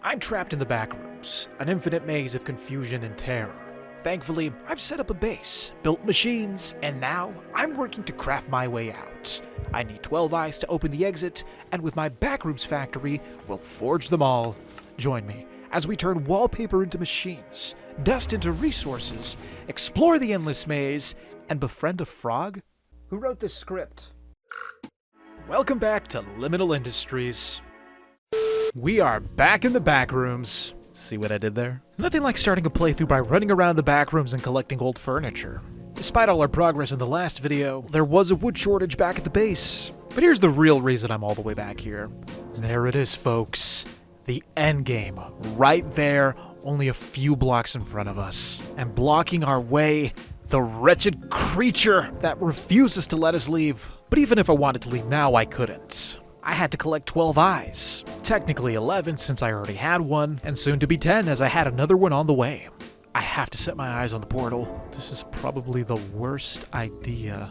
I'm trapped in the backrooms, an infinite maze of confusion and terror. Thankfully, I've set up a base, built machines, and now I'm working to craft my way out. I need 12 eyes to open the exit, and with my Backrooms Factory, we'll forge them all. Join me as we turn wallpaper into machines, dust into resources, explore the endless maze, and befriend a frog? Who wrote this script? Welcome back to Liminal Industries. We are back in the backrooms. See what I did there? Nothing like starting a playthrough by running around the backrooms and collecting old furniture. Despite all our progress in the last video, there was a wood shortage back at the base. But here's the real reason I'm all the way back here. There it is, folks. The end game, right there, only a few blocks in front of us. And blocking our way, the wretched creature that refuses to let us leave. But even if I wanted to leave now, I couldn't. I had to collect 12 eyes. Technically 11 since I already had one, and soon to be 10 as I had another one on the way. I have to set my eyes on the portal. This is probably the worst idea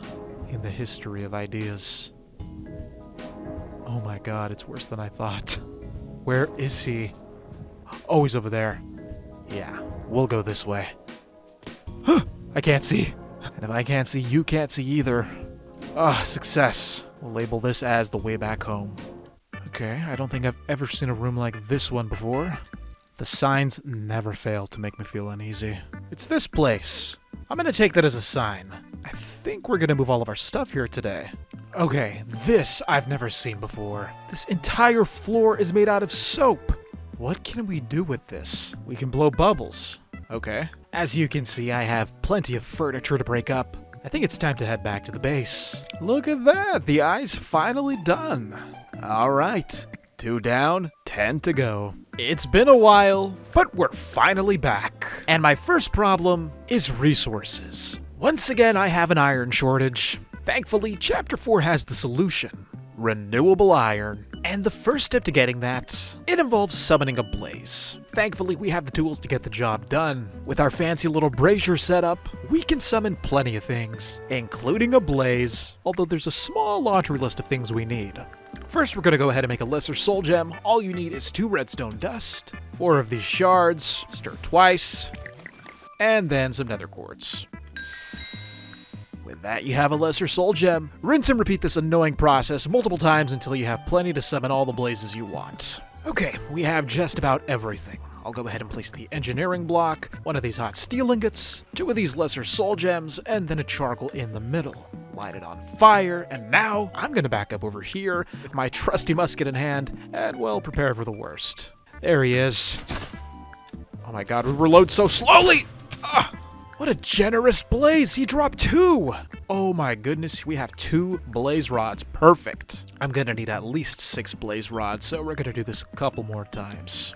in the history of ideas. Oh my god, it's worse than I thought. Where is he? Oh, he's over there. Yeah, we'll go this way. I can't see. And if I can't see, you can't see either. Ah, success. We'll label this as the way back home. Okay, I don't think I've ever seen a room like this one before. The signs never fail to make me feel uneasy. It's this place. I'm gonna take that as a sign. I think we're gonna move all of our stuff here today. Okay, this I've never seen before. This entire floor is made out of soap. What can we do with this? We can blow bubbles. Okay. As you can see, I have plenty of furniture to break up. I think it's time to head back to the base. Look at that, the eye's finally done. All right, 2 down, 10 to go. It's been a while, but we're finally back. And my first problem is resources. Once again, I have an iron shortage. Thankfully, Chapter 4 has the solution. Renewable iron. And the first step to getting that, it involves summoning a blaze. Thankfully, we have the tools to get the job done. With our fancy little brazier setup, we can summon plenty of things, including a blaze, although there's a small laundry list of things we need. First, we're gonna go ahead and make a lesser soul gem. All you need is 2 redstone dust, 4 of these shards, stir twice, and then some nether quartz. With that, you have a lesser soul gem. Rinse and repeat this annoying process multiple times until you have plenty to summon all the blazes you want. Okay, we have just about everything. I'll go ahead and place the engineering block, 1 of these hot steel ingots, 2 of these lesser soul gems, and then a charcoal in the middle. Light it on fire, and now I'm gonna back up over here with my trusty musket in hand, and well, prepare for the worst. There he is. Oh my god, we reload so slowly! What a generous blaze! He dropped 2! Oh my goodness, we have 2 blaze rods. Perfect. I'm gonna need at least 6 blaze rods, so we're gonna do this a couple more times.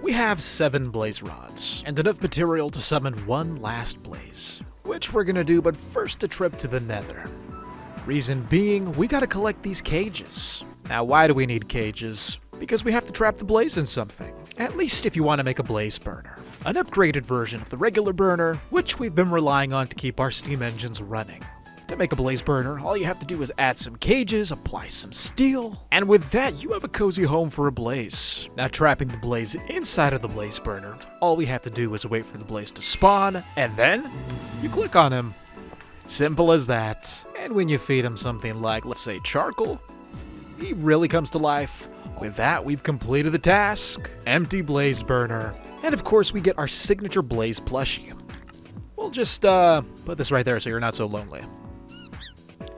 We have 7 blaze rods, and enough material to summon 1 last blaze. Which we're gonna do, but first a trip to the nether. Reason being, we gotta collect these cages. Now why do we need cages? Because we have to trap the blaze in something. At least if you want to make a blaze burner. An upgraded version of the regular burner, which we've been relying on to keep our steam engines running. To make a blaze burner, all you have to do is add some cages, apply some steel, and with that you have a cozy home for a blaze. Now trapping the blaze inside of the blaze burner, all we have to do is wait for the blaze to spawn, and then you click on him. Simple as that. And when you feed him something like, let's say, charcoal, he really comes to life. With that, we've completed the task. Empty blaze burner. And of course, we get our signature blaze plushie. We'll just, put this right there so you're not so lonely.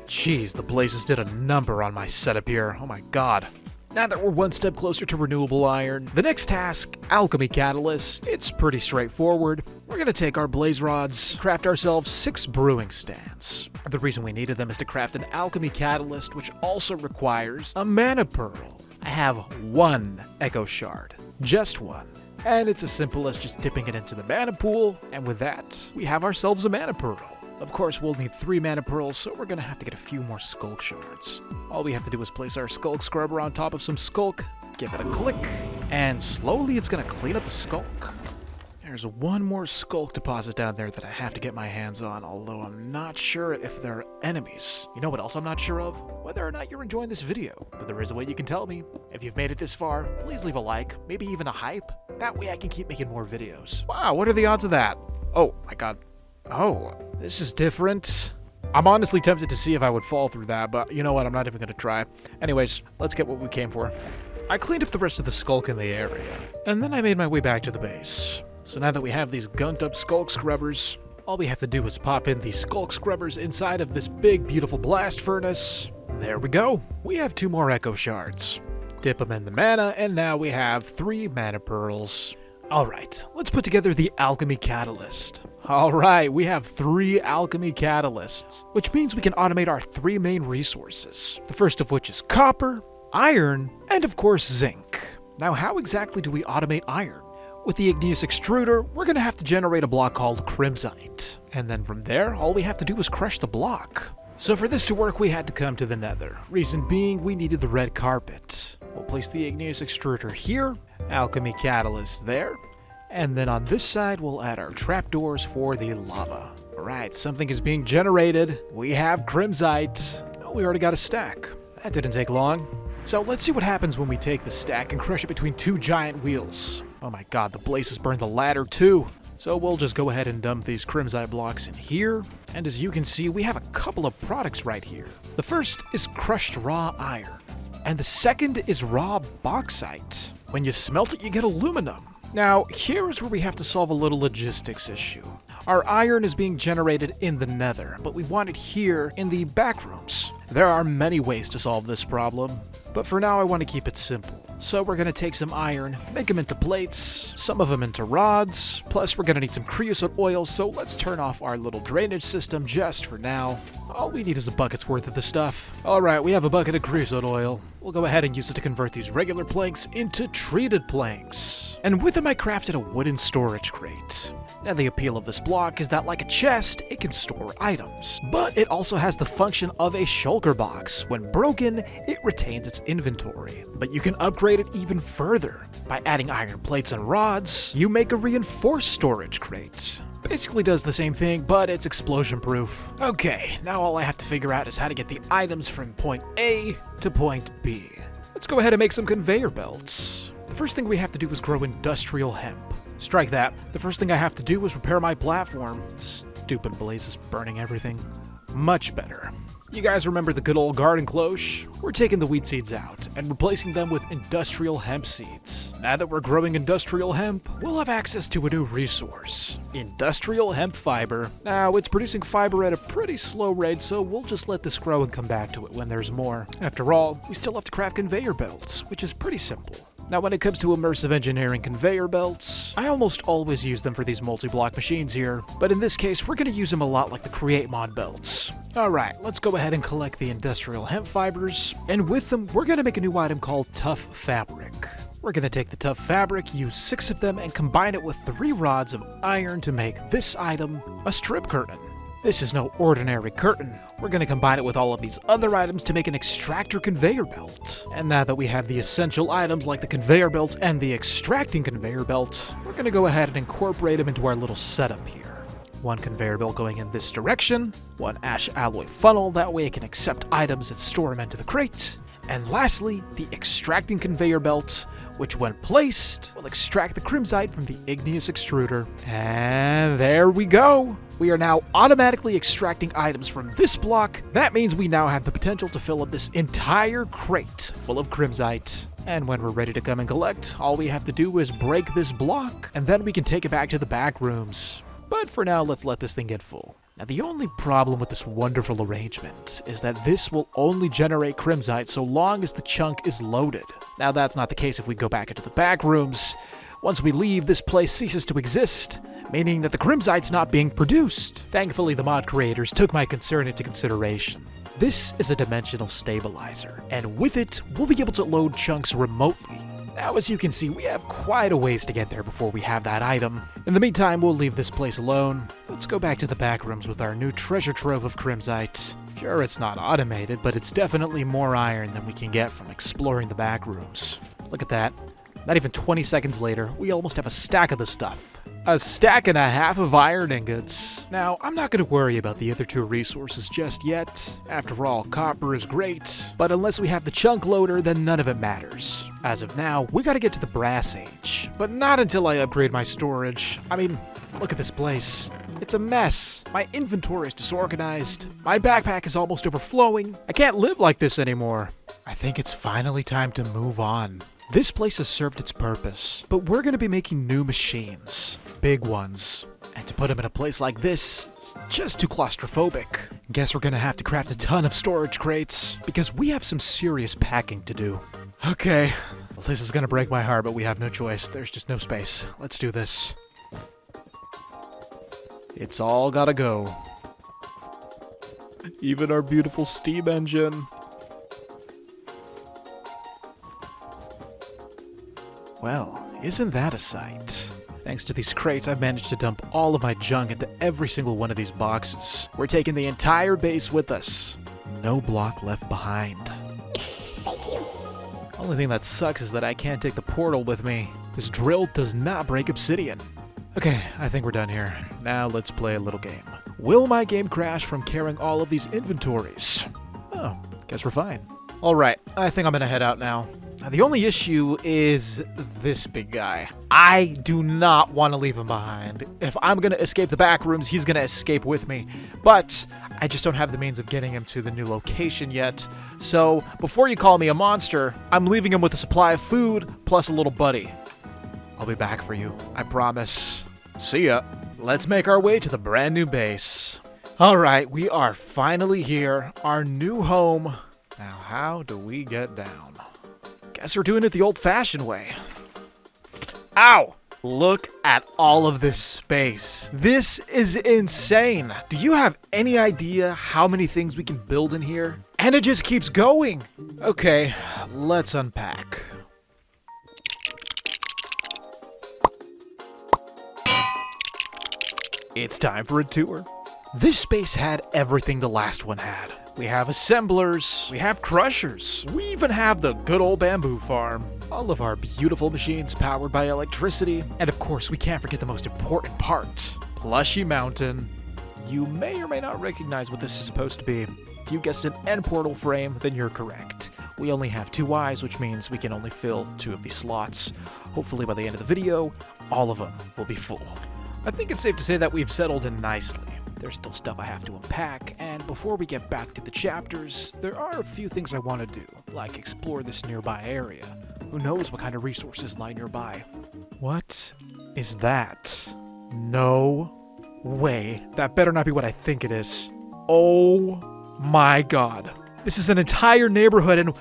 Jeez, the blazes did a number on my setup here. Oh my god. Now that we're 1 step closer to renewable iron, the next task, alchemy catalyst, it's pretty straightforward. We're gonna take our blaze rods, craft ourselves 6 brewing stands. The reason we needed them is to craft an alchemy catalyst, which also requires a mana pearl. I have 1 echo shard, just 1. And it's as simple as just dipping it into the mana pool, and with that, we have ourselves a mana pearl. Of course, we'll need 3 mana pearls, so we're gonna have to get a few more skulk shards. All we have to do is place our skulk scrubber on top of some skulk, give it a click, and slowly it's gonna clean up the skulk. There's one more skulk deposit down there that I have to get my hands on, although I'm not sure if they're enemies. You know what else I'm not sure of? Whether or not you're enjoying this video. But there is a way you can tell me. If you've made it this far, please leave a like, maybe even a hype. That way I can keep making more videos. Wow, what are the odds of that? Oh my god. Oh, this is different. I'm honestly tempted to see if I would fall through that, but you know what, I'm not even gonna try. Anyways, let's get what we came for. I cleaned up the rest of the skulk in the area, and then I made my way back to the base. So now that we have these gunked up skulk scrubbers, all we have to do is pop in these skulk scrubbers inside of this big, beautiful blast furnace. There we go. We have 2 more echo shards. Dip them in the mana, and now we have 3 mana pearls. Alright, let's put together the alchemy catalyst. Alright, we have 3 alchemy catalysts, which means we can automate our 3 main resources. The first of which is copper, iron, and of course zinc. Now how exactly do we automate iron? With the igneous extruder, we're going to have to generate a block called crimsite. And then from there, all we have to do is crush the block. So for this to work, we had to come to the nether. Reason being, we needed the red carpet. We'll place the igneous extruder here, alchemy catalyst there, and then on this side, we'll add our trapdoors for the lava. Alright, something is being generated. We have crimsite. Oh, we already got a stack. That didn't take long. So let's see what happens when we take the stack and crush it between 2 giant wheels. Oh my god, the blazes burned the ladder too. So we'll just go ahead and dump these crimsite blocks in here. And as you can see, we have a couple of products right here. The first is crushed raw iron. And the second is raw bauxite. When you smelt it, you get aluminum. Now, here is where we have to solve a little logistics issue. Our iron is being generated in the nether, but we want it here in the backrooms. There are many ways to solve this problem, but for now I want to keep it simple. So we're going to take some iron, make them into plates, some of them into rods, plus we're going to need some creosote oil, so let's turn off our little drainage system just for now. All we need is a bucket's worth of the stuff. Alright, we have a bucket of creosote oil. We'll go ahead and use it to convert these regular planks into treated planks. And with them I crafted a wooden storage crate. Now the appeal of this block is that like a chest, it can store items. But it also has the function of a shulker box. When broken, it retains its inventory. But you can upgrade it even further. By adding iron plates and rods, you make a reinforced storage crate. Basically does the same thing, but it's explosion proof. Okay, now all I have to figure out is how to get the items from point A to point B. Let's go ahead and make some conveyor belts. The first thing we have to do is grow industrial hemp. Strike that. The first thing I have to do is repair my platform. Stupid blazes burning everything. Much better. You guys remember the good old garden cloche? We're taking the wheat seeds out and replacing them with industrial hemp seeds. Now that we're growing industrial hemp, we'll have access to a new resource. Industrial hemp fiber. Now, it's producing fiber at a pretty slow rate, so we'll just let this grow and come back to it when there's more. After all, we still have to craft conveyor belts, which is pretty simple. Now when it comes to immersive engineering conveyor belts, I almost always use them for these multi-block machines here, but in this case we're going to use them a lot like the Create mod belts. Alright, let's go ahead and collect the industrial hemp fibers, and with them we're going to make a new item called Tough Fabric. We're going to take the tough fabric, use 6 of them, and combine it with 3 rods of iron to make this item a strip curtain. This is no ordinary curtain. We're going to combine it with all of these other items to make an extractor conveyor belt. And now that we have the essential items like the conveyor belt and the extracting conveyor belt, we're going to go ahead and incorporate them into our little setup here. 1 conveyor belt going in this direction, 1 ash alloy funnel, that way it can accept items and store them into the crate. And lastly, the extracting conveyor belt, which when placed, will extract the crimsite from the igneous extruder. And there we go! We are now automatically extracting items from this block. That means we now have the potential to fill up this entire crate full of crimsite. And when we're ready to come and collect, all we have to do is break this block, and then we can take it back to the back rooms. But for now, let's let this thing get full. Now the only problem with this wonderful arrangement is that this will only generate crimsite so long as the chunk is loaded. Now that's not the case if we go back into the back rooms. Once we leave, this place ceases to exist, meaning that the crimsite's not being produced. Thankfully, the mod creators took my concern into consideration. This is a dimensional stabilizer, and with it, we'll be able to load chunks remotely. Now, as you can see, we have quite a ways to get there before we have that item. In the meantime, we'll leave this place alone. Let's go back to the back rooms with our new treasure trove of crimsite. Sure, it's not automated, but it's definitely more iron than we can get from exploring the back rooms. Look at that. Not even 20 seconds later, we almost have a stack of the stuff. A stack and a half of iron ingots. Now, I'm not going to worry about the other two resources just yet. After all, copper is great, but unless we have the chunk loader, then none of it matters. As of now, we gotta get to the brass age, but not until I upgrade my storage. I mean, look at this place. It's a mess. My inventory is disorganized. My backpack is almost overflowing. I can't live like this anymore. I think it's finally time to move on. This place has served its purpose, but we're gonna be making new machines. Big ones. And to put them in a place like this, it's just too claustrophobic. Guess we're gonna have to craft a ton of storage crates, because we have some serious packing to do. Okay, well, this is gonna break my heart, but we have no choice. There's just no space. Let's do this. It's all gotta go. Even our beautiful steam engine. Well, isn't that a sight? Thanks to these crates, I've managed to dump all of my junk into every single one of these boxes. We're taking the entire base with us. No block left behind. Thank you. Only thing that sucks is that I can't take the portal with me. This drill does not break obsidian. Okay, I think we're done here. Now let's play a little game. Will my game crash from carrying all of these inventories? Oh, guess we're fine. Alright, I think I'm gonna head out now. Now, the only issue is this big guy. I do not want to leave him behind. If I'm going to escape the back rooms, he's going to escape with me. But I just don't have the means of getting him to the new location yet. So before you call me a monster, I'm leaving him with a supply of food plus a little buddy. I'll be back for you, I promise. See ya. Let's make our way to the brand new base. Alright, we are finally here. Our new home. Now, how do we get down? Guess we're doing it the old-fashioned way. Ow! Look at all of this space. This is insane. Do you have any idea how many things we can build in here? And it just keeps going. Okay, let's unpack. It's time for a tour. This space had everything the last one had. We have assemblers, we have crushers, we even have the good old bamboo farm. All of our beautiful machines powered by electricity. And of course, we can't forget the most important part. Plushy Mountain. You may or may not recognize what this is supposed to be. If you guessed an end portal frame, then you're correct. We only have 2 eyes, which means we can only fill 2 of these slots. Hopefully by the end of the video, all of them will be full. I think it's safe to say that we've settled in nicely. There's still stuff I have to unpack, and before we get back to the chapters, there are a few things I want to do, like explore this nearby area. Who knows what kind of resources lie nearby? What is that? No way. That better not be what I think it is. Oh my god. This is an entire neighborhood, and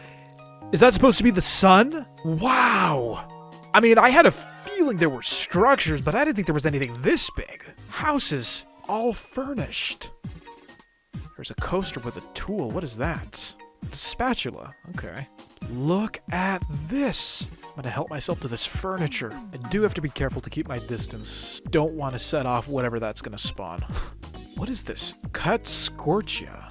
is that supposed to be the sun? Wow. I mean, I had a feeling there were structures, but I didn't think there was anything this big. Houses. All furnished. There's a coaster with a tool. What is that? It's a spatula. Okay. Look at this. I'm gonna help myself to this furniture. I do have to be careful to keep my distance. Don't want to set off whatever that's gonna spawn. What is this? Cut Scorchia.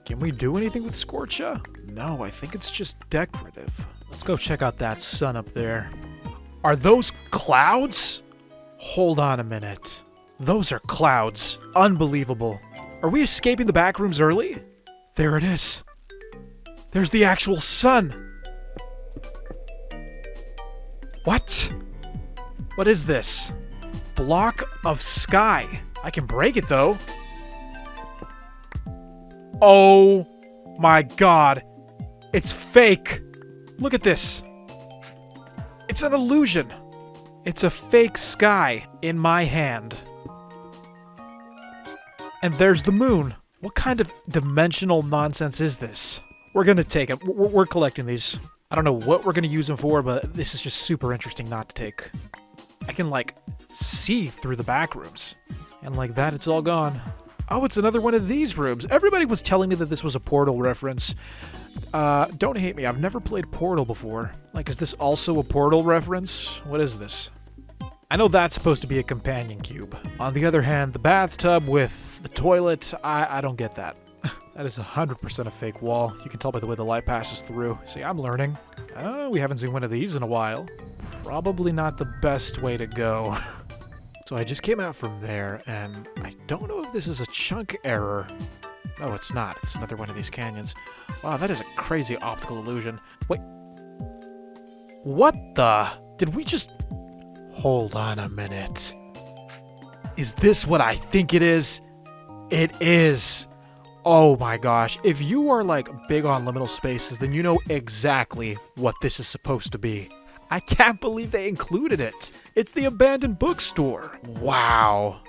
Can we do anything with Scorchia? No, I think it's just decorative. Let's go check out that sun up there. Are those clouds? Hold on a minute. Those are clouds. Unbelievable. Are we escaping the back rooms early? There it is. There's the actual sun. What? What is this? Block of sky. I can break it though. Oh my god. It's fake. Look at this. It's an illusion. It's a fake sky in my hand. And there's the moon. What kind of dimensional nonsense is this? We're gonna take it. We're collecting these. I don't know what we're gonna use them for, but this is just super interesting not to take. I can, like, see through the back rooms. And like that, it's all gone. Oh, it's another one of these rooms. Everybody was telling me that this was a Portal reference. Don't hate me. I've never played Portal before. Like, is this also a Portal reference? What is this? I know that's supposed to be a companion cube. On the other hand, the bathtub with the toilet, I don't get that. That is 100% a fake wall. You can tell by the way the light passes through. See, I'm learning. We haven't seen one of these in a while. Probably not the best way to go. So I just came out from there, and I don't know if this is a chunk error. No, it's not. It's another one of these canyons. Wow, that is a crazy optical illusion. Wait. What the? Did we just... Hold on a minute. Is this what I think it is? It is. Oh my gosh. If you are like big on liminal spaces, then you know exactly what this is supposed to be. I can't believe they included it. It's the abandoned bookstore. Wow.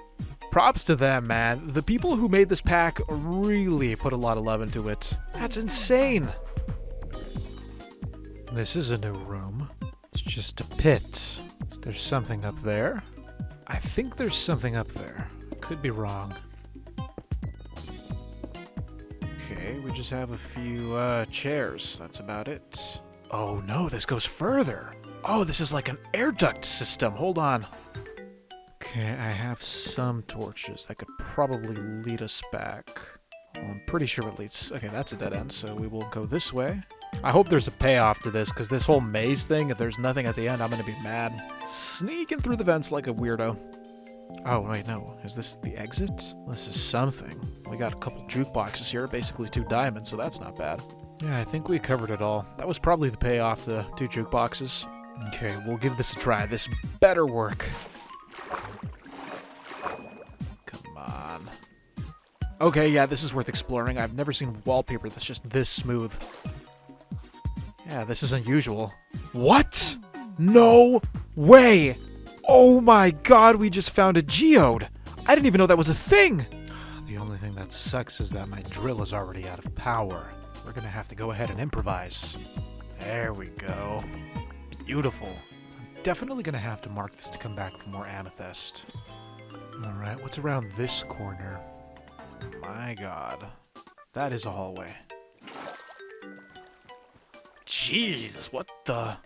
Props to them, man. The people who made this pack really put a lot of love into it. That's insane. This is a new room. It's just a pit. There's something up there. I think there's something up there. Could be wrong. Okay, we just have a few chairs. That's about it. Oh no, this goes further. Oh, this is like an air duct system. Hold on. Okay, I have some torches that could probably lead us back. Well, I'm pretty sure it leads... Okay, that's a dead end, so we will go this way. I hope there's a payoff to this, because this whole maze thing, if there's nothing at the end, I'm going to be mad. Sneaking through the vents like a weirdo. Oh, wait, no. Is this the exit? This is something. We got a couple jukeboxes here, basically 2 diamonds, so that's not bad. Yeah, I think we covered it all. That was probably the payoff, the 2 jukeboxes. Okay, we'll give this a try. This better work. Come on. Okay, yeah, this is worth exploring. I've never seen wallpaper that's just this smooth. Yeah, this is unusual. What? No way! Oh my god, we just found a geode! I didn't even know that was a thing! The only thing that sucks is that my drill is already out of power. We're gonna have to go ahead and improvise. There we go. Beautiful. I'm definitely gonna have to mark this to come back for more amethyst. Alright, what's around this corner? My god. That is a hallway. Jeez, what the...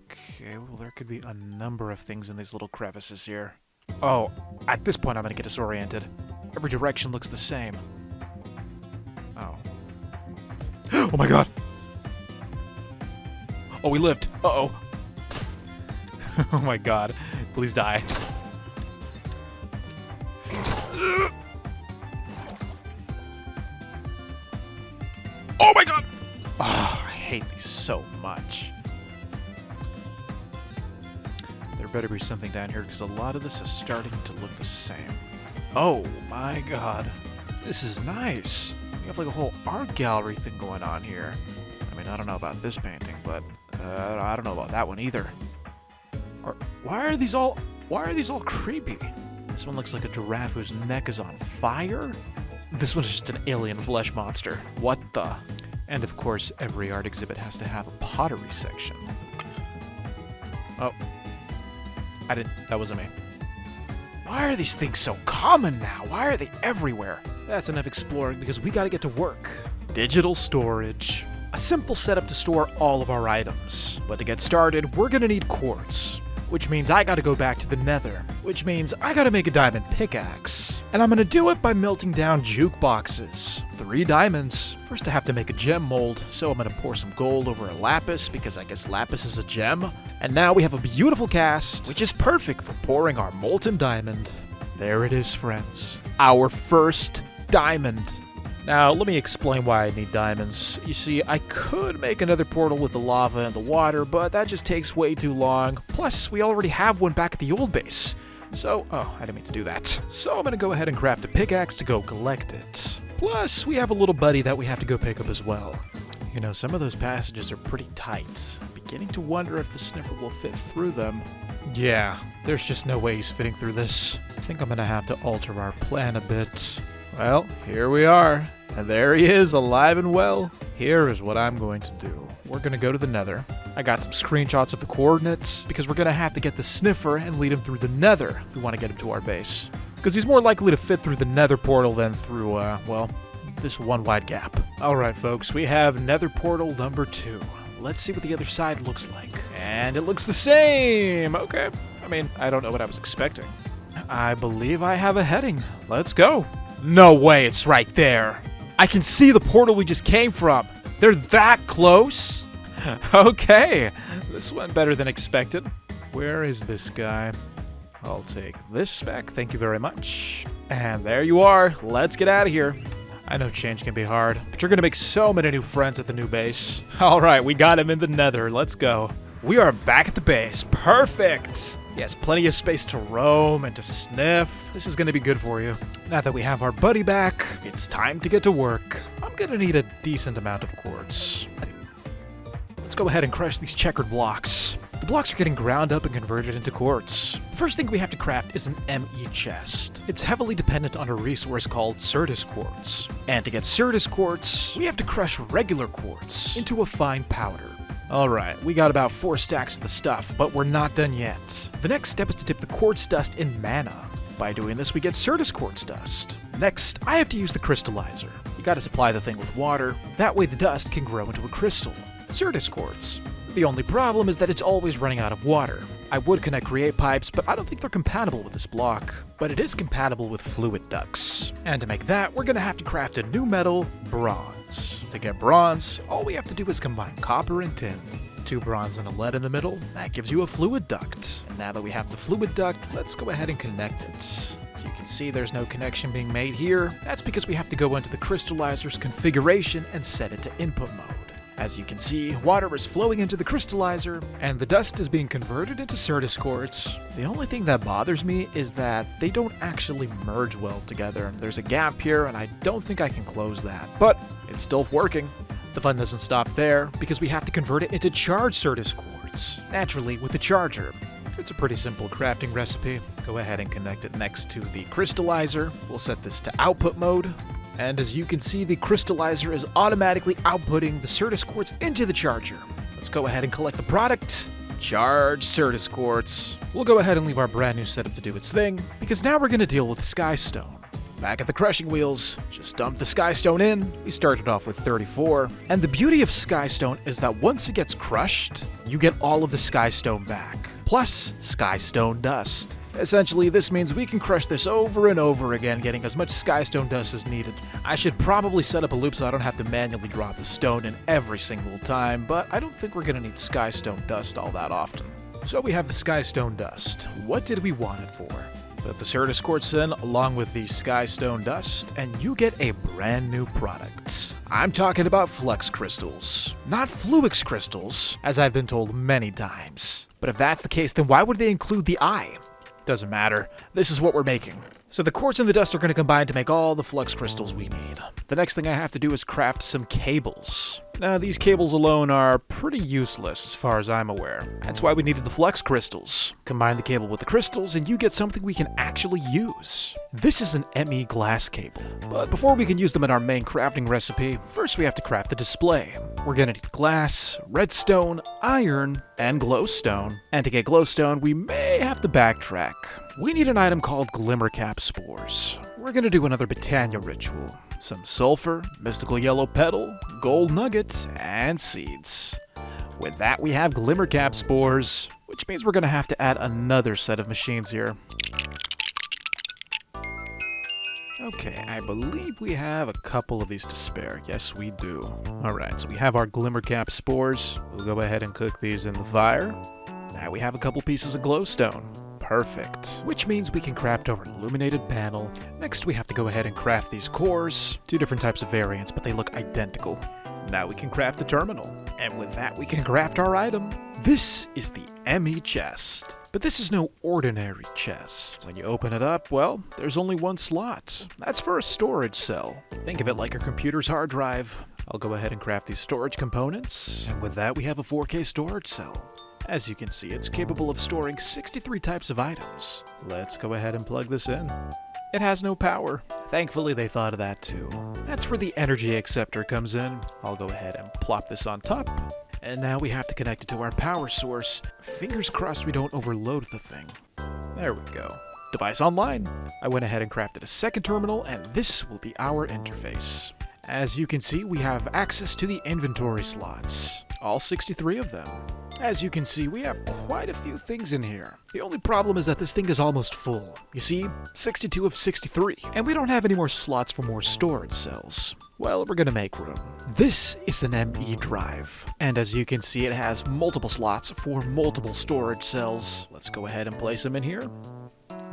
Okay, well, there could be a number of things in these little crevices here. Oh, at this point I'm gonna get disoriented. Every direction looks the same. Oh. Oh my god! Oh, we lived. Uh-oh. Oh my god. Please die. Oh my god! Oh, I hate these so much. There better be something down here, because a lot of this is starting to look the same. Oh my god. This is nice. We have like a whole art gallery thing going on here. I mean, I don't know about this painting, but I don't know about that one either. Why are these all creepy? This one looks like a giraffe whose neck is on fire. This one's just an alien flesh monster. What the? And of course, every art exhibit has to have a pottery section. Oh. That wasn't me. Why are these things so common now? Why are they everywhere? That's enough exploring, because we gotta get to work. Digital storage. A simple setup to store all of our items. But to get started, we're gonna need quartz. Which means I gotta go back to the nether. Which means I gotta make a diamond pickaxe. And I'm gonna do it by melting down jukeboxes. 3 diamonds. First I have to make a gem mold, so I'm gonna pour some gold over a lapis, because I guess lapis is a gem. And now we have a beautiful cast, which is perfect for pouring our molten diamond. There it is, friends. Our first diamond. Now, let me explain why I need diamonds. You see, I could make another portal with the lava and the water, but that just takes way too long. Plus, we already have one back at the old base. So, oh, I didn't mean to do that. So I'm gonna go ahead and craft a pickaxe to go collect it. Plus, we have a little buddy that we have to go pick up as well. You know, some of those passages are pretty tight. I'm beginning to wonder if the sniffer will fit through them. Yeah, there's just no way he's fitting through this. I think I'm gonna have to alter our plan a bit. Well, here we are. And there he is, alive and well. Here is what I'm going to do. We're gonna go to the nether. I got some screenshots of the coordinates, because we're gonna have to get the sniffer and lead him through the nether if we want to get him to our base. Because he's more likely to fit through the nether portal than through, well, this one wide gap. Alright folks, we have nether portal number 2. Let's see what the other side looks like. And it looks the same! Okay. I mean, I don't know what I was expecting. I believe I have a heading. Let's go. No way, it's right there. I can see the portal we just came from. They're that close? Okay, this went better than expected. where is this guy? I'll take this spec, thank you very much. And there you are, let's get out of here. I know change can be hard, but you're gonna make so many new friends at the new base. Alright, we got him in the nether, let's go. We are back at the base, perfect! Yes, plenty of space to roam and to sniff. This is gonna be good for you. Now that we have our buddy back, it's time to get to work. I'm gonna need a decent amount of quartz. Let's go ahead and crush these checkered blocks. The blocks are getting ground up and converted into quartz. The first thing we have to craft is an ME chest. It's heavily dependent on a resource called Certus quartz. And to get Certus quartz, we have to crush regular quartz into a fine powder. Alright, we got about 4 stacks of the stuff, but we're not done yet. The next step is to dip the quartz dust in mana. By doing this, we get Certus quartz dust. Next, I have to use the crystallizer. You gotta supply the thing with water, that way the dust can grow into a crystal. Certus quartz. The only problem is that it's always running out of water. I would connect create pipes, but I don't think they're compatible with this block. But it is compatible with fluid ducts. And to make that, we're gonna have to craft a new metal, bronze. To get bronze, all we have to do is combine copper and tin. 2 bronze and a lead in the middle, that gives you a fluid duct. And now that we have the fluid duct, let's go ahead and connect it. As you can see, there's no connection being made here. That's because we have to go into the crystallizer's configuration and set it to input mode. As you can see, water is flowing into the crystallizer, and the dust is being converted into Certus quartz. The only thing that bothers me is that they don't actually merge well together. There's a gap here, and I don't think I can close that. But it's still working. The fun doesn't stop there, because we have to convert it into charged Certus quartz. Naturally, with the charger. It's a pretty simple crafting recipe. Go ahead and connect it next to the crystallizer. We'll set this to output mode. And as you can see, the crystallizer is automatically outputting the Certus quartz into the charger. Let's go ahead and collect the product. Charged Certus quartz. We'll go ahead and leave our brand new setup to do its thing, because now we're going to deal with Skystone. Back at the crushing wheels, just dump the Skystone in. We started off with 34. And the beauty of Skystone is that once it gets crushed, you get all of the Skystone back. Plus, Skystone dust. Essentially, this means we can crush this over and over again, getting as much Skystone dust as needed. I should probably set up a loop so I don't have to manually drop the stone in every single time, but I don't think we're gonna need Skystone dust all that often. So we have the Skystone dust. What did we want it for? Put the Certus quartz in along with the Skystone dust, and you get a brand new product. I'm talking about flux crystals, not fluix crystals, as I've been told many times. But if that's the case, then why would they include the eye? Doesn't matter. This is what we're making. So the quartz and the dust are going to combine to make all the flux crystals we need. The next thing I have to do is craft some cables. Now, these cables alone are pretty useless as far as I'm aware. That's why we needed the flux crystals. Combine the cable with the crystals and you get something we can actually use. This is an ME glass cable. But before we can use them in our main crafting recipe, first we have to craft the display. We're going to need glass, redstone, iron, and glowstone. And to get glowstone, we may have to backtrack. We need an item called Glimmercap Spores. We're gonna do another Britannia ritual. Some sulfur, mystical yellow petal, gold nugget, and seeds. With that, we have Glimmercap Spores, which means we're gonna have to add another set of machines here. Okay, I believe we have a couple of these to spare. Yes, we do. Alright, so we have our Glimmercap Spores. We'll go ahead and cook these in the fire. Now we have a couple pieces of glowstone. Perfect. Which means we can craft our illuminated panel. Next, we have to go ahead and craft these cores. 2 different types of variants, but they look identical. Now we can craft the terminal. And with that, we can craft our item. This is the ME chest. But this is no ordinary chest. When you open it up, well, there's only one slot. That's for a storage cell. Think of it like your computer's hard drive. I'll go ahead and craft these storage components. And with that, we have a 4K storage cell. As you can see, it's capable of storing 63 types of items. Let's go ahead and plug this in. It has no power. Thankfully, they thought of that too. That's where the energy acceptor comes in. I'll go ahead and plop this on top. And now we have to connect it to our power source. Fingers crossed we don't overload the thing. There we go. Device online. I went ahead and crafted a second terminal, and this will be our interface. As you can see, we have access to the inventory slots. All 63 of them. As you can see, we have quite a few things in here. The only problem is that this thing is almost full. You see, 62 of 63. And we don't have any more slots for more storage cells. Well, we're gonna make room. This is an ME drive, and as you can see, it has multiple slots for multiple storage cells. Let's go ahead and place them in here.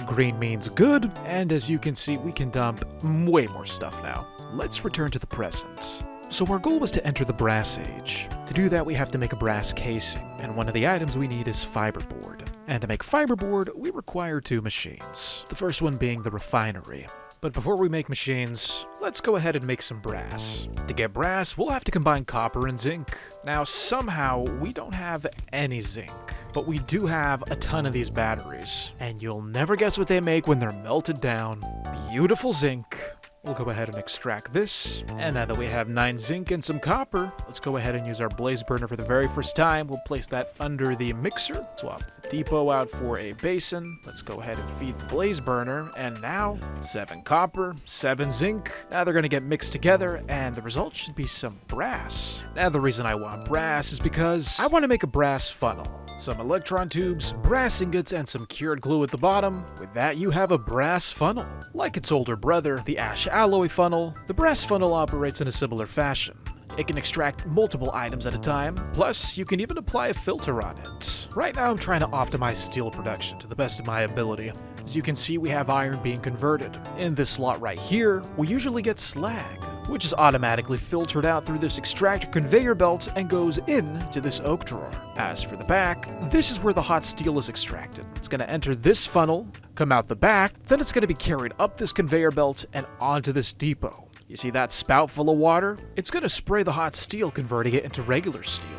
Green means good, and as you can see, we can dump way more stuff now. Let's return to the present. So our goal was to enter the brass age. To do that, we have to make a brass casing, and one of the items we need is fiberboard. And to make fiberboard, we require 2 machines. The first one being the refinery. But before we make machines, let's go ahead and make some brass. To get brass, we'll have to combine copper and zinc. Now, somehow, we don't have any zinc, but we do have a ton of these batteries. And you'll never guess what they make when they're melted down. Beautiful zinc. We'll go ahead and extract this. And now that we have 9 zinc and some copper, let's go ahead and use our blaze burner for the very first time. We'll place that under the mixer. Swap the depot out for a basin. Let's go ahead and feed the blaze burner. And now, 7 copper, 7 zinc. Now they're going to get mixed together, and the result should be some brass. Now the reason I want brass is because I want to make a brass funnel. Some electron tubes, brass ingots, and some cured glue at the bottom. With that, you have a brass funnel. Like its older brother, the ash alloy funnel, the brass funnel operates in a similar fashion. It can extract multiple items at a time, plus you can even apply a filter on it. Right now I'm trying to optimize steel production to the best of my ability. As you can see, we have iron being converted. In this slot right here, we usually get slag, which is automatically filtered out through this extractor conveyor belt and goes into this oak drawer. As for the back, this is where the hot steel is extracted. It's going to enter this funnel, come out the back, then it's going to be carried up this conveyor belt and onto this depot. You see that spout full of water? It's going to spray the hot steel, converting it into regular steel.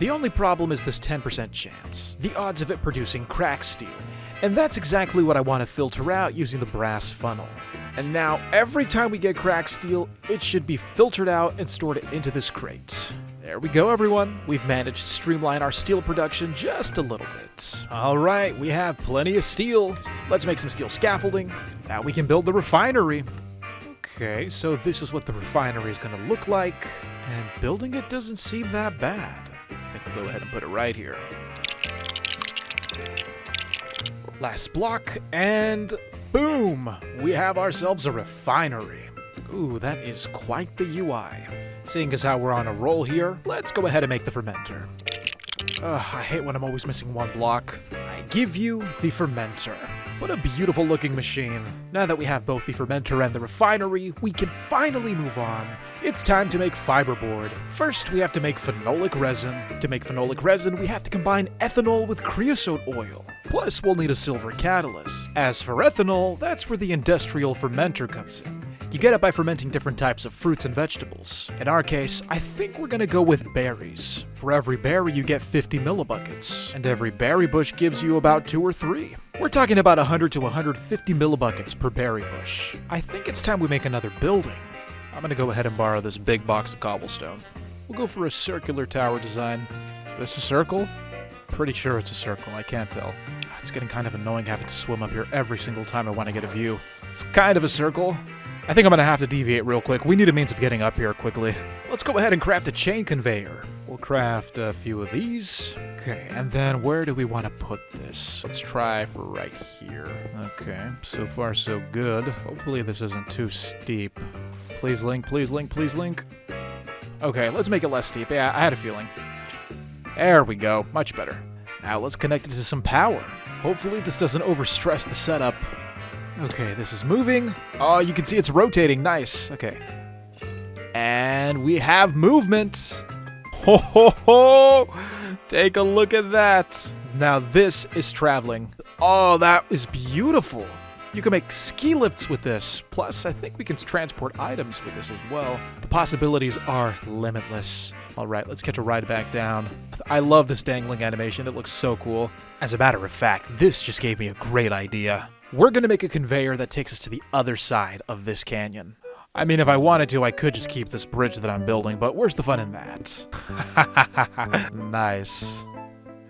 The only problem is this 10% chance, the odds of it producing cracked steel. And that's exactly what I want to filter out using the brass funnel. And now, every time we get cracked steel, it should be filtered out and stored into this crate. There we go, everyone. We've managed to streamline our steel production just a little bit. All right, we have plenty of steel. Let's make some steel scaffolding. Now we can build the refinery. Okay, so this is what the refinery is going to look like. And building it doesn't seem that bad. I think we'll go ahead and put it right here. Last block, and boom! We have ourselves a refinery. Ooh, that is quite the UI. Seeing as how we're on a roll here, let's go ahead and make the fermenter. I hate when I'm always missing one block. I give you the fermenter. What a beautiful looking machine. Now that we have both the fermenter and the refinery, we can finally move on. It's time to make fiberboard. First, we have to make phenolic resin. To make phenolic resin, we have to combine ethanol with creosote oil. Plus, we'll need a silver catalyst. As for ethanol, that's where the industrial fermenter comes in. You get it by fermenting different types of fruits and vegetables. In our case, I think we're gonna go with berries. For every berry, you get 50 millibuckets, and every berry bush gives you about 2 or 3. We're talking about 100 to 150 millibuckets per berry bush. I think it's time we make another building. I'm gonna go ahead and borrow this big box of cobblestone. We'll go for a circular tower design. Is this a circle? Pretty sure it's a circle, I can't tell. It's getting kind of annoying having to swim up here every single time I want to get a view. It's kind of a circle. I think I'm gonna have to deviate real quick. We need a means of getting up here quickly. Let's go ahead and craft a chain conveyor. We'll craft a few of these. Okay, and then where do we want to put this? Let's try for right here. Okay, so far so good. Hopefully this isn't too steep. Please link, please link, please link. Okay, let's make it less steep. Yeah, I had a feeling. There we go, much better. Now let's connect it to some power. Hopefully this doesn't overstress the setup. Okay, this is moving. Oh, you can see it's rotating. Nice. Okay. And we have movement. Ho, ho, ho! Take a look at that. Now this is traveling. Oh, that is beautiful. You can make ski lifts with this. Plus, I think we can transport items with this as well. The possibilities are limitless. All right, let's catch a ride back down. I love this dangling animation. It looks so cool. As a matter of fact, this just gave me a great idea. We're gonna make a conveyor that takes us to the other side of this canyon. I mean, if I wanted to, I could just keep this bridge that I'm building, but where's the fun in that? Nice.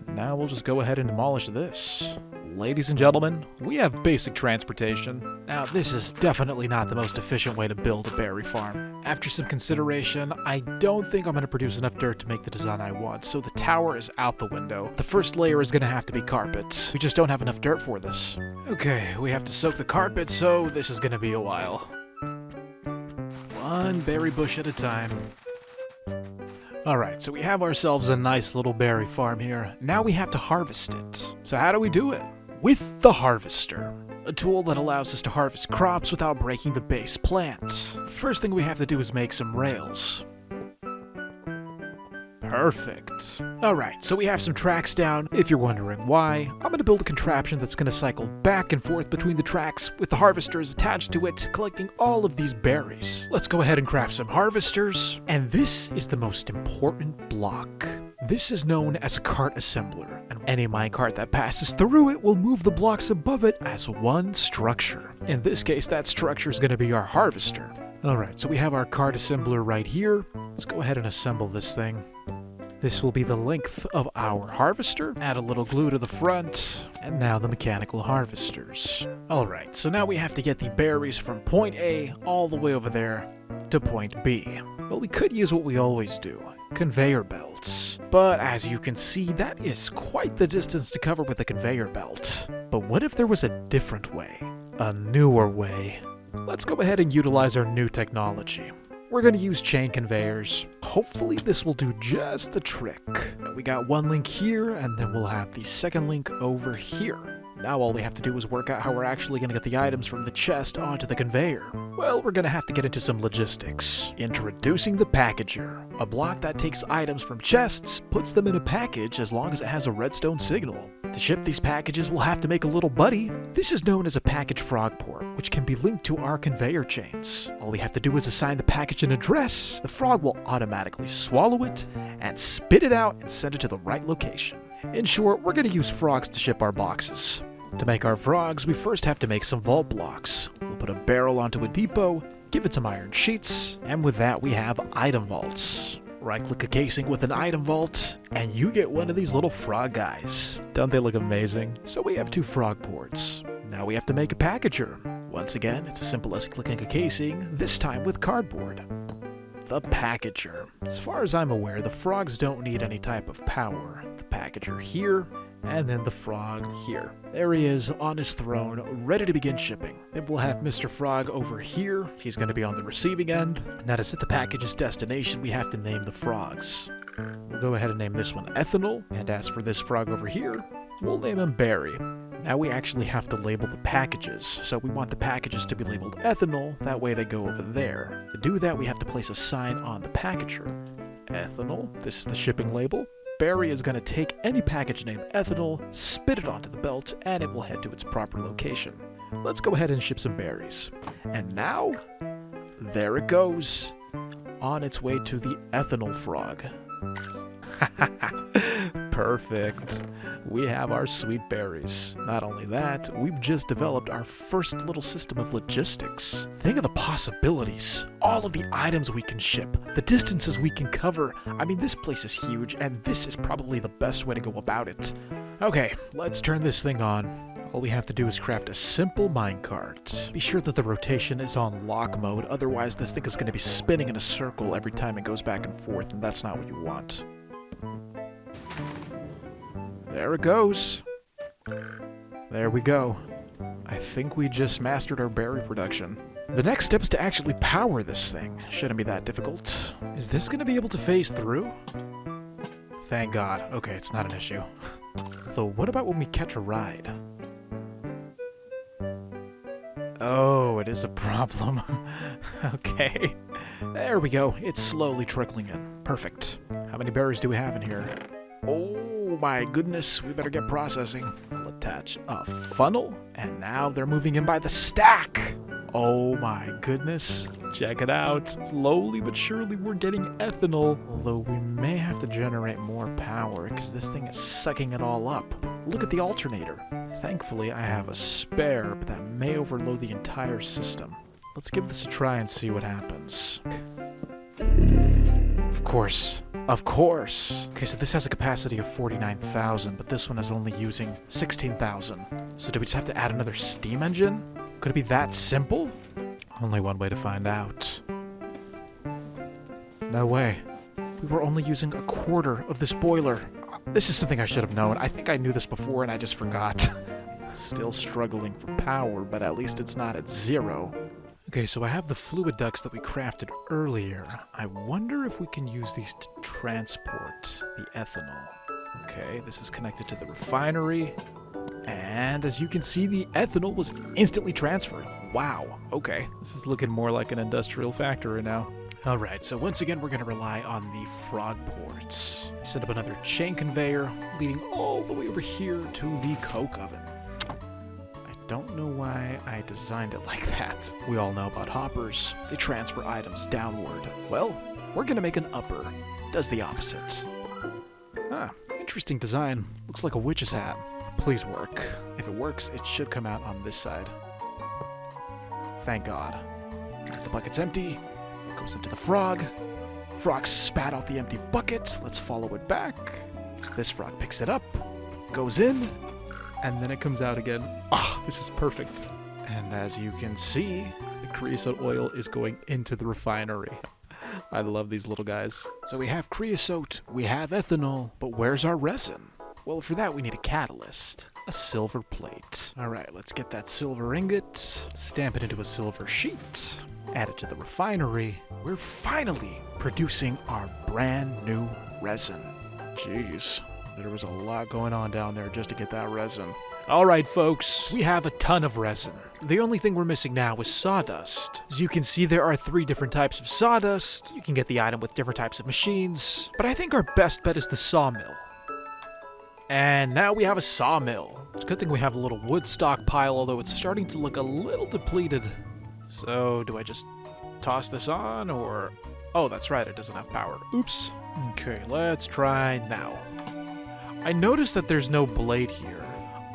Now we'll just go ahead and demolish this. Ladies and gentlemen, we have basic transportation. Now, this is definitely not the most efficient way to build a berry farm. After some consideration, I don't think I'm going to produce enough dirt to make the design I want, so the tower is out the window. The first layer is going to have to be carpet. We just don't have enough dirt for this. Okay, we have to soak the carpet, so this is going to be a while. One berry bush at a time. Alright, so we have ourselves a nice little berry farm here. Now we have to harvest it. So how do we do it? With the harvester. A tool that allows us to harvest crops without breaking the base plant. First thing we have to do is make some rails. Perfect. Alright, so we have some tracks down. If you're wondering why, I'm going to build a contraption that's going to cycle back and forth between the tracks with the harvesters attached to it, collecting all of these berries. Let's go ahead and craft some harvesters. And this is the most important block. This is known as a cart assembler, and any minecart that passes through it will move the blocks above it as one structure. In this case, that structure is going to be our harvester. Alright, so we have our cart assembler right here. Let's go ahead and assemble this thing. This will be the length of our harvester. Add a little glue to the front. And now the mechanical harvesters. Alright, so now we have to get the berries from point A all the way over there to point B. Well, we could use what we always do. Conveyor belts. But as you can see, that is quite the distance to cover with a conveyor belt. But what if there was a different way? A newer way? Let's go ahead and utilize our new technology. We're going to use chain conveyors. Hopefully this will do just the trick. We got one link here, and then we'll have the second link over here. Now all we have to do is work out how we're actually going to get the items from the chest onto the conveyor. Well, we're going to have to get into some logistics. Introducing the packager, a block that takes items from chests, puts them in a package as long as it has a redstone signal. To ship these packages, we'll have to make a little buddy. This is known as a package frog port, which can be linked to our conveyor chains. All we have to do is assign the package an address. The frog will automatically swallow it and spit it out and send it to the right location. In short, we're going to use frogs to ship our boxes. To make our frogs, we first have to make some vault blocks. We'll put a barrel onto a depot, give it some iron sheets, and with that we have item vaults. Right-click a casing with an item vault, and you get one of these little frog guys. Don't they look amazing? So we have 2 frog ports. Now we have to make a packager. Once again, it's as simple as clicking a casing, this time with cardboard. The packager. As far as I'm aware, the frogs don't need any type of power. The packager here, and then the frog here. There he is on his throne, ready to begin shipping. Then we'll have Mr. Frog over here. He's going to be on the receiving end. Now to set the package's destination, we have to name the frogs. We'll go ahead and name this one Ethanol, and as for this frog over here, we'll name him Barry. Now we actually have to label the packages, so we want the packages to be labeled ethanol, that way they go over there. To do that, we have to place a sign on the packager. Ethanol, this is the shipping label. Barry is going to take any package named ethanol, spit it onto the belt, and it will head to its proper location. Let's go ahead and ship some berries. And now, there it goes, on its way to the ethanol frog. Perfect. We have our sweet berries. Not only that, we've just developed our first little system of logistics. Think of the possibilities. All of the items we can ship, the distances we can cover. I mean, this place is huge, and this is probably the best way to go about it. Okay, let's turn this thing on. All we have to do is craft a simple minecart. Be sure that the rotation is on lock mode, otherwise this thing is going to be spinning in a circle every time it goes back and forth, and that's not what you want. There it goes. There we go. I think we just mastered our berry production. The next step is to actually power this thing. Shouldn't be that difficult. Is this going to be able to phase through? Thank God. Okay, it's not an issue. Though, what about when we catch a ride? Oh, it is a problem. Okay. There we go. It's slowly trickling in. Perfect. How many berries do we have in here? Oh my goodness, we better get processing. We'll attach a funnel, and now they're moving in by the stack. Oh my goodness, check it out. Slowly but surely we're getting ethanol, although we may have to generate more power because this thing is sucking it all up. Look at the alternator. Thankfully I have a spare, but that may overload the entire system. Let's give this a try and see what happens. Of course. Of course! Okay, so this has a capacity of 49,000, but this one is only using 16,000. So do we just have to add another steam engine? Could it be that simple? Only one way to find out. No way. We were only using a quarter of this boiler. This is something I should have known. I think I knew this before and I just forgot. Still struggling for power, but at least it's not at 0. Okay, so I have the fluid ducts that we crafted earlier. I wonder if we can use these to transport the ethanol. Okay, this is connected to the refinery. And as you can see, the ethanol was instantly transferred. Wow, okay. This is looking more like an industrial factory now. Alright, so once again, we're going to rely on the frog ports. Set up another chain conveyor, leading all the way over here to the coke oven. I don't know why I designed it like that. We all know about hoppers. They transfer items downward. Well, we're going to make an upper. Does the opposite. Ah, interesting design. Looks like a witch's hat. Please work. If it works, it should come out on this side. Thank God. The bucket's empty. Goes into the frog. Frog spat out the empty bucket. Let's follow it back. This frog picks it up, goes in, and then it comes out again. Ah, this is perfect. And as you can see, the creosote oil is going into the refinery. I love these little guys. So we have creosote, we have ethanol, but where's our resin? Well, for that we need a catalyst. A silver plate. Alright, let's get that silver ingot, stamp it into a silver sheet, add it to the refinery. We're finally producing our brand new resin. Jeez, there was a lot going on down there just to get that resin. Alright folks, we have a ton of resin. The only thing we're missing now is sawdust. As you can see, there are 3 different types of sawdust. You can get the item with different types of machines, but I think our best bet is the sawmill. And now we have a sawmill. It's a good thing we have a little wood stockpile, although it's starting to look a little depleted. So, do I just toss this on, or... Oh, that's right, it doesn't have power. Oops. Okay, let's try now. I noticed that there's no blade here.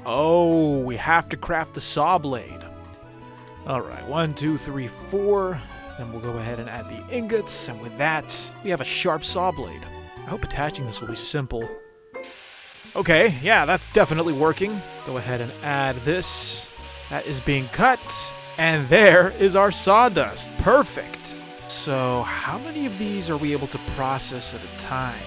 Oh, we have to craft the saw blade. Alright, 1, 2, 3, 4. Then we'll go ahead and add the ingots, and with that, we have a sharp saw blade. I hope attaching this will be simple. Okay, yeah, that's definitely working. Go ahead and add this. That is being cut. And there is our sawdust. Perfect. So how many of these are we able to process at a time?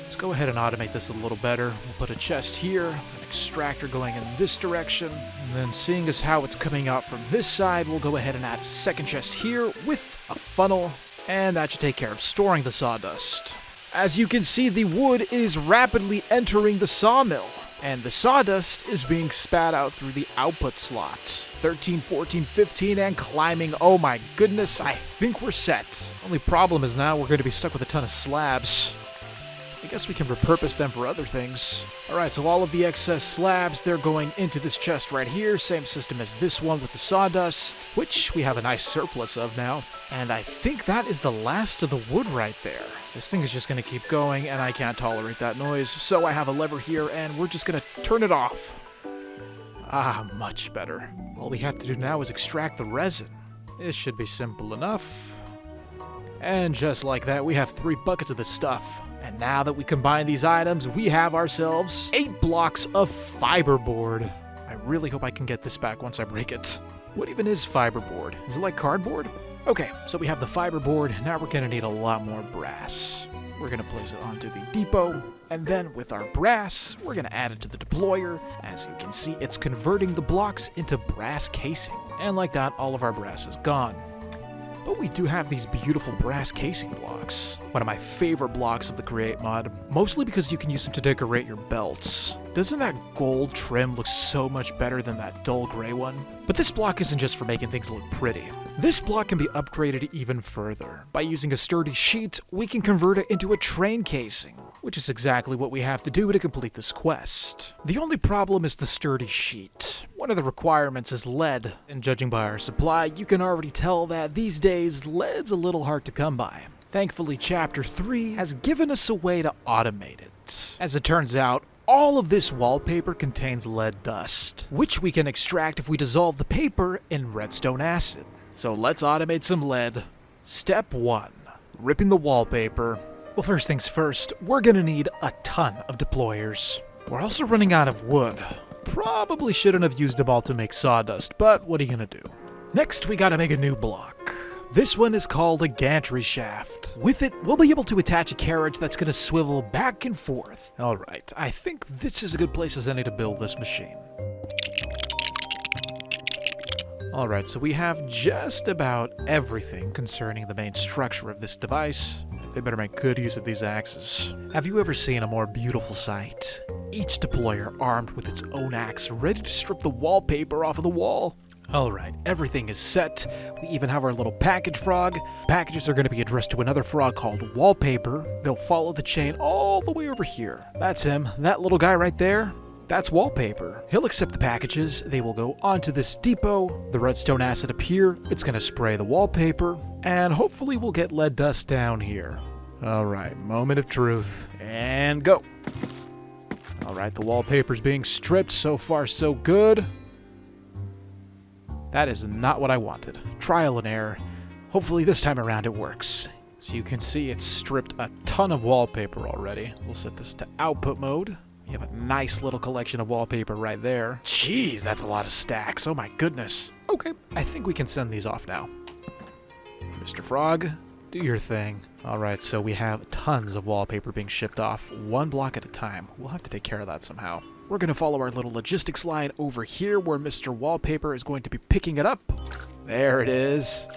Let's go ahead and automate this a little better. We'll put a chest here, an extractor going in this direction. And then seeing as how it's coming out from this side, we'll go ahead and add a second chest here with a funnel. And that should take care of storing the sawdust. As you can see, the wood is rapidly entering the sawmill, and the sawdust is being spat out through the output slots. 13, 14, 15, and climbing. Oh my goodness, I think we're set. Only problem is now we're going to be stuck with a ton of slabs. I guess we can repurpose them for other things. Alright, so all of the excess slabs, they're going into this chest right here. Same system as this one with the sawdust, which we have a nice surplus of now. And I think that is the last of the wood right there. This thing is just going to keep going, and I can't tolerate that noise. So I have a lever here, and we're just going to turn it off. Ah, much better. All we have to do now is extract the resin. This should be simple enough. And just like that, we have 3 buckets of this stuff. And now that we combine these items, we have ourselves 8 blocks of fiberboard. I really hope I can get this back once I break it. What even is fiberboard? Is it like cardboard? Okay, so we have the fiberboard. Now we're gonna need a lot more brass. We're gonna place it onto the depot, and then with our brass, we're gonna add it to the deployer. As you can see, it's converting the blocks into brass casing. And like that, all of our brass is gone. But we do have these beautiful brass casing blocks. One of my favorite blocks of the Create mod, mostly because you can use them to decorate your belts. Doesn't that gold trim look so much better than that dull gray one? But this block isn't just for making things look pretty. This block can be upgraded even further. By using a sturdy sheet, we can convert it into a train casing, which is exactly what we have to do to complete this quest. The only problem is the sturdy sheet. One of the requirements is lead, and judging by our supply, you can already tell that these days, lead's a little hard to come by. Thankfully, Chapter 3 has given us a way to automate it. As it turns out, all of this wallpaper contains lead dust, which we can extract if we dissolve the paper in redstone acid. So let's automate some lead. Step 1. Ripping the wallpaper. Well, first things first, we're gonna need a ton of deployers. We're also running out of wood. Probably shouldn't have used them all to make sawdust, but what are you gonna do? Next, we gotta make a new block. This one is called a gantry shaft. With it, we'll be able to attach a carriage that's gonna swivel back and forth. Alright, I think this is a good place as any to build this machine. Alright, so we have just about everything concerning the main structure of this device. They better make good use of these axes. Have you ever seen a more beautiful sight? Each deployer armed with its own axe, ready to strip the wallpaper off of the wall. Alright, everything is set. We even have our little package frog. Packages are going to be addressed to another frog called Wallpaper. They'll follow the chain all the way over here. That's him. That little guy right there. That's Wallpaper. He'll accept the packages. They will go onto this depot. The redstone acid up here. It's going to spray the wallpaper. And hopefully we'll get lead dust down here. Alright, moment of truth. And go. Alright, the wallpaper's being stripped. So far, so good. That is not what I wanted. Trial and error. Hopefully this time around it works. So you can see it's stripped a ton of wallpaper already. We'll set this to output mode. You have a nice little collection of wallpaper right there. Jeez, that's a lot of stacks. Oh my goodness. Okay, I think we can send these off now. Mr. Frog, do your thing. Alright, so we have tons of wallpaper being shipped off, one block at a time. We'll have to take care of that somehow. We're going to follow our little logistics line over here where Mr. Wallpaper is going to be picking it up. There it is.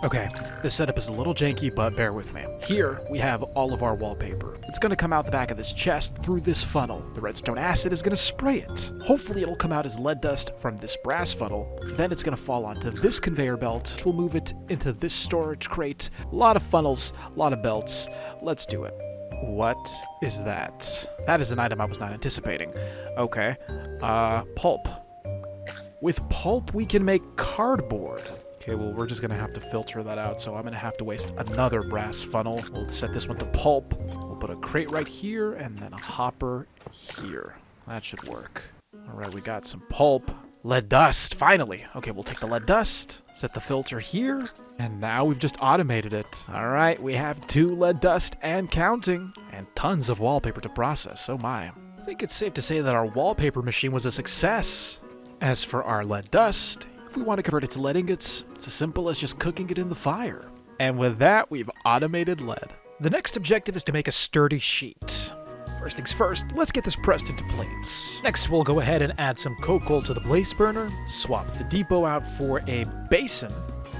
Okay, this setup is a little janky, but bear with me. Here, we have all of our wallpaper. It's going to come out the back of this chest through this funnel. The redstone acid is going to spray it. Hopefully it'll come out as lead dust from this brass funnel. Then it's going to fall onto this conveyor belt, which will move it into this storage crate. A lot of funnels, a lot of belts. Let's do it. What is that? That is an item I was not anticipating. Okay. Pulp. With pulp, we can make cardboard. Okay, well, we're just gonna have to filter that out, so I'm gonna have to waste another brass funnel. We'll set this one to pulp. We'll put a crate right here, and then a hopper here. That should work. Alright, we got some pulp. Lead dust, finally. Okay, we'll take the lead dust, set the filter here, and now we've just automated it. Alright, we have 2 lead dust and counting, and tons of wallpaper to process, oh my. I think it's safe to say that our wallpaper machine was a success. As for our lead dust, if we want to convert it to lead ingots, it's as simple as just cooking it in the fire. And with that, we've automated lead. The next objective is to make a sturdy sheet. First things first, let's get this pressed into plates. Next, we'll go ahead and add some coke coal to the blaze burner, swap the depot out for a basin,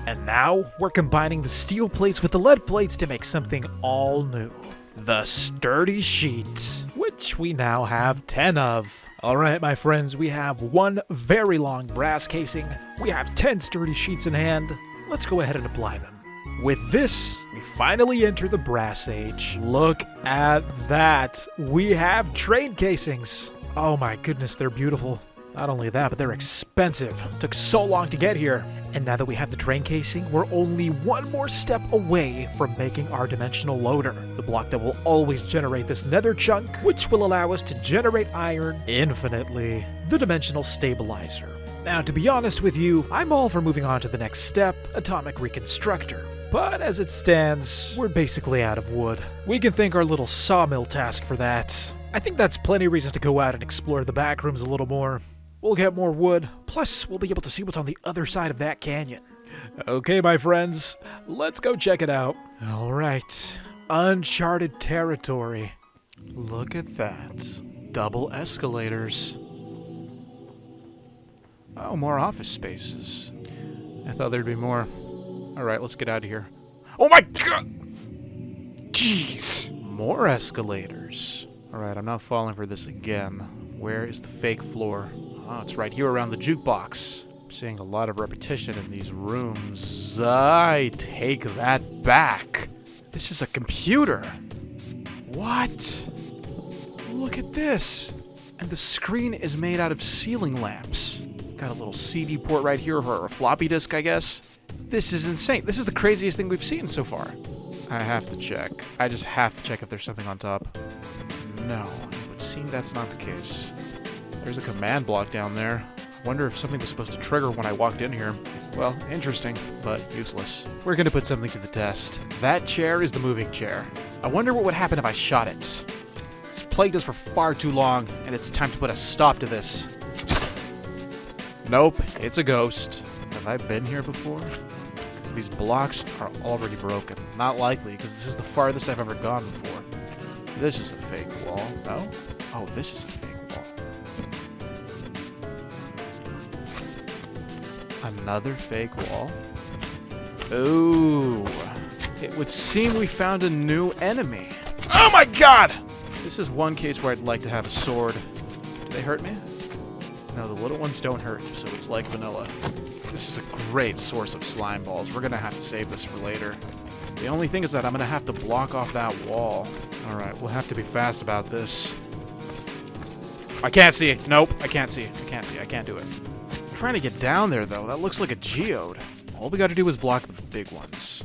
and now we're combining the steel plates with the lead plates to make something all new. The sturdy sheet, which we now have 10 of. Alright, my friends, we have 1 very long brass casing. We have 10 sturdy sheets in hand. Let's go ahead and apply them. With this, we finally enter the brass age. Look at that. We have train casings. Oh my goodness, they're beautiful. Not only that, but they're expensive. Took so long to get here. And now that we have the train casing, we're only 1 more step away from making our dimensional loader. The block that will always generate this nether chunk, which will allow us to generate iron infinitely. The dimensional stabilizer. Now, to be honest with you, I'm all for moving on to the next step, atomic reconstructor. But as it stands, we're basically out of wood. We can thank our little sawmill task for that. I think that's plenty of reason to go out and explore the backrooms a little more. We'll get more wood, plus we'll be able to see what's on the other side of that canyon. Okay, my friends, let's go check it out. Alright, uncharted territory. Look at that. Double escalators. Oh, more office spaces. I thought there'd be more. Alright, let's get out of here. Oh my god! Jeez! More escalators. Alright, I'm not falling for this again. Where is the fake floor? Oh, it's right here around the jukebox. I'm seeing a lot of repetition in these rooms. I take that back. This is a computer. What? Look at this. And the screen is made out of ceiling lamps. Got a little CD port right here, or a floppy disk, I guess. This is insane. This is the craziest thing we've seen so far. I have to check. I just have to check if there's something on top. No, it would seem that's not the case. There's a command block down there. Wonder if something was supposed to trigger when I walked in here. Well, interesting, but useless. We're gonna put something to the test. That chair is the moving chair. I wonder what would happen if I shot it. It's plagued us for far too long, and it's time to put a stop to this. Nope, it's a ghost. Have I been here before? Because these blocks are already broken. Not likely, because this is the farthest I've ever gone before. This is a fake wall. No? Oh, this is a fake wall. Another fake wall. Ooh. It would seem we found a new enemy. Oh my god! This is one case where I'd like to have a sword. Do they hurt me? No, the little ones don't hurt, so it's like vanilla. This is a great source of slime balls. We're gonna have to save this for later. The only thing is that I'm gonna have to block off that wall. Alright, we'll have to be fast about this. I can't see. Nope, I can't see. I can't see. I can't do it. I'm trying to get down there, though. That looks like a geode. All we gotta do is block the big ones.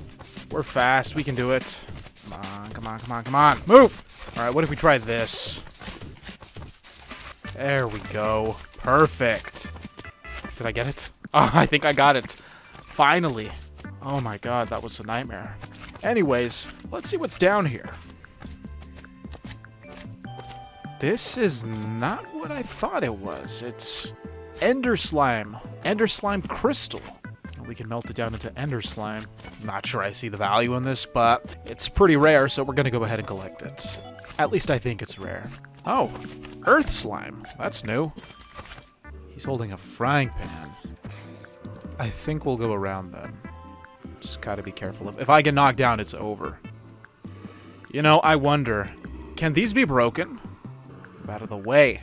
We're fast. We can do it. Come on, come on, come on, come on. Move! Alright, what if we try this? There we go. Perfect. Did I get it? Oh, I think I got it. Finally. Oh my god, that was a nightmare. Anyways, let's see what's down here. This is not what I thought it was. It's Ender Slime. Ender Slime Crystal. We can melt it down into Ender Slime. Not sure I see the value in this, but it's pretty rare, so we're gonna go ahead and collect it. At least I think it's rare. Oh, Earth Slime. That's new. He's holding a frying pan. I think we'll go around then. Just gotta be careful. If I get knocked down, it's over. You know, I wonder, can these be broken? Move out of the way.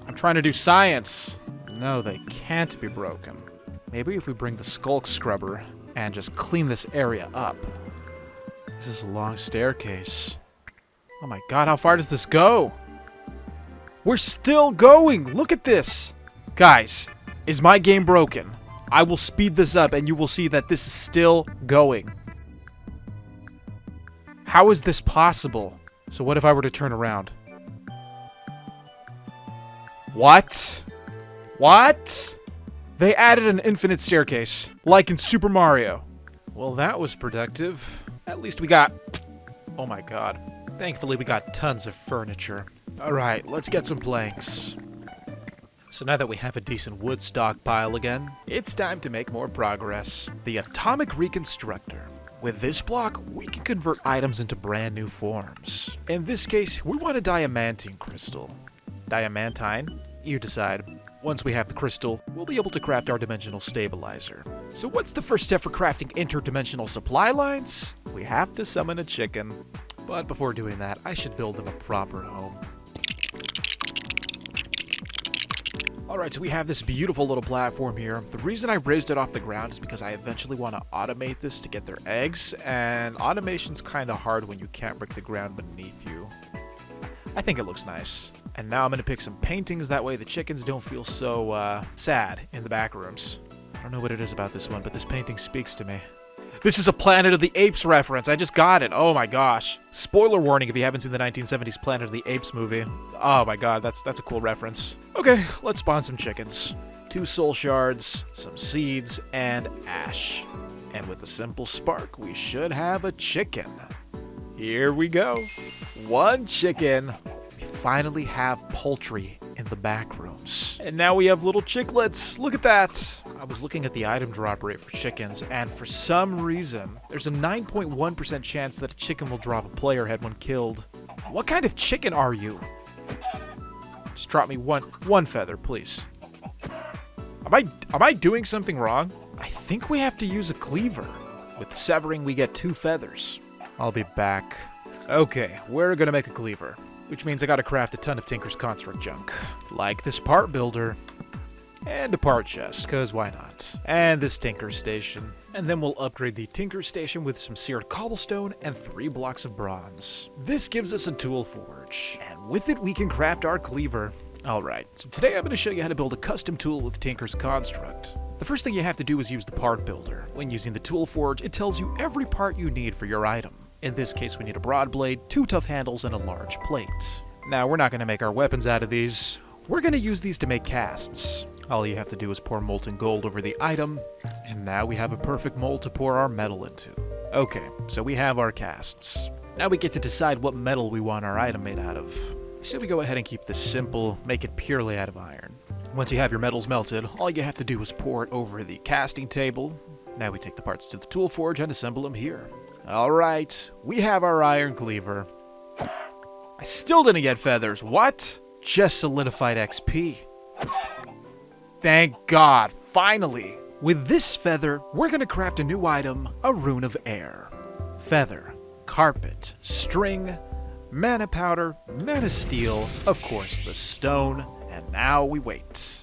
I'm trying to do science. No, they can't be broken. Maybe if we bring the Skulk Scrubber and just clean this area up. This is a long staircase. Oh my god, how far does this go? We're still going! Look at this! Guys, is my game broken? I will speed this up and you will see that this is still going. How is this possible? So what if I were to turn around? What? What? They added an infinite staircase, like in Super Mario. Well, that was productive. At least we got... Oh my god. Thankfully, we got tons of furniture. Alright, let's get some planks. So now that we have a decent wood stockpile again, it's time to make more progress. The Atomic Reconstructor. With this block, we can convert items into brand new forms. In this case, we want a diamantine crystal. Diamantine? You decide. Once we have the crystal, we'll be able to craft our dimensional stabilizer. So what's the first step for crafting interdimensional supply lines? We have to summon a chicken. But before doing that, I should build them a proper home. Alright, so we have this beautiful little platform here. The reason I raised it off the ground is because I eventually want to automate this to get their eggs, and automation's kind of hard when you can't break the ground beneath you. I think it looks nice. And now I'm going to pick some paintings, that way the chickens don't feel so, sad in the back rooms. I don't know what it is about this one, but this painting speaks to me. This is a Planet of the Apes reference. I just got it. Oh my gosh. Spoiler warning if you haven't seen the 1970s Planet of the Apes movie. Oh my god, that's a cool reference. Okay, let's spawn some chickens. 2 soul shards, some seeds, and ash. And with a simple spark, we should have a chicken. Here we go. 1 chicken. We finally have poultry in the back rooms. And now we have little chicklets. Look at that. I was looking at the item drop rate for chickens, and for some reason, there's a 9.1% chance that a chicken will drop a player head when killed. What kind of chicken are you? Just drop me one feather, please. Am I doing something wrong? I think we have to use a cleaver. With severing, we get 2 feathers. I'll be back. Okay, we're gonna make a cleaver, which means I gotta craft a ton of Tinker's Construct junk. Like this part builder. And a part chest, cause why not? And this Tinker Station. And then we'll upgrade the Tinker Station with some seared cobblestone and 3 blocks of bronze. This gives us a tool forge. And with it we can craft our cleaver. Alright, so today I'm going to show you how to build a custom tool with Tinker's Construct. The first thing you have to do is use the part builder. When using the tool forge, it tells you every part you need for your item. In this case we need a broad blade, 2 tough handles, and a large plate. Now we're not going to make our weapons out of these. We're going to use these to make casts. All you have to do is pour molten gold over the item, and now we have a perfect mold to pour our metal into. Okay, so we have our casts. Now we get to decide what metal we want our item made out of. So we go ahead and keep this simple, make it purely out of iron. Once you have your metals melted, all you have to do is pour it over the casting table. Now we take the parts to the tool forge and assemble them here. Alright, we have our iron cleaver. I still didn't get feathers, what? Just solidified XP. Thank God, finally! With this feather, we're gonna craft a new item, a rune of air. Feather, carpet, string, mana powder, mana steel, of course the stone, and now we wait.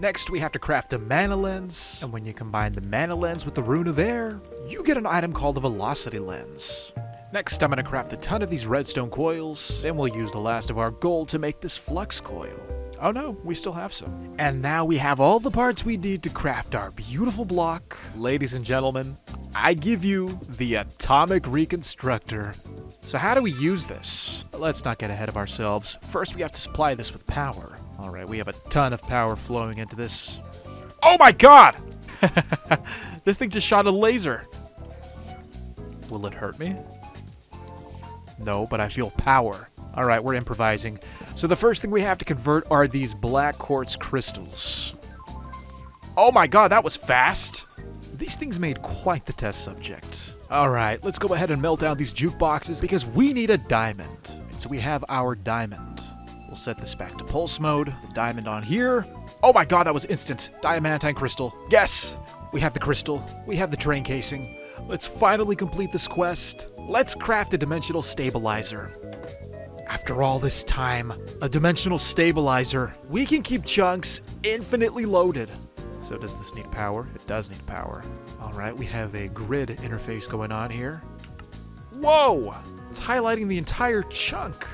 Next, we have to craft a mana lens, and when you combine the mana lens with the rune of air, you get an item called the velocity lens. Next, I'm going to craft a ton of these redstone coils, then we'll use the last of our gold to make this flux coil. Oh no, we still have some. And now we have all the parts we need to craft our beautiful block. Ladies and gentlemen, I give you the Atomic Reconstructor. So how do we use this? Let's not get ahead of ourselves. First, we have to supply this with power. Alright, we have a ton of power flowing into this. Oh my god! This thing just shot a laser. Will it hurt me? No, but I feel power. Alright, we're improvising. So the first thing we have to convert are these black quartz crystals. Oh my god, that was fast! These things made quite the test subject. Alright, let's go ahead and melt down these jukeboxes because we need a diamond. And so we have our diamond. We'll set this back to pulse mode. The diamond on here. Oh my god, that was instant. Diamantine crystal. Yes! We have the crystal. We have the train casing. Let's finally complete this quest. Let's craft a dimensional stabilizer. After all this time, a dimensional stabilizer. We can keep chunks infinitely loaded. So does this need power? It does need power. Alright, we have a grid interface going on here. Whoa! It's highlighting the entire chunk.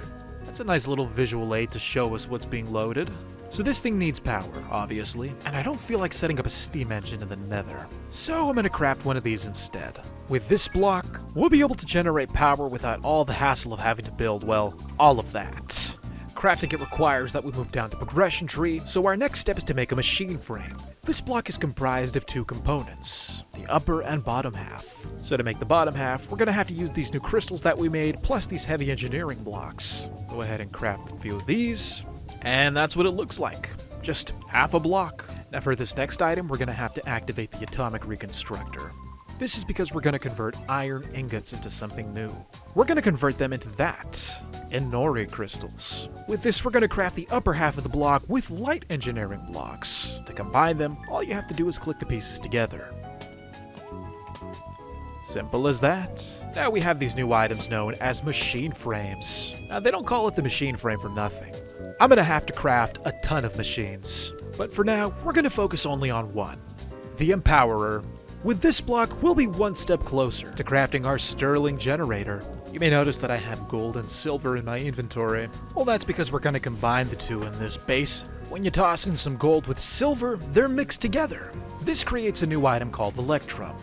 That's a nice little visual aid to show us what's being loaded. So this thing needs power, obviously, and I don't feel like setting up a steam engine in the nether. So I'm gonna craft one of these instead. With this block, we'll be able to generate power without all the hassle of having to build, well, all of that. Crafting it requires that we move down the progression tree, so our next step is to make a machine frame. This block is comprised of two components, the upper and bottom half. So to make the bottom half, we're gonna have to use these new crystals that we made, plus these heavy engineering blocks. Go ahead and craft a few of these, and that's what it looks like. Just half a block. Now for this next item, we're gonna have to activate the Atomic Reconstructor. This is because we're gonna convert iron ingots into something new. We're gonna convert them into that. Inori crystals. With this, we're going to craft the upper half of the block with light engineering blocks. To combine them, all you have to do is click the pieces together. Simple as that. Now we have these new items known as machine frames. Now they don't call it the machine frame for nothing. I'm going to have to craft a ton of machines. But for now, we're going to focus only on one. The Empowerer. With this block, we'll be one step closer to crafting our Sterling generator. You may notice that I have gold and silver in my inventory. Well, that's because we're going to combine the two in this base. When you toss in some gold with silver, they're mixed together. This creates a new item called the Electrum.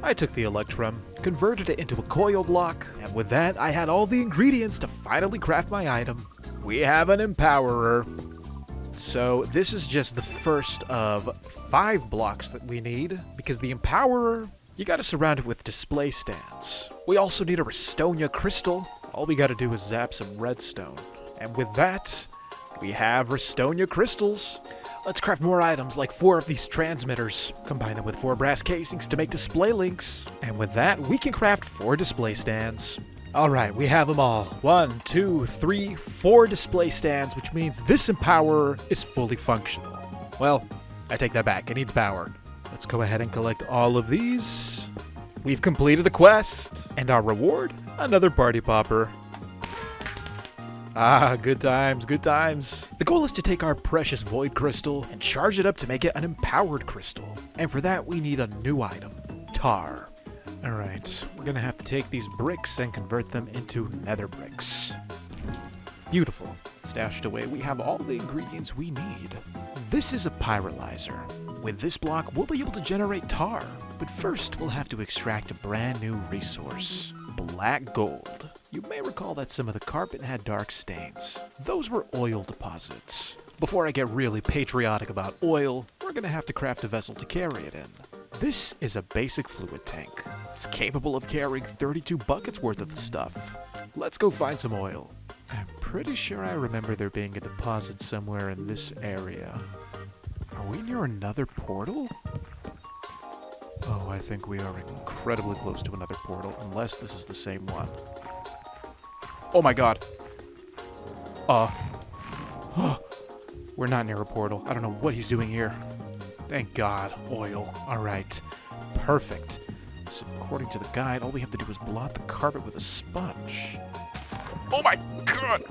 I took the Electrum, converted it into a coil block, and with that, I had all the ingredients to finally craft my item. We have an Empowerer. So this is just the first of 5 blocks that we need, because the Empowerer, you gotta surround it with display stands. We also need a Restonia crystal. All we gotta do is zap some redstone. And with that, we have Restonia crystals. Let's craft more items like 4 of these transmitters. Combine them with 4 brass casings to make display links. And with that, we can craft 4 display stands. Alright, we have them all. 1, 2, 3, 4 display stands, which means this Empowerer is fully functional. Well, I take that back, it needs power. Let's go ahead and collect all of these. We've completed the quest. And our reward? Another party popper. Ah, good times, good times. The goal is to take our precious void crystal and charge it up to make it an empowered crystal. And for that, we need a new item, tar. Alright, we're gonna have to take these bricks and convert them into nether bricks. Beautiful. Stashed away, we have all the ingredients we need. This is a pyrolyzer. With this block, we'll be able to generate tar. But first, we'll have to extract a brand new resource, black gold. You may recall that some of the carpet had dark stains. Those were oil deposits. Before I get really patriotic about oil, we're gonna have to craft a vessel to carry it in. This is a basic fluid tank. It's capable of carrying 32 buckets worth of the stuff. Let's go find some oil. I'm pretty sure I remember there being a deposit somewhere in this area. Are we near another portal? Oh, I think we are incredibly close to another portal, unless this is the same one. Oh my god. Oh, we're not near a portal. I don't know what he's doing here. Thank God. Oil. Alright. Perfect. So according to the guide, all we have to do is blot the carpet with a sponge. Oh my God!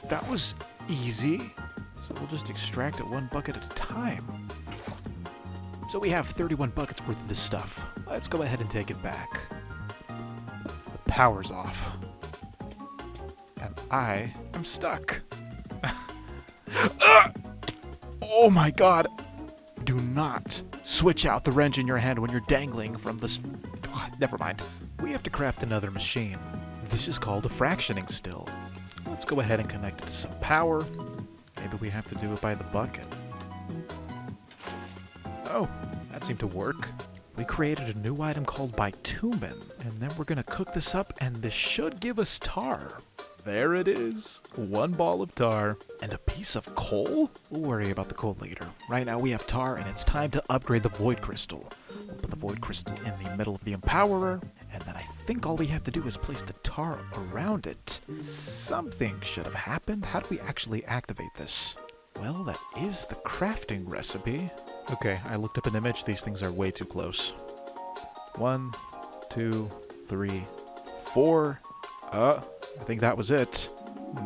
That was easy. So we'll just extract it one bucket at a time. So we have 31 buckets worth of this stuff. Let's go ahead and take it back. The power's off. And I am stuck. Oh my God! Do not switch out the wrench in your hand when you're dangling from this... Never mind. We have to craft another machine. This is called a fractioning still. Let's go ahead and connect it to some power. Maybe we have to do it by the bucket. Oh, that seemed to work. We created a new item called bitumen, and then we're gonna cook this up, and this should give us tar. There it is. One ball of tar. And a piece of coal? We'll worry about the coal later. Right now we have tar, and it's time to upgrade the void crystal. We'll put the void crystal in the middle of the empowerer, and then I think all we have to do is place the tar around it. Something should have happened. How do we actually activate this? Well, that is the crafting recipe. Okay, I looked up an image. These things are way too close. 1, 2, 3, 4. I think that was it.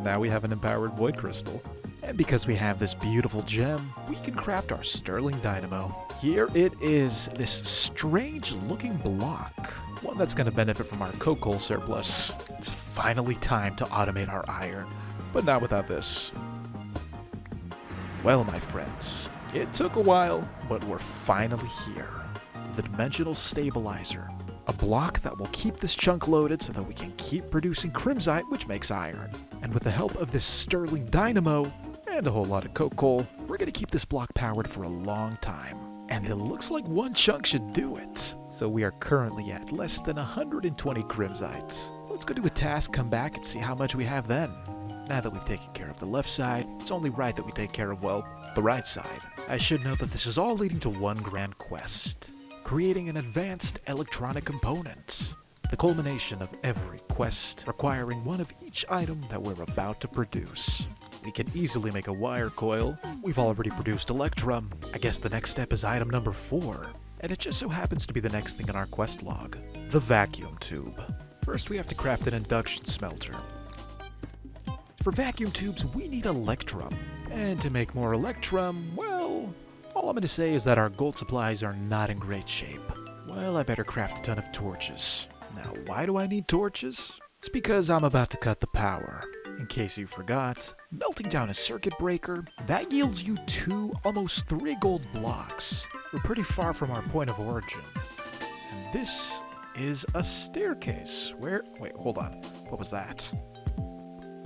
Now we have an empowered void crystal. And because we have this beautiful gem, we can craft our sterling dynamo. Here it is, this strange looking block. One that's going to benefit from our coal surplus. It's finally time to automate our iron, but not without this. Well, my friends, it took a while, but we're finally here. The dimensional stabilizer. A block that will keep this chunk loaded so that we can keep producing crimsite, which makes iron. And with the help of this sterling dynamo and a whole lot of coal, we're going to keep this block powered for a long time. And it looks like one chunk should do it. So we are currently at less than 120 crimsite. Let's go do a task, come back, and see how much we have then. Now that we've taken care of the left side, it's only right that we take care of, well, the right side. I should note that this is all leading to one grand quest. Creating an advanced electronic component. The culmination of every quest requiring one of each item that we're about to produce. We can easily make a wire coil. We've already produced electrum. I guess the next step is item number 4. And it just so happens to be the next thing in our quest log. The vacuum tube. First we have to craft an induction smelter. For vacuum tubes we need electrum. And to make more electrum, well... all I'm going to say is that our gold supplies are not in great shape. Well, I better craft a ton of torches. Now, why do I need torches? It's because I'm about to cut the power. In case you forgot, melting down a circuit breaker, that yields you 2, almost 3 gold blocks. We're pretty far from our point of origin. And this is a staircase where... wait, hold on. What was that?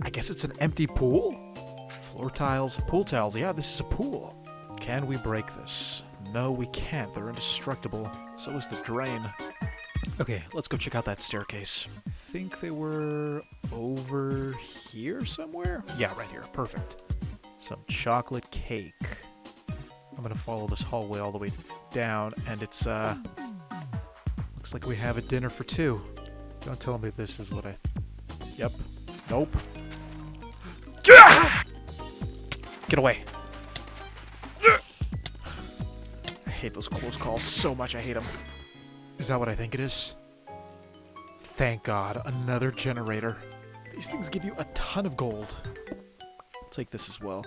I guess it's an empty pool? Floor tiles, pool tiles. Yeah, this is a pool. Can we break this? No, we can't. They're indestructible. So is the drain. Okay, let's go check out that staircase. I think they were over here somewhere? Yeah, right here. Perfect. Some chocolate cake. I'm gonna follow this hallway all the way down, and it's, looks like we have a dinner for 2. Don't tell me this is what I... Yep. Nope. Get away. I hate those close calls so much. I hate them. Is that what I think it is? Thank God, another generator. These things give you a ton of gold. I'll take this as well.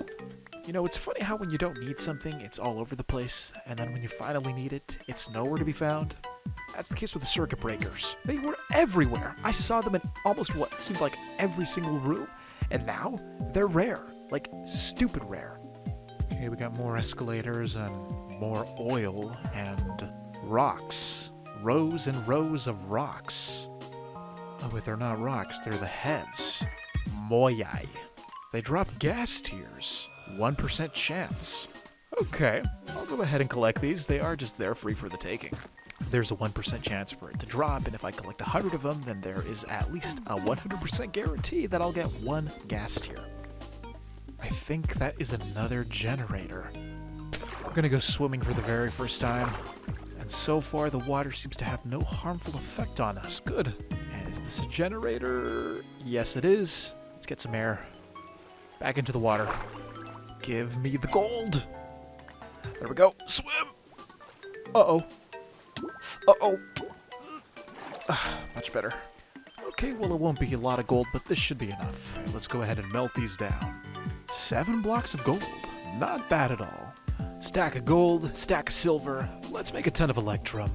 You know, it's funny how when you don't need something, it's all over the place, and then when you finally need it, it's nowhere to be found. That's the case with the circuit breakers. They were everywhere. I saw them in almost what seemed like every single room, and now they're rare. Like, stupid rare. Okay, we got more escalators and more oil and rocks. Rows and rows of rocks. Oh, but they're not rocks, they're the heads. Moyai. They drop gas tiers. 1% chance. Okay, I'll go ahead and collect these. They are just there free for the taking. There's a 1% chance for it to drop, and if I collect 100 of them, then there is at least a 100% guarantee that I'll get 1 gas tier. I think that is another generator. We're gonna go swimming for the very first time. And so far, the water seems to have no harmful effect on us. Good. And is this a generator? Yes, it is. Let's get some air. Back into the water. Give me the gold. There we go. Swim. Uh-oh. Uh-oh. Much better. Okay, well, it won't be a lot of gold, but this should be enough. Right, let's go ahead and melt these down. 7 blocks of gold. Not bad at all. Stack of gold, stack of silver. Let's make a ton of electrum.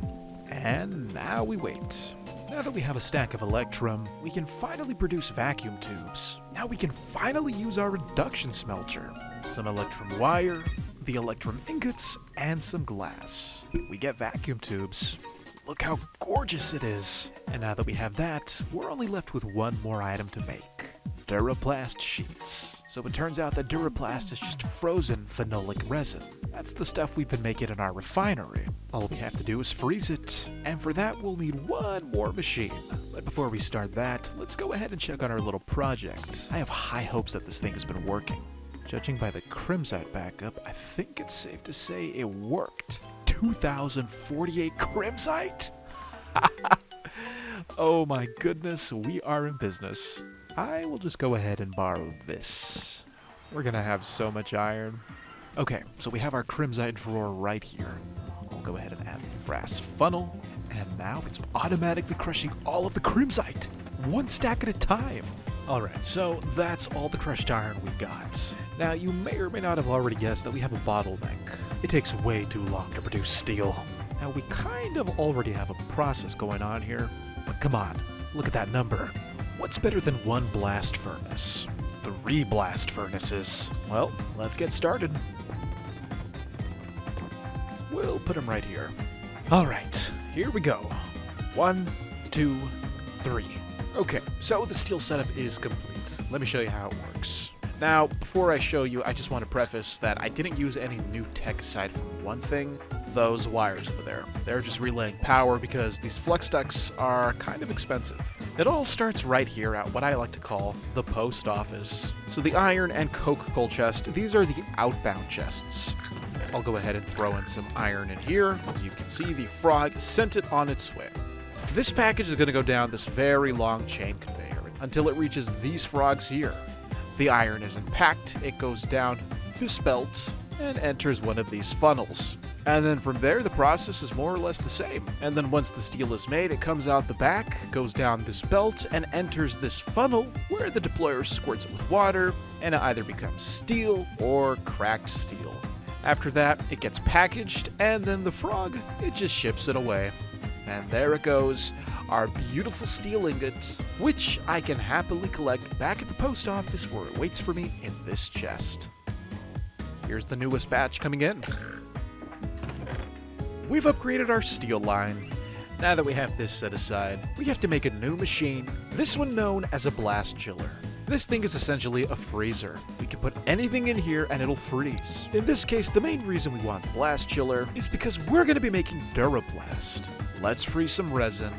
And now we wait. Now that we have a stack of electrum, we can finally produce vacuum tubes. Now we can finally use our induction smelter. Some electrum wire, the electrum ingots, and some glass. We get vacuum tubes. Look how gorgeous it is. And now that we have that, we're only left with one more item to make. Duraplast sheets. So it turns out that Duraplast is just frozen phenolic resin. That's the stuff we've been making in our refinery. All we have to do is freeze it, and for that we'll need one more machine. But before we start that, let's go ahead and check on our little project. I have high hopes that this thing has been working. Judging by the crimsite backup, I think it's safe to say it worked. 2,048 crimsite? Oh my goodness, we are in business. I will just go ahead and borrow this. We're gonna have so much iron. Okay, so we have our crimsite drawer right here. I'll go ahead and add the brass funnel, and now it's automatically crushing all of the crimsite, one stack at a time. Alright, so that's all the crushed iron we've got. Now, you may or may not have already guessed that we have a bottleneck. It takes way too long to produce steel. Now, we kind of already have a process going on here, but come on, look at that number. What's better than 1 blast furnace? 3 blast furnaces. Well, let's get started. We'll put them right here. Alright, here we go. 1, 2, 3. Okay, so the steel setup is complete. Let me show you how it works. Now, before I show you, I just want to preface that I didn't use any new tech aside from one thing, those wires over there. They're just relaying power because these flux ducts are kind of expensive. It all starts right here at what I like to call the post office. So the iron and coke coal chest, these are the outbound chests. I'll go ahead and throw in some iron in here. As you can see, the frog sent it on its way. This package is going to go down this very long chain conveyor until it reaches these frogs here. The iron is packed, it goes down this belt, and enters one of these funnels. And then from there, the process is more or less the same. And then once the steel is made, it comes out the back, goes down this belt, and enters this funnel, where the deployer squirts it with water, and it either becomes steel or cracked steel. After that, it gets packaged, and then the frog, it just ships it away. And there it goes, our beautiful steel ingot, which I can happily collect back at the post office where it waits for me in this chest. Here's the newest batch coming in. We've upgraded our steel line. Now that we have this set aside, we have to make a new machine, this one known as a blast chiller. This thing is essentially a freezer. We can put anything in here and it'll freeze. In this case, the main reason we want the blast chiller is because we're going to be making Duraplast. Let's freeze some resin.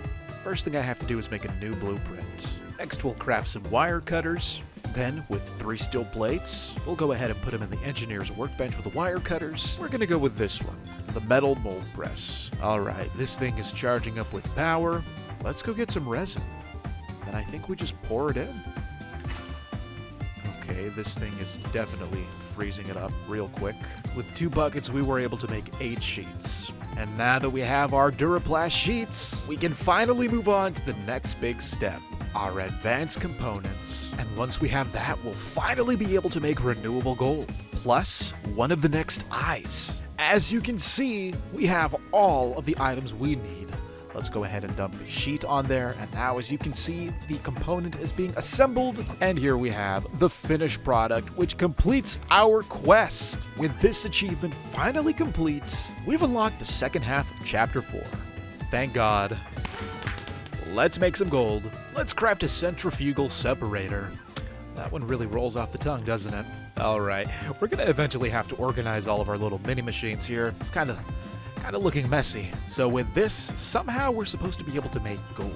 First thing I have to do is make a new blueprint. Next, we'll craft some wire cutters. Then, with 3 steel plates, we'll go ahead and put them in the engineer's workbench with the wire cutters. We're going to go with this one, the metal mold press. Alright, this thing is charging up with power. Let's go get some resin. Then I think we just pour it in. Okay, this thing is definitely freezing it up real quick. With 2 buckets, we were able to make 8 sheets. And now that we have our Duraplast sheets, we can finally move on to the next big step, our advanced components. And once we have that, we'll finally be able to make renewable gold, plus one of the next eyes. As you can see, we have all of the items we need. Let's go ahead and dump the sheet on there, and now as you can see, the component is being assembled, and here we have the finished product, which completes our quest. With this achievement finally complete, we've unlocked the second half of Chapter 4. Thank God. Let's make some gold. Let's craft a centrifugal separator. That one really rolls off the tongue, doesn't it? Alright, we're gonna eventually have to organize all of our little mini machines here. It's kind of looking messy. So with this, somehow we're supposed to be able to make gold.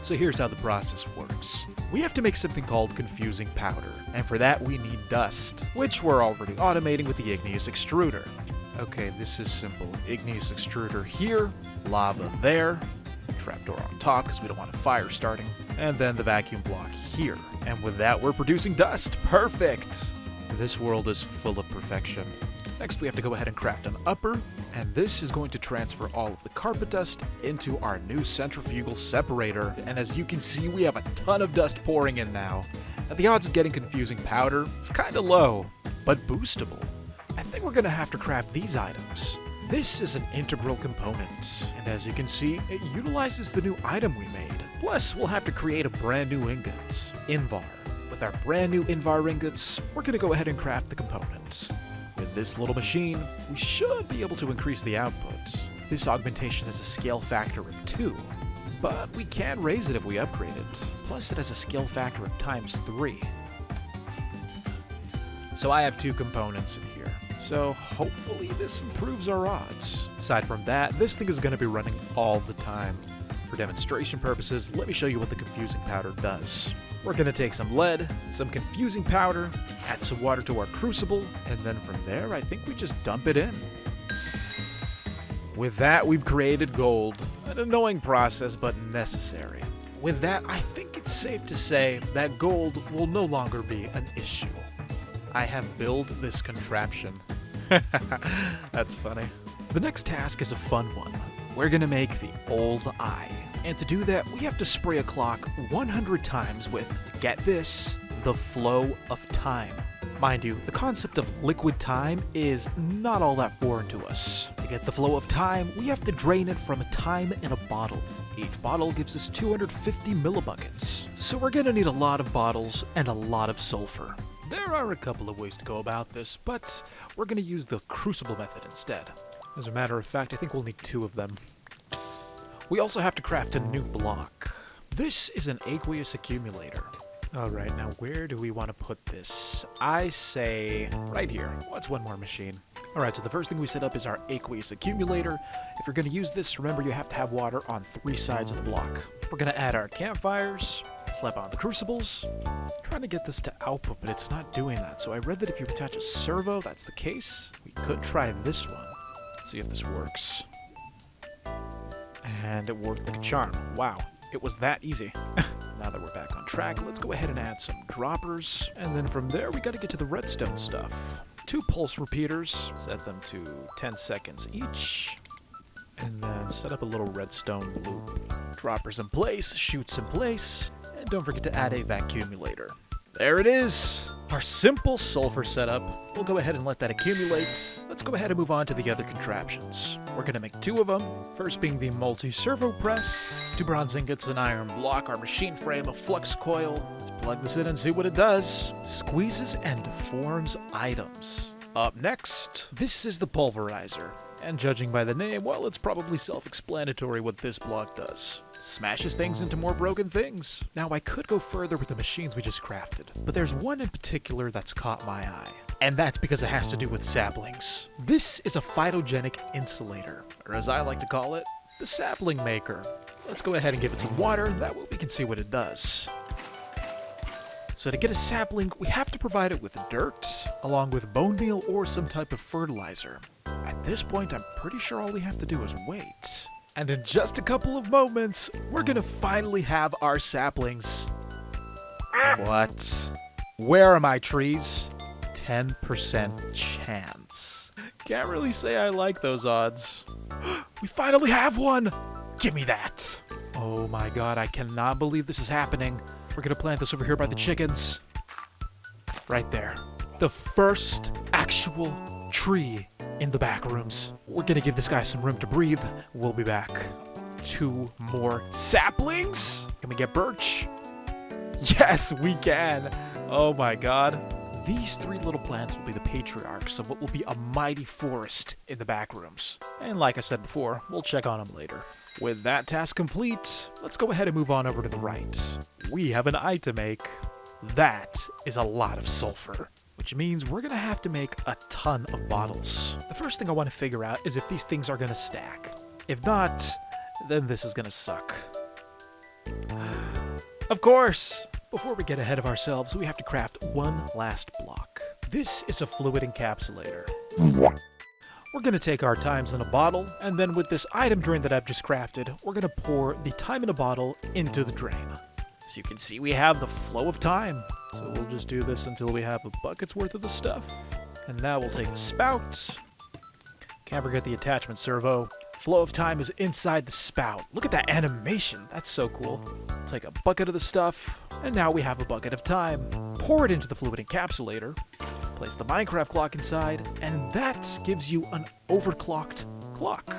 So here's how the process works. We have to make something called confusing powder, and for that we need dust, which we're already automating with the igneous extruder. Okay, this is simple. Igneous extruder here, lava there, trapdoor on top because we don't want a fire starting, and then the vacuum block here. And with that, we're producing dust. Perfect! This world is full of perfection. Next, we have to go ahead and craft an upper, and this is going to transfer all of the carpet dust into our new centrifugal separator. And as you can see, we have a ton of dust pouring in now. Now, the odds of getting confusing powder, it's kind of low, but boostable. I think we're going to have to craft these items. This is an integral component, and as you can see, it utilizes the new item we made. Plus, we'll have to create a brand new ingot, Invar. With our brand new Invar ingots, we're going to go ahead and craft the components. With this little machine, we should be able to increase the output. This augmentation has a scale factor of 2, but we can raise it if we upgrade it. Plus, it has a scale factor of ×3. So I have 2 components in here. So hopefully this improves our odds. Aside from that, this thing is going to be running all the time. For demonstration purposes, let me show you what the confusing powder does. We're going to take some lead, some confusing powder, add some water to our crucible, and then from there, I think we just dump it in. With that, we've created gold. An annoying process, but necessary. With that, I think it's safe to say that gold will no longer be an issue. I have built this contraption. That's funny. The next task is a fun one. We're gonna make the old eye. And to do that, we have to spray a clock 100 times with, get this, the flow of time. Mind you, the concept of liquid time is not all that foreign to us. To get the flow of time, we have to drain it from a time in a bottle. Each bottle gives us 250 millibuckets. So we're gonna need a lot of bottles and a lot of sulfur. There are a couple of ways to go about this, but we're going to use the crucible method instead. As a matter of fact, I think we'll need 2 of them. We also have to craft a new block. This is an aqueous accumulator. Alright, now where do we want to put this? I say right here. What's one more machine? Alright, so the first thing we set up is our aqueous accumulator. If you're going to use this, remember you have to have water on 3 sides of the block. We're going to add our campfires. Slap on the crucibles. I'm trying to get this to output, but it's not doing that. So I read that if you attach a servo, that's the case. We could try this one. Let's see if this works. And it worked like a charm. Wow, it was that easy. Now that we're back on track, let's go ahead and add some droppers. And then from there, we gotta get to the redstone stuff. 2 pulse repeaters. Set them to 10 seconds each. And then set up a little redstone loop. Droppers in place, chutes in place. And don't forget to add a vacuumulator. There it is! Our simple sulfur setup. We'll go ahead and let that accumulate. Let's go ahead and move on to the other contraptions. We're gonna make 2 of them. First being the multi-servo press. 2 bronze ingots, an iron block, our machine frame, a flux coil. Let's plug this in and see what it does. Squeezes and deforms items. Up next, this is the pulverizer. And judging by the name, well, it's probably self-explanatory what this block does. Smashes things into more broken things. Now, I could go further with the machines we just crafted, but there's one in particular that's caught my eye. And that's because it has to do with saplings. This is a phytogenic insulator, or as I like to call it, the sapling maker. Let's go ahead and give it some water, that way we can see what it does. So to get a sapling, we have to provide it with dirt, along with bone meal or some type of fertilizer. At this point, I'm pretty sure all we have to do is wait. And in just a couple of moments, we're gonna finally have our saplings. What? Where are my trees? 10% chance. Can't really say I like those odds. We finally have one! Give me that! Oh my god, I cannot believe this is happening. We're gonna plant this over here by the chickens. Right there. The first actual tree in the back rooms. We're gonna give this guy some room to breathe. We'll be back. 2 more saplings? Can we get birch? Yes, we can. Oh my god. These 3 little plants will be the patriarchs of what will be a mighty forest in the back rooms. And like I said before, we'll check on them later. With that task complete, let's go ahead and move on over to the right. We have an eye to make. That is a lot of sulfur, which means we're gonna have to make a ton of bottles. The first thing I want to figure out is if these things are gonna stack. If not, then this is gonna suck. Of course! Before we get ahead of ourselves, we have to craft one last block. This is a fluid encapsulator. We're gonna take our times in a bottle, and then with this item drain that I've just crafted, we're gonna pour the time in a bottle into the drain. As you can see, we have the flow of time. So we'll just do this until we have a bucket's worth of the stuff. And now we'll take a spout. Can't forget the attachment servo. Flow of time is inside the spout. Look at that animation. That's so cool. Take a bucket of the stuff, and now we have a bucket of time. Pour it into the fluid encapsulator. Place the Minecraft clock inside, and that gives you an overclocked clock.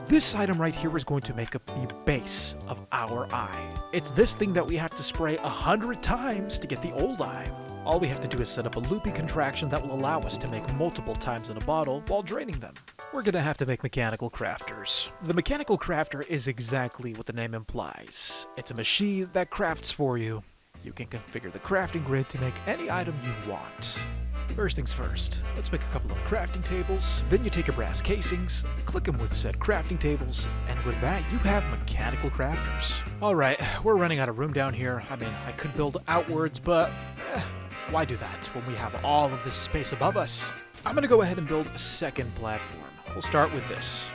This item right here is going to make up the base of our eye. It's this thing that we have to spray 100 times to get the old eye. All we have to do is set up a loopy contraction that will allow us to make multiple times in a bottle while draining them. We're gonna have to make mechanical crafters. The mechanical crafter is exactly what the name implies. It's a machine that crafts for you. You can configure the crafting grid to make any item you want. First things first, let's make a couple of crafting tables. Then you take your brass casings, click them with said crafting tables, and with that you have mechanical crafters. Alright, we're running out of room down here. I mean, I could build outwards, but why do that when we have all of this space above us? I'm gonna go ahead and build a second platform. We'll start with this.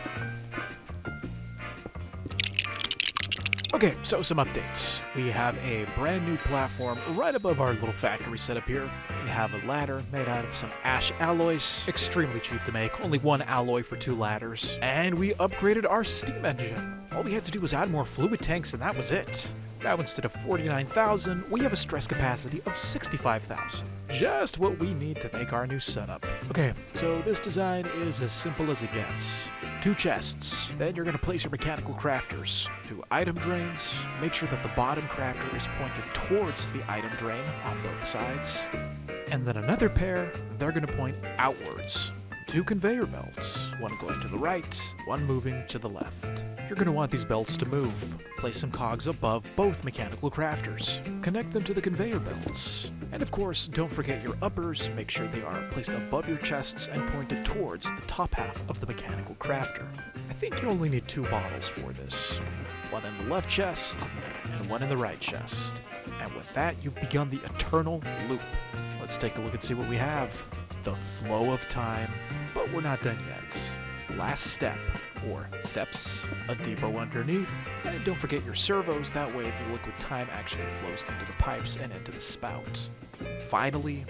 Okay, so some updates. We have a brand new platform right above our little factory setup here. We have a ladder made out of some ash alloys, extremely cheap to make, only one alloy for 2 ladders. And we upgraded our steam engine. All we had to do was add more fluid tanks and that was it. Now instead of 49,000, we have a stress capacity of 65,000. Just what we need to make our new setup. Okay, so this design is as simple as it gets. 2 chests. Then you're going to place your mechanical crafters. 2 item drains. Make sure that the bottom crafter is pointed towards the item drain on both sides. And then another pair, they're going to point outwards. 2 conveyor belts. One going to the right, one moving to the left. You're going to want these belts to move. Place some cogs above both mechanical crafters. Connect them to the conveyor belts. And of course, don't forget your uppers. Make sure they are placed above your chests and pointed towards the top half of the mechanical crafter. I think you only need 2 bottles for this. One in the left chest and one in the right chest. And with that, you've begun the eternal loop. Let's take a look and see what we have. The flow of time. But we're not done yet. Last step, or steps, a depot underneath, and don't forget your servos, that way the liquid time actually flows into the pipes and into the spout. Finally,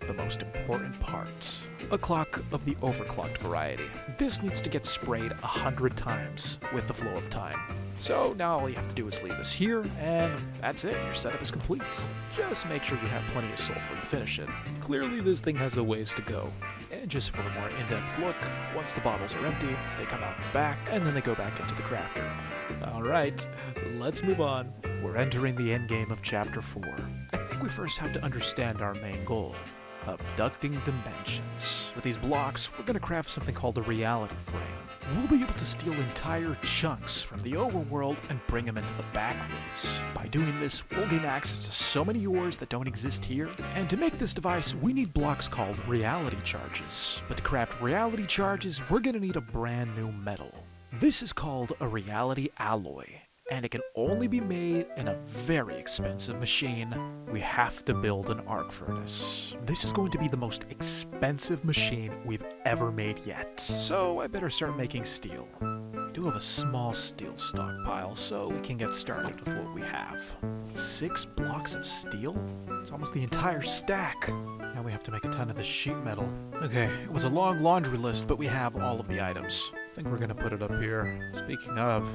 the most important part, a clock of the overclocked variety. This needs to get sprayed 100 times with the flow of time. So now all you have to do is leave this here, and that's it, your setup is complete. Just make sure you have plenty of sulfur to finish it. Clearly this thing has a ways to go. And just for a more in-depth look, once the bottles are empty, they come out the back, and then they go back into the crafter. Alright, let's move on. We're entering the endgame of Chapter 4. I think we first have to understand our main goal. Abducting dimensions. With these blocks, we're going to craft something called a reality frame. We'll be able to steal entire chunks from the overworld and bring them into the backrooms. By doing this, we'll gain access to so many ores that don't exist here. And to make this device, we need blocks called reality charges. But to craft reality charges, we're going to need a brand new metal. This is called a reality alloy. And it can only be made in a very expensive machine. We have to build an arc furnace. This is going to be the most expensive machine we've ever made yet. So I better start making steel. We do have a small steel stockpile, so we can get started with what we have. 6 blocks of steel? It's almost the entire stack. Now we have to make a ton of this sheet metal. Okay, it was a long laundry list, but we have all of the items. I think we're gonna put it up here. Speaking of...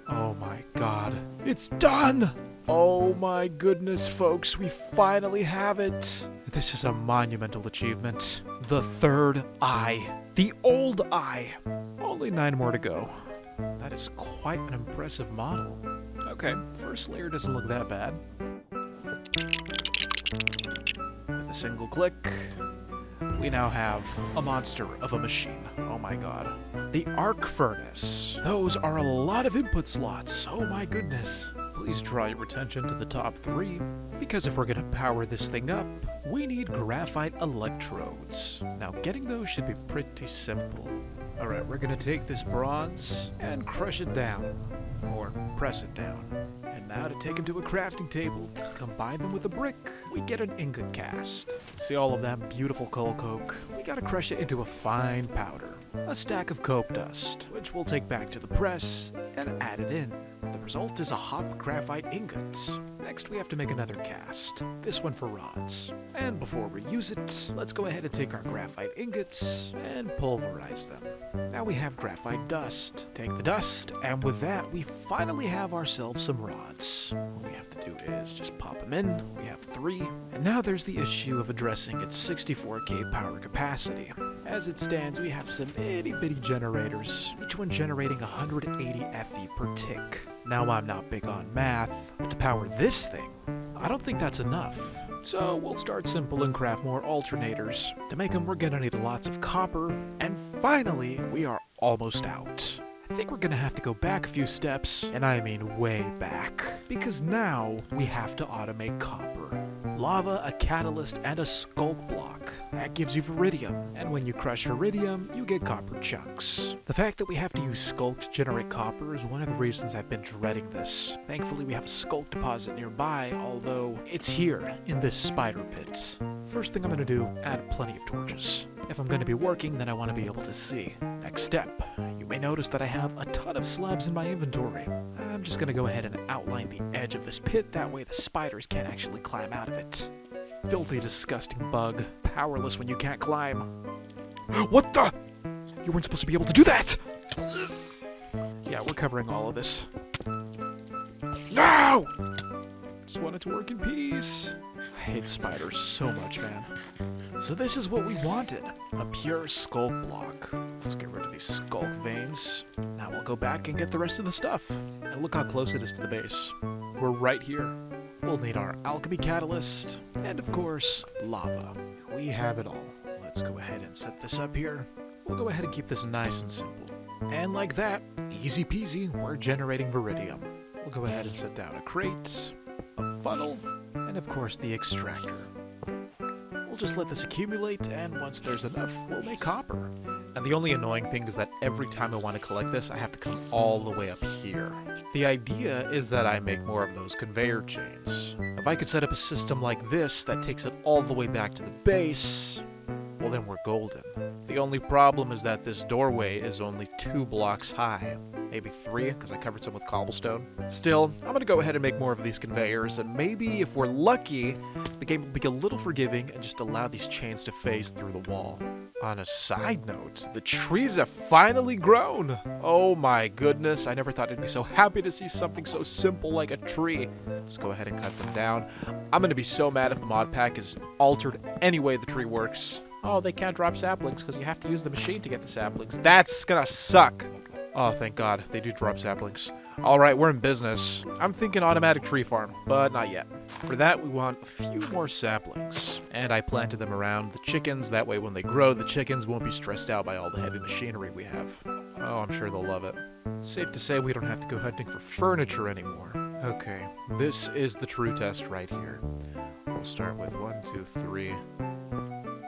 oh my god. It's done! Oh my goodness, folks, we finally have it! This is a monumental achievement. The 3rd eye. The old eye. Only 9 more to go. That is quite an impressive model. Okay, first layer doesn't look that bad. With a single click, we now have a monster of a machine. Oh my god. The arc furnace. Those are a lot of input slots. Oh my goodness. Please draw your attention to the top 3, because if we're gonna power this thing up, we need graphite electrodes. Now getting those should be pretty simple. Alright, we're gonna take this bronze and crush it down. Or press it down. And now to take them to a crafting table, combine them with a brick, we get an ingot cast. See all of that beautiful coal coke? We gotta crush it into a fine powder. A stack of coke dust, which we'll take back to the press and add it in. The result is a hot graphite ingot. Next, we have to make another cast, this one for rods. And before we use it, let's go ahead and take our graphite ingots and pulverize them. Now we have graphite dust. Take the dust, and with that, we finally have ourselves some rods. What we have to do is just pop them in. We have 3. And now there's the issue of addressing its 64K power capacity. As it stands, we have some itty-bitty generators, each one generating 180 FE per tick. Now I'm not big on math, but to power this thing, I don't think that's enough. So we'll start simple and craft more alternators. To make them, we're gonna need lots of copper, and finally, we are almost out. I think we're gonna have to go back a few steps, and I mean way back, because now we have to automate copper. Lava, a catalyst, and a skulk block. That gives you viridium, and when you crush viridium, you get copper chunks. The fact that we have to use skulk to generate copper is one of the reasons I've been dreading this. Thankfully, we have a skulk deposit nearby, although it's here in this spider pit. First thing I'm gonna do, add plenty of torches. If I'm gonna be working, then I want to be able to see. Next step, you may notice that I have a ton of slabs in my inventory. I'm just gonna go ahead and outline the edge of this pit, that way the spiders can't actually climb out of it. Filthy, disgusting bug. Powerless when you can't climb. What the? You weren't supposed to be able to do that! Yeah, we're covering all of this. No! Just want it to work in peace. I hate spiders so much, man. So this is what we wanted. A pure skulk block. Let's get rid of these skulk veins. Now we'll go back and get the rest of the stuff. And look how close it is to the base. We're right here. We'll need our alchemy catalyst, and of course, lava. We have it all. Let's go ahead and set this up here. We'll go ahead and keep this nice and simple. And like that, easy peasy, we're generating viridium. We'll go ahead and set down a crate, a funnel, and of course the extractor. We'll just let this accumulate, and once there's enough, we'll make copper. And the only annoying thing is that every time I want to collect this, I have to come all the way up here. The idea is that I make more of those conveyor chains. If I could set up a system like this that takes it all the way back to the base, well then we're golden. The only problem is that this doorway is only 2 blocks high. Maybe 3, because I covered some with cobblestone. Still, I'm going to go ahead and make more of these conveyors, and maybe if we're lucky, the game will be a little forgiving and just allow these chains to phase through the wall. On a side note, the trees have finally grown! Oh my goodness, I never thought I'd be so happy to see something so simple like a tree. Let's go ahead and cut them down. I'm going to be so mad if the mod pack is altered any way the tree works. Oh, they can't drop saplings because you have to use the machine to get the saplings. That's gonna suck! Oh, thank God, they do drop saplings. Alright, we're in business. I'm thinking automatic tree farm, but not yet. For that, we want a few more saplings. And I planted them around the chickens, that way when they grow, the chickens won't be stressed out by all the heavy machinery we have. Oh, I'm sure they'll love it. It's safe to say we don't have to go hunting for furniture anymore. Okay, this is the true test right here. We'll start with 1, 2, 3,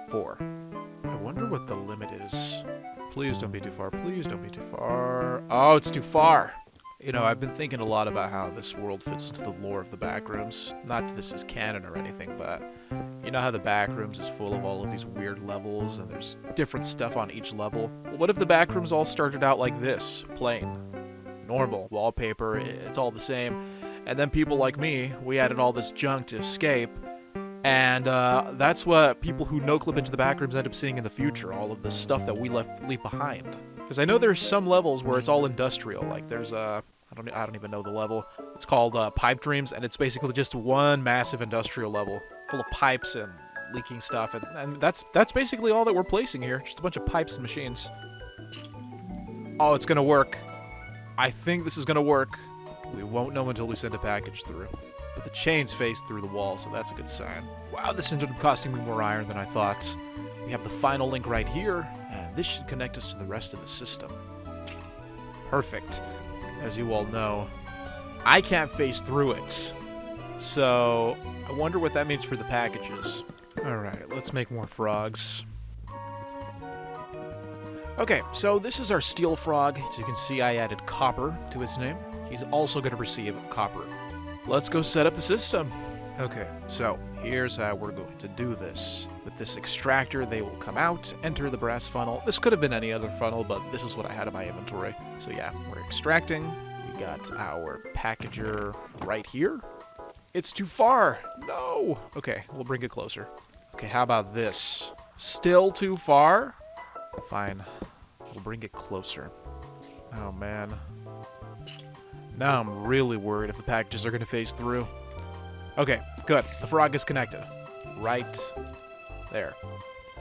4. I wonder what the limit is. Please don't be too far. Please don't be too far. Oh, it's too far. You know, I've been thinking a lot about how this world fits into the lore of the Backrooms. Not that this is canon or anything, but you know how the Backrooms is full of all of these weird levels and there's different stuff on each level? Well, what if the Backrooms all started out like this? Plain. Normal. Wallpaper. It's all the same. And then people like me, we added all this junk to escape. And that's what people who no-clip into the Backrooms end up seeing in the future, all of the stuff that we leave behind. Because I know there's some levels where it's all industrial, like there's I don't even know the level. It's called Pipe Dreams, and it's basically just one massive industrial level full of pipes and leaking stuff, and that's basically all that we're placing here, just a bunch of pipes and machines. Oh, it's gonna work. I think this is gonna work. We won't know until we send a package through. But the chains face through the wall, so that's a good sign. Wow, this ended up costing me more iron than I thought. We have the final link right here, and this should connect us to the rest of the system. Perfect. As you all know, I can't face through it. So, I wonder what that means for the packages. Alright, let's make more frogs. Okay, so this is our steel frog. As you can see, I added copper to his name. He's also going to receive copper. Let's go set up the system. Okay, so here's how we're going to do this. With this extractor, they will come out, enter the brass funnel. This could have been any other funnel, but this is what I had in my inventory. So yeah, we're extracting. We got our packager right here. It's too far. No. Okay, we'll bring it closer. Okay, how about this? Still too far? Fine. We'll bring it closer. Oh, man. Now I'm really worried if the packages are going to phase through. Okay, good. The frog is connected. Right there.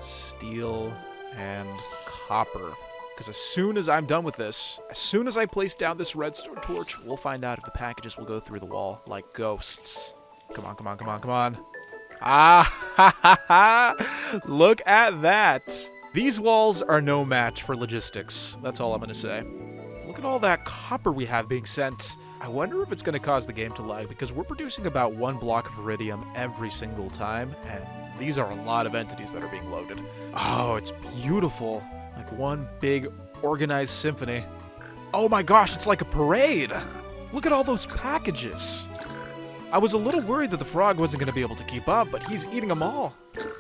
Steel and copper. Because as soon as I'm done with this, as soon as I place down this redstone torch, we'll find out if the packages will go through the wall like ghosts. Come on, come on, come on, come on. Ah, ha, ha, ha. Look at that. These walls are no match for logistics. That's all I'm going to say. Look at all that copper we have being sent. I wonder if it's going to cause the game to lag, because we're producing about 1 block of iridium every single time, and these are a lot of entities that are being loaded. Oh, it's beautiful. Like one big organized symphony. Oh my gosh, it's like a parade. Look at all those packages. I was a little worried that the frog wasn't going to be able to keep up, but he's eating them all.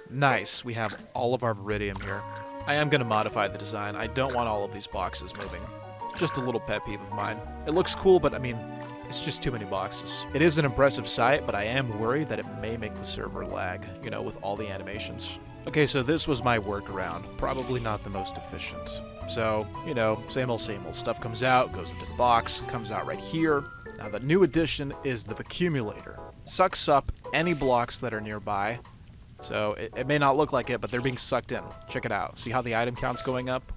Nice, we have all of our iridium here. I am going to modify the design. I don't want all of these boxes moving. It's just a little pet peeve of mine. It looks cool, but I mean, it's just too many boxes. It is an impressive sight, but I am worried that it may make the server lag, you know, with all the animations. Okay, so this was my workaround. Probably not the most efficient. So, you know, same old stuff comes out, goes into the box, comes out right here. Now the new addition is the accumulator. Sucks up any blocks that are nearby. So it may not look like it, but they're being sucked in. Check it out. See how the item count's going up?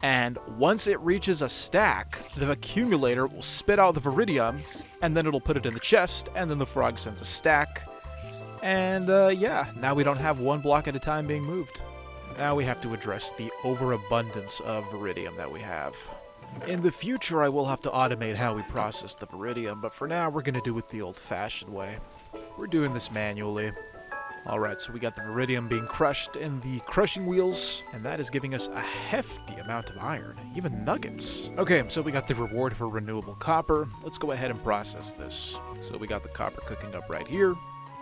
And once it reaches a stack, the accumulator will spit out the viridium, and then it'll put it in the chest, and then the frog sends a stack. And yeah, now we don't have 1 block at a time being moved. Now we have to address the overabundance of viridium that we have. In the future, I will have to automate how we process the viridium, but for now, we're going to do it the old-fashioned way. We're doing this manually. Alright, so we got the viridium being crushed in the crushing wheels, and that is giving us a hefty amount of iron, even nuggets. Okay, so we got the reward for renewable copper. Let's go ahead and process this. So we got the copper cooking up right here,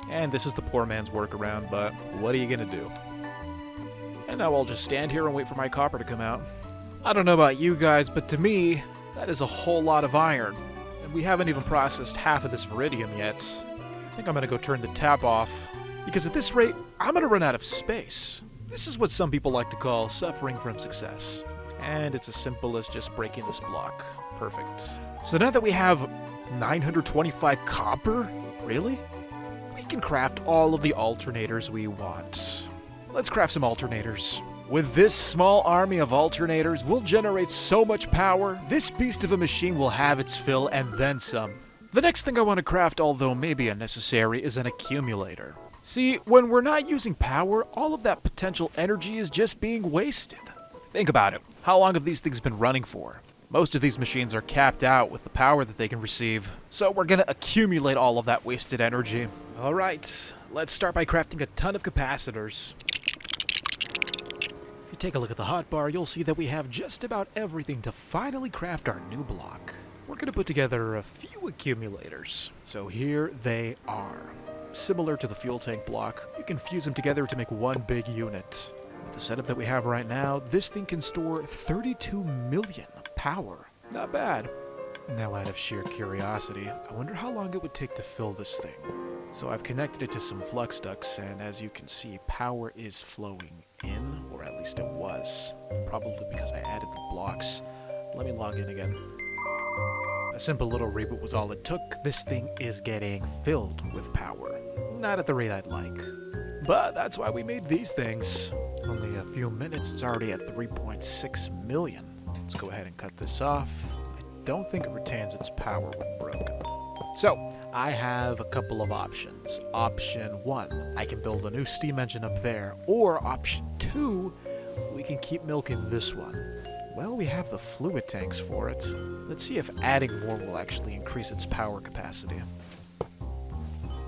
and this is the poor man's workaround, but what are you gonna do? And now I'll just stand here and wait for my copper to come out. I don't know about you guys, but to me, that is a whole lot of iron, and we haven't even processed half of this viridium yet. I think I'm gonna go turn the tap off, because at this rate, I'm gonna run out of space. This is what some people like to call suffering from success. And it's as simple as just breaking this block. Perfect. So now that we have 925 copper, really? We can craft all of the alternators we want. Let's craft some alternators. With this small army of alternators, we'll generate so much power, this beast of a machine will have its fill and then some. The next thing I want to craft, although maybe unnecessary, is an accumulator. See, when we're not using power, all of that potential energy is just being wasted. Think about it. How long have these things been running for? Most of these machines are capped out with the power that they can receive, so we're gonna accumulate all of that wasted energy. Alright, let's start by crafting a ton of capacitors. If you take a look at the hotbar, you'll see that we have just about everything to finally craft our new block. We're gonna put together a few accumulators, so here they are. Similar to the fuel tank block, you can fuse them together to make one big unit. With the setup that we have right now, this thing can store 32 million power. Not bad. Now, out of sheer curiosity, I wonder how long it would take to fill this thing. So I've connected it to some flux ducts, and as you can see, power is flowing in, or at least it was. Probably because I added the blocks. Let me log in again. A simple little reboot was all it took. This thing is getting filled with power. Not at the rate I'd like. But that's why we made these things. Only a few minutes, it's already at 3.6 million. Let's go ahead and cut this off. I don't think it retains its power when broken. So, I have a couple of options. Option 1, I can build a new steam engine up there. Or option 2, we can keep milking this one. Well, we have the fluid tanks for it. Let's see if adding more will actually increase its power capacity.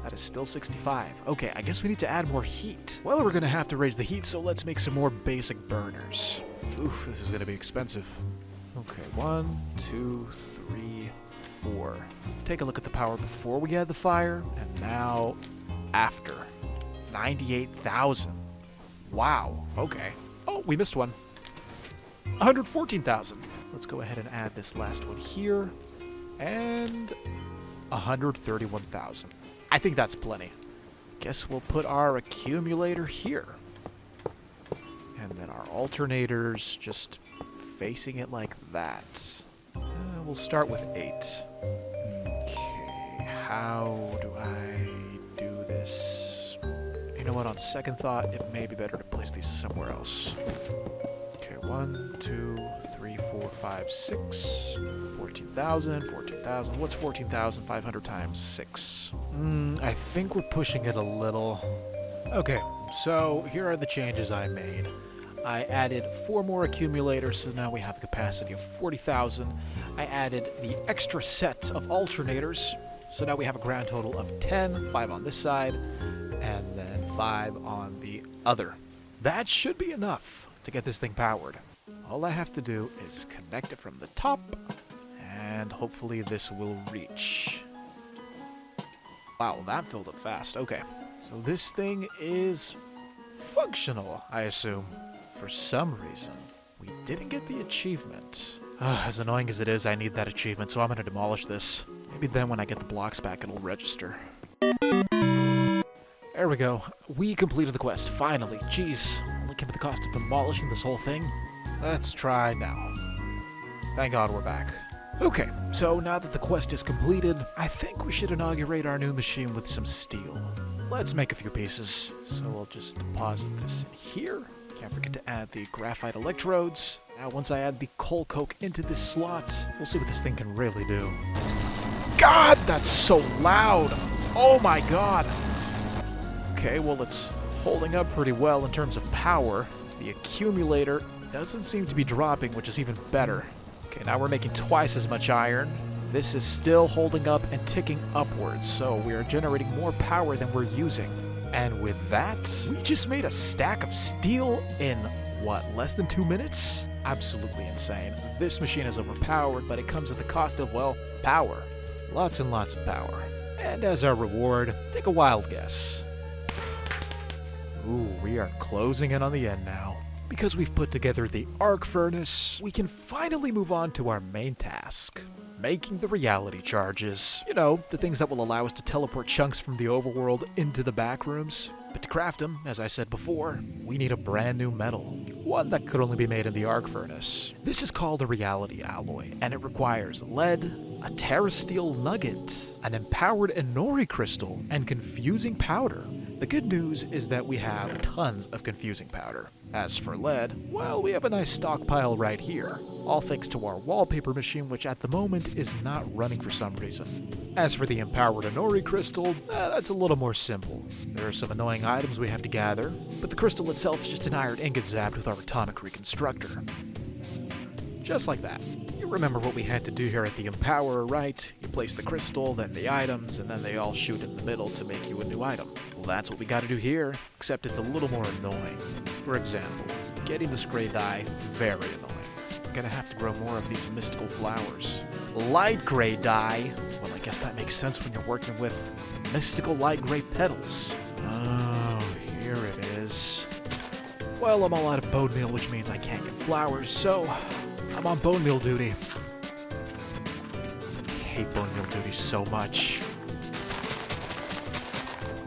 That is still 65. Okay, I guess we need to add more heat. Well, we're gonna have to raise the heat, so let's make some more basic burners. Oof, this is gonna be expensive. Okay, 1, 2, 3, 4. Take a look at the power before we add the fire, and now after. 98,000. Wow, okay. Oh, we missed one. 114,000. Let's go ahead and add this last one here. And 131,000. I think that's plenty. Guess we'll put our accumulator here. And then our alternators just facing it like that. We'll start with 8. Okay, how do I do this? You know what, on second thought, it may be better to place these somewhere else. Okay, 1, 2, 3, 4, 5, 6. 14,000, 14,000. What's 14,500 times 6? I think we're pushing it a little. Okay, so here are the changes I made. I added 4 more accumulators, so now we have a capacity of 40,000. I added the extra set of alternators, so now we have a grand total of 10, 5 on this side, and then 5 on the other. That should be enough to get this thing powered. All I have to do is connect it from the top, and hopefully this will reach. Wow, that filled up fast. Okay, so this thing is functional, I assume. For some reason, we didn't get the achievement. As annoying as it is, I need that achievement, so I'm gonna demolish this. Maybe then when I get the blocks back, it'll register. There we go. We completed the quest, finally. Jeez, only came at the cost of demolishing this whole thing. Let's try now. Thank God we're back. Okay, so now that the quest is completed, I think we should inaugurate our new machine with some steel. Let's make a few pieces. So we'll just deposit this in here. Can't forget to add the graphite electrodes. Now once I add the coal coke into this slot, we'll see what this thing can really do. God, that's so loud! Oh my god! Okay, well it's holding up pretty well in terms of power. The accumulator doesn't seem to be dropping, which is even better. Okay, now we're making twice as much iron. This is still holding up and ticking upwards, so we are generating more power than we're using. And with that, we just made a stack of steel in, what, less than 2 minutes? Absolutely insane. This machine is overpowered, but it comes at the cost of, well, power. Lots and lots of power. And as our reward, take a wild guess. Ooh, we are closing in on the end now. Because we've put together the arc furnace, we can finally move on to our main task. Making the reality charges. You know, the things that will allow us to teleport chunks from the overworld into the backrooms. But to craft them, as I said before, we need a brand new metal. One that could only be made in the arc furnace. This is called a reality alloy, and it requires lead, a terrasteel nugget, an empowered Inori crystal, and confusing powder. The good news is that we have tons of confusing powder. As for lead, well, we have a nice stockpile right here. All thanks to our wallpaper machine, which at the moment is not running for some reason. As for the empowered Inori crystal, that's a little more simple. There are some annoying items we have to gather, but the crystal itself is just an iron ingot zapped with our atomic reconstructor. Just like that. You remember what we had to do here at the Empowerer, right? You place the crystal, then the items, and then they all shoot in the middle to make you a new item. Well, that's what we gotta do here, except it's a little more annoying. For example, getting this gray dye, very annoying. We're gonna have to grow more of these mystical flowers. Light gray dye? Well, I guess that makes sense when you're working with mystical light gray petals. Oh, here it is. Well, I'm all out of bone meal, which means I can't get flowers, so I'm on bone meal duty. I hate bone meal duty so much.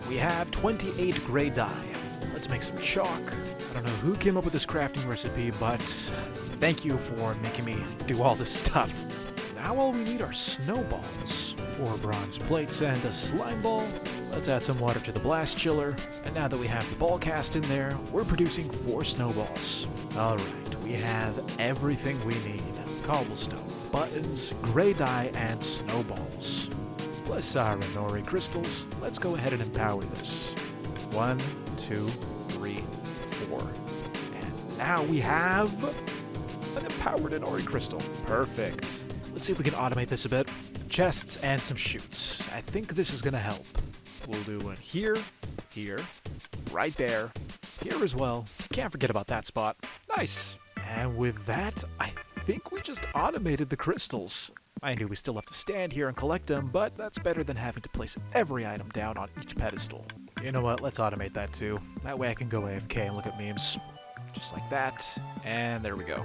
We have 28 gray dye. Let's make some chalk. I don't know who came up with this crafting recipe, but thank you for making me do all this stuff. Now all we need are snowballs. 4 bronze plates and a slime ball. Let's add some water to the blast chiller. And now that we have the ball cast in there, we're producing 4 snowballs. Alright, we have everything we need. Cobblestone, buttons, gray dye, and snowballs. Plus our Inori crystals. Let's go ahead and empower this. 1, 2, 3, 4. And now we have an empowered Inori crystal. Perfect. Let's see if we can automate this a bit. Chests and some chutes. I think this is gonna help. We'll do one here, here, right there, here as well. Can't forget about that spot. Nice. And with that, I think we just automated the crystals. I knew we still have to stand here and collect them, but that's better than having to place every item down on each pedestal. You know what, let's automate that too. That way I can go AFK and look at memes. Just like that, and there we go.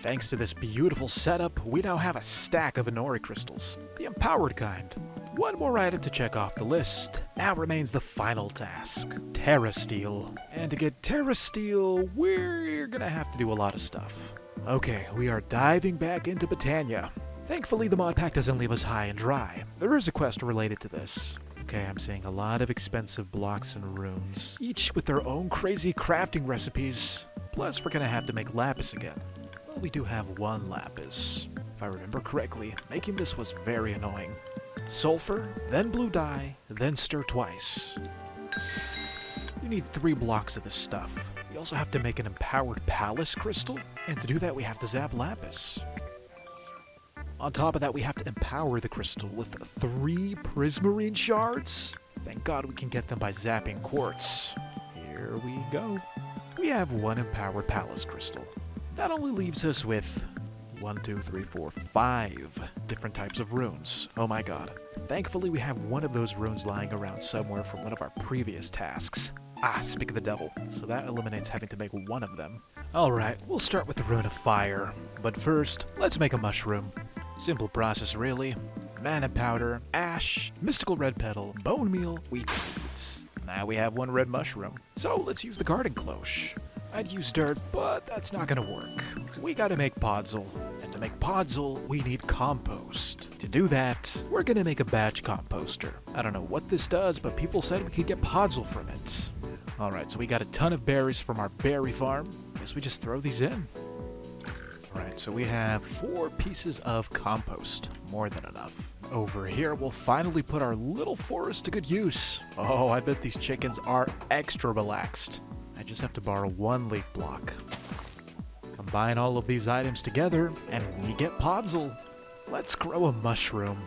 Thanks to this beautiful setup, we now have a stack of Inori crystals, the empowered kind. One more item to check off the list. Now remains the final task, Terra Steel. And to get Terra Steel, we're gonna have to do a lot of stuff. Okay, we are diving back into Botania. Thankfully, the mod pack doesn't leave us high and dry. There is a quest related to this. Okay, I'm seeing a lot of expensive blocks and runes, each with their own crazy crafting recipes. Plus, we're gonna have to make lapis again. Well, we do have one lapis. If I remember correctly, making this was very annoying. Sulfur, then blue dye, then stir twice. You need 3 blocks of this stuff. We also have to make an empowered palace crystal, and to do that we have to zap lapis. On top of that, we have to empower the crystal with 3 prismarine shards. Thank God we can get them by zapping quartz. Here we go. We have 1 empowered palace crystal. That only leaves us with 1, 2, 3, 4, 5 different types of runes. Oh my god. Thankfully, we have one of those runes lying around somewhere from one of our previous tasks. Speak of the devil. So that eliminates having to make one of them. Alright, we'll start with the rune of fire. But first, let's make a mushroom. Simple process, really. Mana powder, ash, mystical red petal, bone meal, wheat seeds. Now we have 1 red mushroom. So let's use the garden cloche. I'd use dirt, but that's not gonna work. We gotta make podzol. And to make podzol, we need compost. To do that, we're gonna make a batch composter. I don't know what this does, but people said we could get podzol from it. Alright, so we got a ton of berries from our berry farm. Guess we just throw these in. Alright, so we have 4 pieces of compost. More than enough. Over here, we'll finally put our little forest to good use. Oh, I bet these chickens are extra relaxed. I just have to borrow 1 leaf block. Combine all of these items together, and we get podzol. Let's grow a mushroom.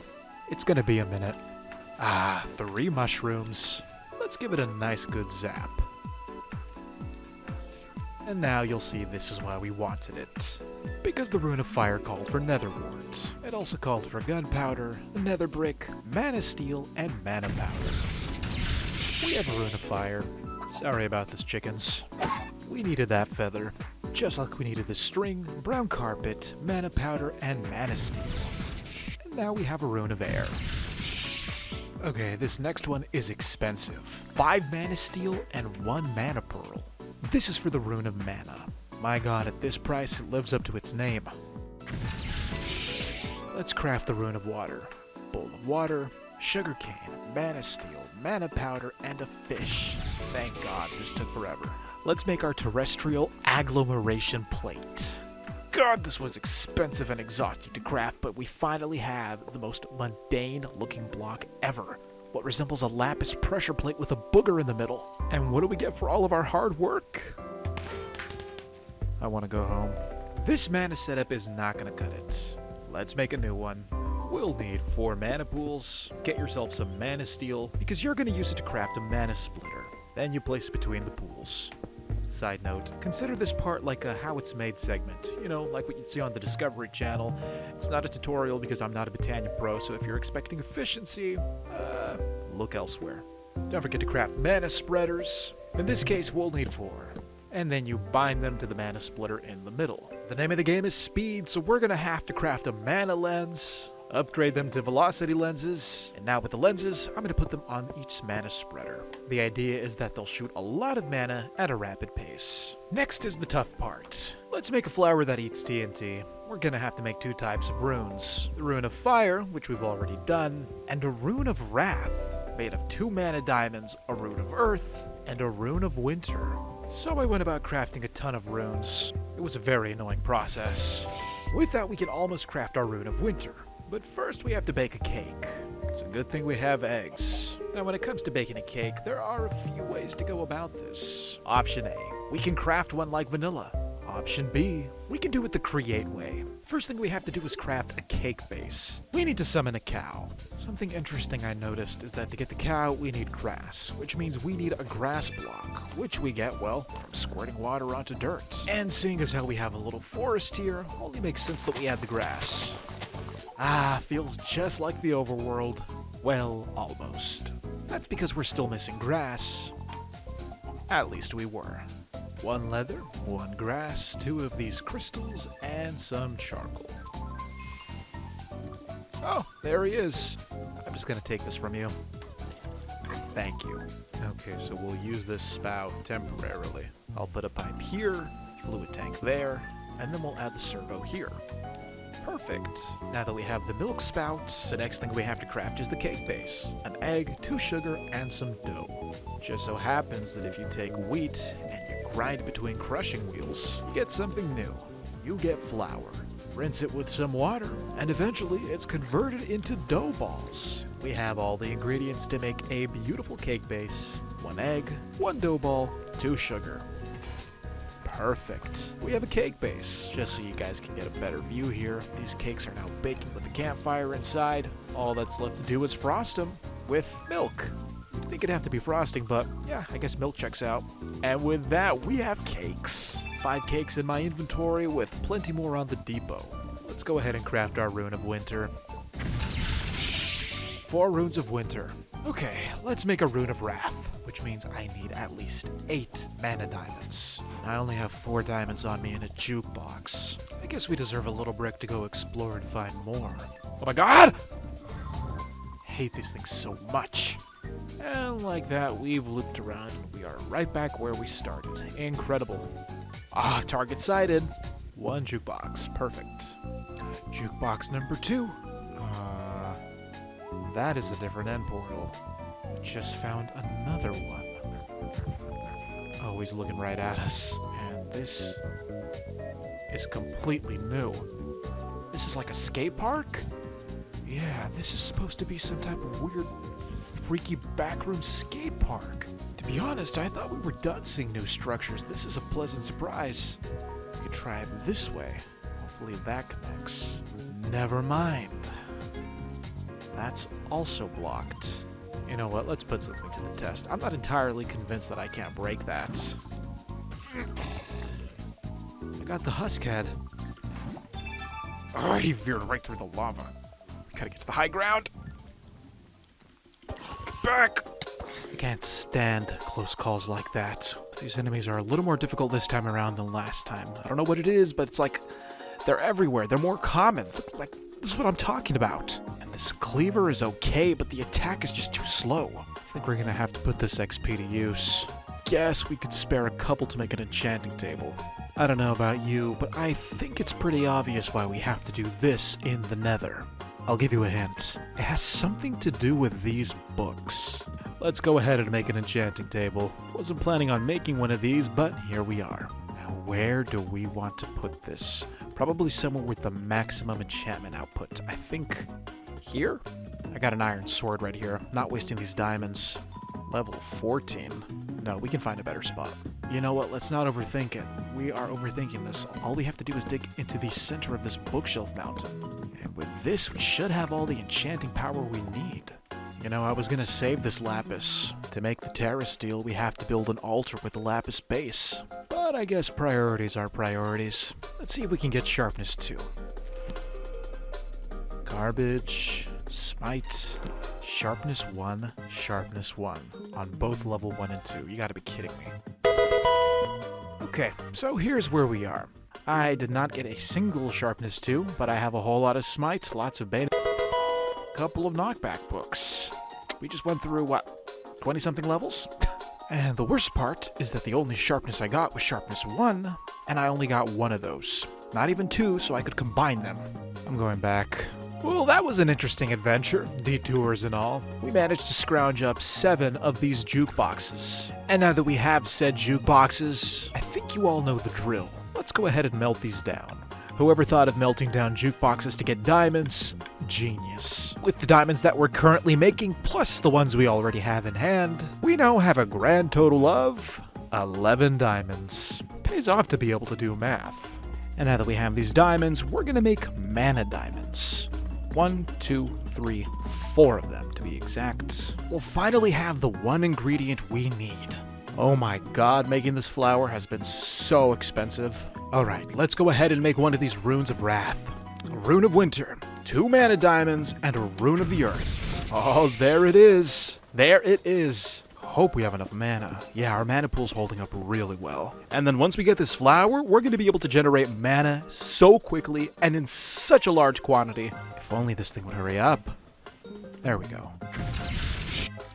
It's gonna be a minute. 3 mushrooms. Let's give it a nice good zap. And now you'll see this is why we wanted it. Because the Rune of Fire called for nether warts. It also called for gunpowder, nether brick, mana steel, and mana powder. We have a Rune of Fire. Sorry about this, chickens. We needed that feather. Just like we needed the string, brown carpet, mana powder, and mana steel. And now we have a Rune of Air. Okay, this next one is expensive. 5 mana steel and 1 mana pearl. This is for the Rune of Mana. My god, at this price, it lives up to its name. Let's craft the Rune of Water. Bowl of water, sugarcane, mana steel, mana powder, and a fish. Thank god, this took forever. Let's make our terrestrial agglomeration plate. God, this was expensive and exhausting to craft, but we finally have the most mundane looking block ever. What resembles a lapis pressure plate with a booger in the middle. And what do we get for all of our hard work? I want to go home. This mana setup is not going to cut it. Let's make a new one. We'll need 4 mana pools. Get yourself some mana steel, because you're going to use it to craft a mana splitter. Then you place it between the pools. Side note, consider this part like a how it's made segment. You know, like what you'd see on the Discovery Channel. It's not a tutorial because I'm not a Botania pro, so if you're expecting efficiency, look elsewhere. Don't forget to craft mana spreaders. In this case, we'll need 4. And then you bind them to the mana splitter in the middle. The name of the game is speed, so we're gonna have to craft a mana lens, upgrade them to velocity lenses, and now with the lenses, I'm gonna put them on each mana spreader. The idea is that they'll shoot a lot of mana at a rapid pace. Next is the tough part. Let's make a flower that eats TNT. We're gonna have to make 2 types of runes. The Rune of Fire, which we've already done, and a Rune of Wrath, made of 2 mana diamonds, a Rune of Earth, and a Rune of Winter. So I went about crafting a ton of runes. It was a very annoying process. With that, we can almost craft our Rune of Winter. But first, we have to bake a cake. It's a good thing we have eggs. Now, when it comes to baking a cake, there are a few ways to go about this. Option A, we can craft one like vanilla. Option B, we can do it the create way. First thing we have to do is craft a cake base. We need to summon a cow. Something interesting I noticed is that to get the cow, we need grass, which means we need a grass block, which we get, well, from squirting water onto dirt. And seeing as how we have a little forest here, only makes sense that we add the grass. Feels just like the overworld. Well, almost. That's because we're still missing grass. At least we were. 1 leather, 1 grass, 2 of these crystals, and some charcoal. Oh, there he is. I'm just gonna take this from you. Thank you. Okay, so we'll use this spout temporarily. I'll put a pipe here, fluid tank there, and then we'll add the servo here. Perfect. Now that we have the milk spout, the next thing we have to craft is the cake base. An egg, 2 sugar, and some dough. Just so happens that if you take wheat and you grind between crushing wheels, you get something new. You get flour. Rinse it with some water, and eventually it's converted into dough balls. We have all the ingredients to make a beautiful cake base. 1 egg, 1 dough ball, 2 sugar. Perfect. We have a cake base. Just so you guys can get a better view here, these cakes are now baking with the campfire inside. All that's left to do is frost them with milk. You'd think it'd have to be frosting, but yeah, I guess milk checks out. And with that, we have cakes. 5 cakes in my inventory with plenty more on the depot. Let's go ahead and craft our Rune of Winter. 4 runes of winter. Okay, let's make a Rune of Wrath, which means I need at least 8 mana diamonds. I only have 4 diamonds on me in a jukebox. I guess we deserve a little brick to go explore and find more. Oh my god! I hate these things so much. And like that, we've looped around and we are right back where we started. Incredible. Ah, target sighted. 1 jukebox, perfect. Jukebox number 2. That is a different end portal. Just found another one. Oh, he's looking right at us. And this is completely new. This is like a skate park? Yeah, this is supposed to be some type of weird, freaky backroom skate park. To be honest, I thought we were done seeing new structures. This is a pleasant surprise. We could try it this way. Hopefully that connects. Never mind. That's also blocked. You know what, let's put something to the test. I'm not entirely convinced that I can't break that. I got the husk head. Oh, he veered right through the lava. We gotta get to the high ground. Get back! I can't stand close calls like that. These enemies are a little more difficult this time around than last time. I don't know what it is, but it's like they're everywhere. They're more common. Like, this is what I'm talking about. And this cleaver is okay, but the attack is just too slow. I think we're gonna have to put this XP to use. Guess we could spare a couple to make an enchanting table. I don't know about you, but I think it's pretty obvious why we have to do this in the Nether. I'll give you a hint. It has something to do with these books. Let's go ahead and make an enchanting table. Wasn't planning on making one of these, but here we are. Now, where do we want to put this? Probably somewhere with the maximum enchantment output. I think here? I got an iron sword right here. Not wasting these diamonds. Level 14. No, we can find a better spot. You know what? Let's not overthink it. We are overthinking this. All we have to do is dig into the center of this bookshelf mountain. And with this, we should have all the enchanting power we need. You know, I was gonna save this lapis. To make the terra steel, we have to build an altar with the lapis base. But I guess priorities are priorities. Let's see if we can get sharpness 2. Garbage, smite, sharpness 1, sharpness 1. On both level 1 and 2. You gotta be kidding me. Okay, so here's where we are. I did not get a single sharpness 2, but I have a whole lot of smite, lots of bane, couple of knockback books. We just went through, what, 20-something levels? And the worst part is that the only sharpness I got was sharpness 1, and I only got 1 of those. Not even 2, so I could combine them. I'm going back. Well, that was an interesting adventure, detours and all. We managed to scrounge up 7 of these jukeboxes. And now that we have said jukeboxes, I think you all know the drill. Let's go ahead and melt these down. Whoever thought of melting down jukeboxes to get diamonds? Genius. With the diamonds that we're currently making, plus the ones we already have in hand, we now have a grand total of 11 diamonds. Pays off to be able to do math. And now that we have these diamonds, we're gonna make mana diamonds. 1, 2, 3, 4 of them to be exact. We'll finally have the one ingredient we need. Oh my god, making this flower has been so expensive. Alright, let's go ahead and make one of these runes of wrath. A rune of winter, 2 mana diamonds, and a rune of the earth. Oh, there it is. There it is. hope we have enough mana. Yeah, our mana pool's holding up really well. And then once we get this flower, we're going to be able to generate mana so quickly and in such a large quantity. If only this thing would hurry up. There we go.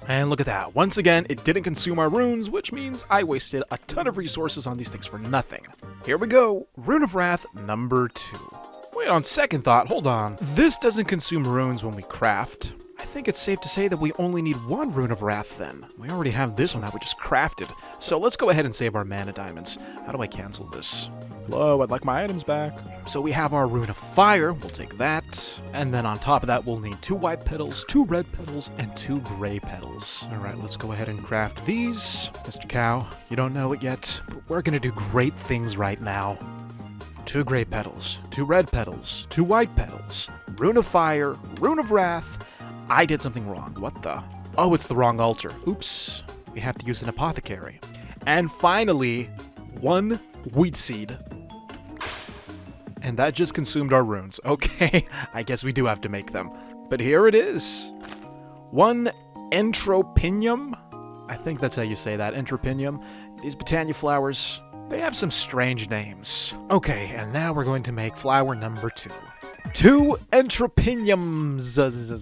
And look at that. Once again, it didn't consume our runes, which means I wasted a ton of resources on these things for nothing. Here we go. Rune of Wrath number 2. Wait, on second thought, hold on. This doesn't consume runes when we craft. I think it's safe to say that we only need 1 Rune of Wrath then. We already have this one that we just crafted. So let's go ahead and save our mana diamonds. How do I cancel this? Hello, I'd like my items back. So we have our Rune of Fire, we'll take that. And then on top of that, we'll need 2 white petals, 2 red petals, and 2 gray petals. All right, let's go ahead and craft these. Mr. Cow, you don't know it yet, but we're gonna do great things right now. 2 gray petals, 2 red petals, 2 white petals, Rune of Fire, Rune of Wrath. I did something wrong. What the? Oh, it's the wrong altar. Oops. We have to use an apothecary. And finally, 1 wheat seed. And that just consumed our runes. Okay, I guess we do have to make them. But here it is. 1 entropinium. I think that's how you say that, entropinium. These Botania flowers, they have some strange names. Okay, and now we're going to make flower number 2. 2 entropiniums.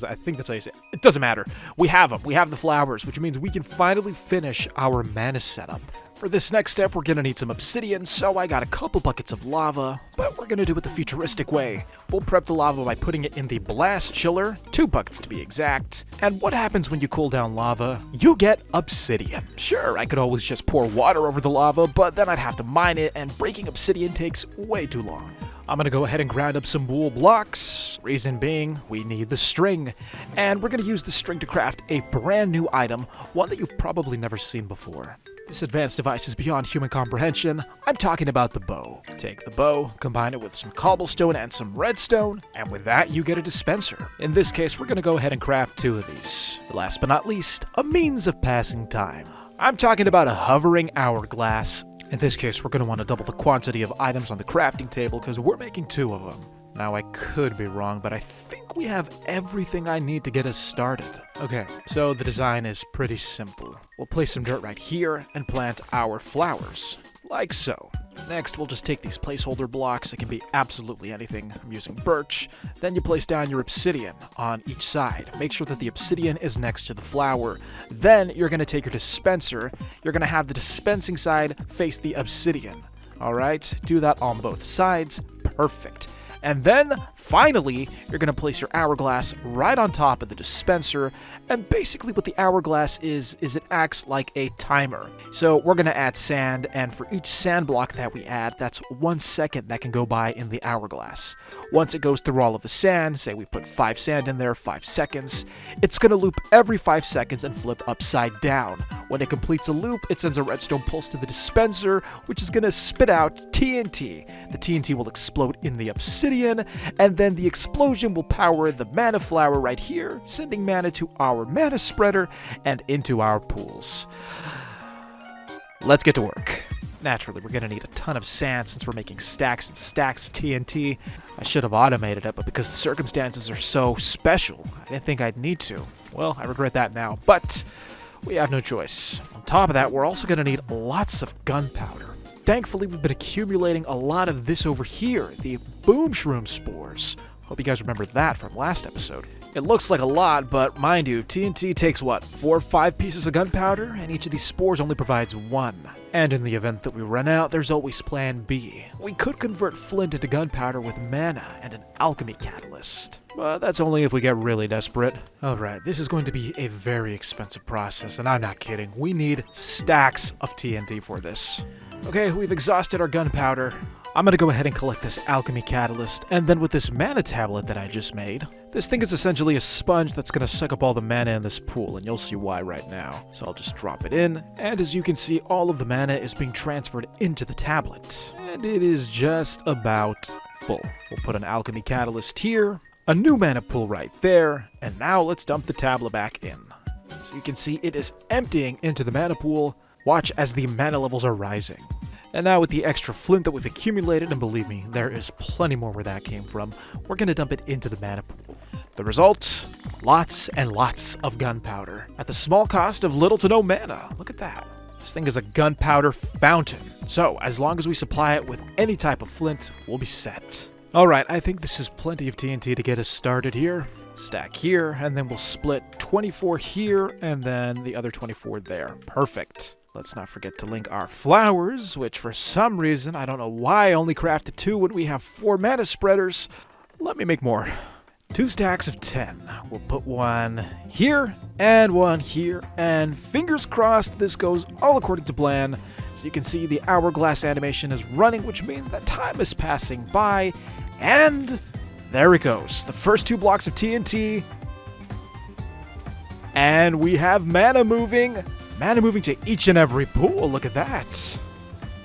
I think that's how you say it. It doesn't matter. We have them. We have the flowers, which means we can finally finish our mana setup. For this next step, we're gonna need some obsidian, so I got a couple buckets of lava, but we're gonna do it the futuristic way. We'll prep the lava by putting it in the blast chiller, 2 buckets to be exact. And what happens when you cool down lava? You get obsidian. Sure, I could always just pour water over the lava, but then I'd have to mine it, and breaking obsidian takes way too long. I'm gonna go ahead and grind up some wool blocks. Reason being, we need the string. And we're gonna use the string to craft a brand new item, one that you've probably never seen before. This advanced device is beyond human comprehension. I'm talking about the bow. Take the bow, combine it with some cobblestone and some redstone, and with that you get a dispenser. In this case, we're gonna go ahead and craft 2 of these. Last but not least, a means of passing time. I'm talking about a hovering hourglass. In this case, we're going to want to double the quantity of items on the crafting table because we're making 2 of them. Now, I could be wrong, but I think we have everything I need to get us started. Okay, so the design is pretty simple. We'll place some dirt right here and plant our flowers, like so. Next, we'll just take these placeholder blocks. It can be absolutely anything. I'm using birch. Then you place down your obsidian on each side. Make sure that the obsidian is next to the flower. Then you're going to take your dispenser. You're going to have the dispensing side face the obsidian. All right? Do that on both sides. Perfect. And then, finally, you're going to place your hourglass right on top of the dispenser. And basically what the hourglass is it acts like a timer. So we're going to add sand, and for each sand block that we add, that's 1 second that can go by in the hourglass. Once it goes through all of the sand, say we put 5 sand in there, 5 seconds, it's going to loop every 5 seconds and flip upside down. When it completes a loop, it sends a redstone pulse to the dispenser, which is going to spit out TNT. The TNT will explode in the obsidian, and then the explosion will power the mana flower right here, sending mana to our mana spreader and into our pools. Let's get to work. Naturally, we're going to need a ton of sand since we're making stacks and stacks of TNT. I should have automated it, but because the circumstances are so special, I didn't think I'd need to. Well, I regret that now, but we have no choice. On top of that, we're also going to need lots of gunpowder. Thankfully, we've been accumulating a lot of this over here, the boom shroom spores. Hope you guys remember that from last episode. It looks like a lot, but mind you, TNT takes what, 4 or 5 pieces of gunpowder, and each of these spores only provides 1. And in the event that we run out, there's always plan B. We could convert flint into gunpowder with mana and an alchemy catalyst. But that's only if we get really desperate. Alright, this is going to be a very expensive process, and I'm not kidding. We need stacks of TNT for this. Okay, we've exhausted our gunpowder. I'm gonna go ahead and collect this alchemy catalyst, and then with this mana tablet that I just made, this thing is essentially a sponge that's gonna suck up all the mana in this pool, and you'll see why right now. So I'll just drop it in, and as you can see, all of the mana is being transferred into the tablet. And it is just about full. We'll put an alchemy catalyst here, a new mana pool right there, and now let's dump the tablet back in. So you can see it is emptying into the mana pool. Watch as the mana levels are rising. And now with the extra flint that we've accumulated, and believe me, there is plenty more where that came from, we're going to dump it into the mana pool. The result? Lots and lots of gunpowder at the small cost of little to no mana. Look at that. This thing is a gunpowder fountain. So, as long as we supply it with any type of flint, we'll be set. Alright, I think this is plenty of TNT to get us started here. Stack here, and then we'll split 24 here, and then the other 24 there. Perfect. Let's not forget to link our flowers, which for some reason, I don't know why I only crafted 2 when we have 4 mana spreaders. Let me make more. 2 stacks of 10. We'll put one here, and one here, and fingers crossed this goes all according to plan. So you can see the hourglass animation is running, which means that time is passing by, and there it goes. The first 2 blocks of TNT, and we have mana moving. Mana moving to each and every pool. Look at that.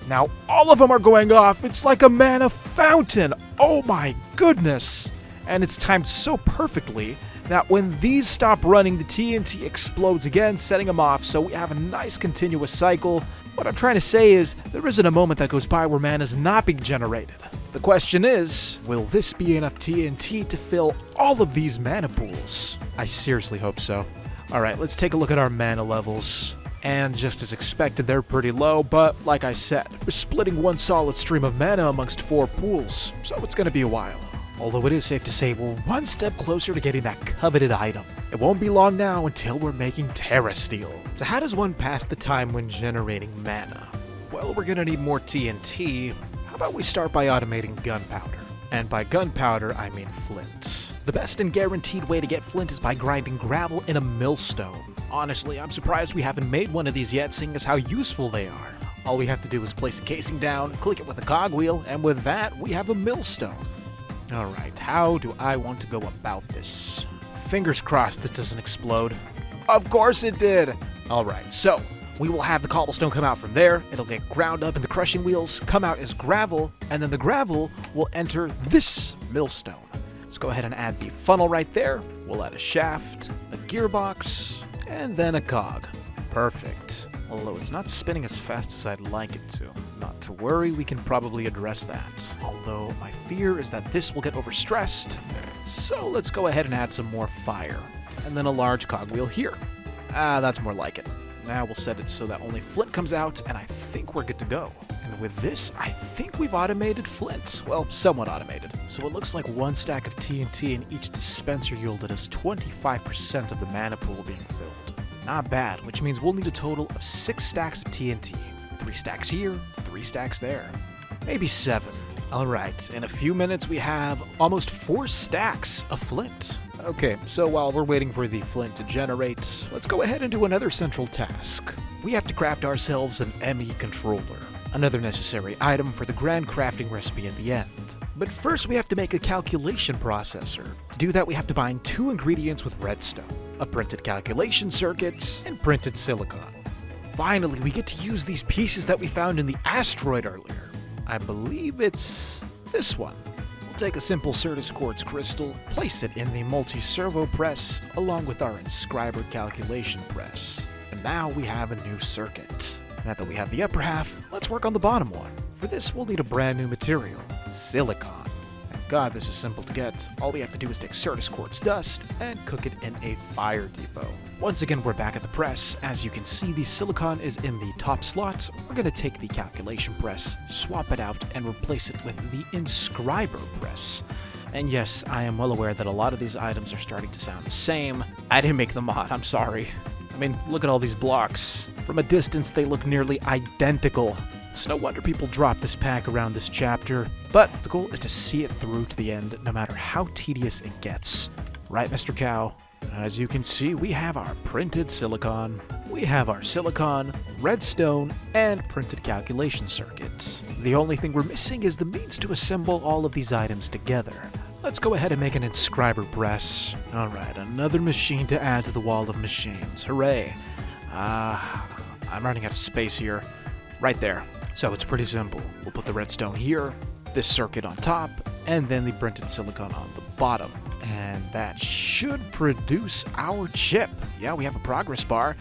Now all of them are going off. It's like a mana fountain. Oh my goodness. And it's timed so perfectly that when these stop running, the TNT explodes again, setting them off, so we have a nice continuous cycle. What I'm trying to say is, there isn't a moment that goes by where mana is not being generated. The question is, will this be enough TNT to fill all of these mana pools? I seriously hope so. Alright, let's take a look at our mana levels. And just as expected, they're pretty low, but like I said, we're splitting one solid stream of mana amongst 4 pools, so it's gonna be a while. Although it is safe to say we're one step closer to getting that coveted item. It won't be long now until we're making Terra Steel. So how does one pass the time when generating mana? Well, we're gonna need more TNT. How about we start by automating gunpowder? And by gunpowder, I mean flint. The best and guaranteed way to get flint is by grinding gravel in a millstone. Honestly, I'm surprised we haven't made one of these yet, seeing as how useful they are. All we have to do is place a casing down, click it with a cogwheel, and with that, we have a millstone. Alright, how do I want to go about this? Fingers crossed this doesn't explode. Of course it did! Alright, so we will have the cobblestone come out from there, it'll get ground up in the crushing wheels, come out as gravel, and then the gravel will enter this millstone. Let's go ahead and add the funnel right there. We'll add a shaft, a gearbox, and then a cog. Perfect. Although it's not spinning as fast as I'd like it to. Not to worry, we can probably address that. Although my fear is that this will get overstressed. So let's go ahead and add some more fire. And then a large cogwheel here. That's more like it. Now we'll set it so that only flint comes out, and I think we're good to go. And with this, I think we've automated flint. Well, somewhat automated. So it looks like 1 stack of TNT in each dispenser yielded us 25% of the mana pool being filled. Not bad, which means we'll need a total of 6 stacks of TNT. 3 stacks here, 3 stacks there. Maybe 7. Alright, in a few minutes we have almost 4 stacks of flint. Okay, so while we're waiting for the flint to generate, let's go ahead and do another central task. We have to craft ourselves an ME controller, another necessary item for the grand crafting recipe at the end. But first we have to make a calculation processor. To do that we have to bind 2 ingredients with redstone, a printed calculation circuit, and printed silicon. Finally, we get to use these pieces that we found in the asteroid earlier. I believe it's this one. We'll take a simple Certus quartz crystal, place it in the multi-servo press, along with our inscriber calculation press. And now we have a new circuit. Now that we have the upper half, let's work on the bottom one. For this, we'll need a brand new material, silicon. Thank God this is simple to get. All we have to do is take Certus quartz dust and cook it in a fire depot. Once again, we're back at the press. As you can see, the silicon is in the top slot. We're going to take the calculation press, swap it out, and replace it with the inscriber press. And yes, I am well aware that a lot of these items are starting to sound the same. I didn't make the mod, I'm sorry. I mean, look at all these blocks. From a distance, they look nearly identical. It's no wonder people drop this pack around this chapter. But the goal is to see it through to the end, no matter how tedious it gets. Right, Mr. Cow? As you can see, we have our printed silicon, we have our silicon, redstone, and printed calculation circuits. The only thing we're missing is the means to assemble all of these items together. Let's go ahead and make an inscriber press. Alright, another machine to add to the wall of machines. Hooray. I'm running out of space here. Right there. So it's pretty simple. We'll put the redstone here, this circuit on top, and then the printed silicon on the bottom. And that should produce our chip. Yeah, we have a progress bar,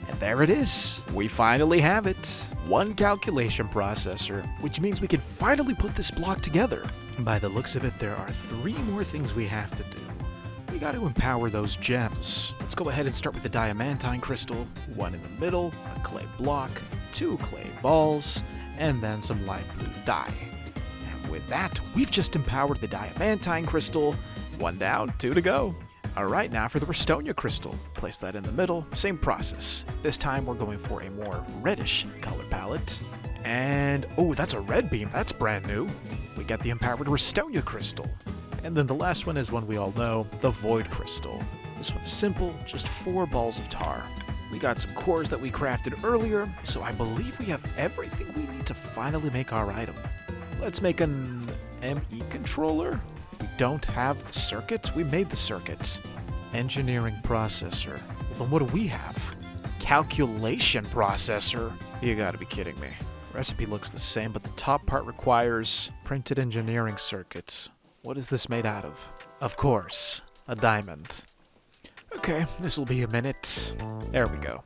and there it is. We finally have it. 1 calculation processor, which means we can finally put this block together. By the looks of it, there are 3 more things we have to do. we got to empower those gems. Let's go ahead and start with the diamantine crystal, one in the middle, a clay block, 2 clay balls, and then some light blue dye. And with that, we've just empowered the diamantine crystal. 1 down, 2 to go. Alright, now for the Restonia crystal. Place that in the middle, same process. This time we're going for a more reddish color palette. And, oh, that's a red beam, that's brand new. We got the empowered Restonia crystal. And then the last one is one we all know, the Void crystal. This one is simple, just 4 balls of tar. We got some cores that we crafted earlier, so I believe we have everything we need to finally make our item. Let's make an ME controller. We don't have the circuit. We made the circuit. Engineering processor. Well, then what do we have? Calculation processor? You gotta be kidding me. Recipe looks the same, but the top part requires printed engineering circuit. What is this made out of? Of course, a diamond. Okay, this'll be a minute. There we go.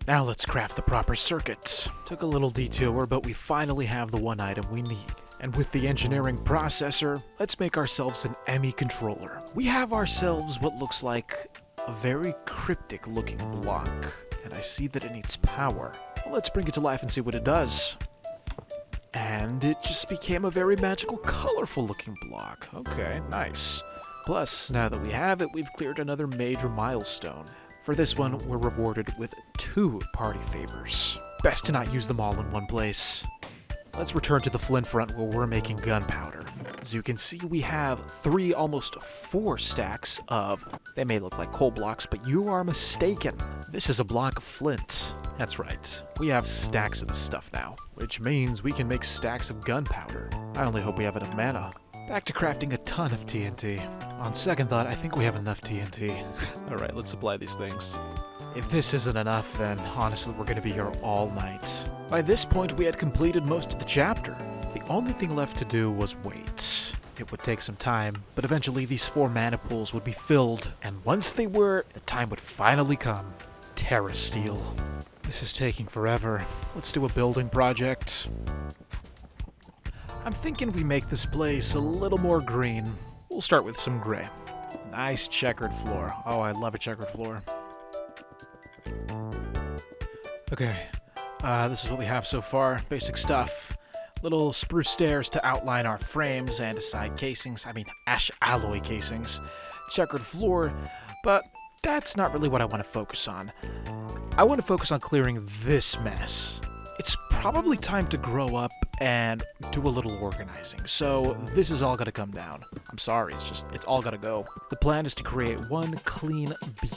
Now let's craft the proper circuit. Took a little detour, but we finally have the one item we need. And with the engineering processor, let's make ourselves an ME controller. We have ourselves what looks like a very cryptic looking block. And I see that it needs power. Well, let's bring it to life and see what it does. And it just became a very magical, colorful looking block. Okay, nice. Plus, now that we have it, we've cleared another major milestone. For this one, we're rewarded with 2 party favors. Best to not use them all in one place. Let's return to the flint front where we're making gunpowder. As you can see, we have 3, almost 4 stacks of, they may look like coal blocks, but you are mistaken. This is a block of flint. That's right, we have stacks of this stuff now, which means we can make stacks of gunpowder. I only hope we have enough mana. Back to crafting a ton of TNT. On second thought, I think we have enough TNT. Alright, let's supply these things. If this isn't enough, then honestly we're gonna be here all night. By this point, we had completed most of the chapter. The only thing left to do was wait. It would take some time, but eventually these 4 mana pools would be filled, and once they were, the time would finally come. Terra Steel. This is taking forever. Let's do a building project. I'm thinking we make this place a little more green. We'll start with some gray. Nice checkered floor. Oh, I love a checkered floor. Okay, this is what we have so far. Basic stuff. Little spruce stairs to outline our frames and side casings. I mean, ash alloy casings. Checkered floor, but that's not really what I want to focus on. I want to focus on clearing this mess. It's probably time to grow up and do a little organizing, so this is all gonna come down. I'm sorry, it's all gotta go. The plan is to create one clean,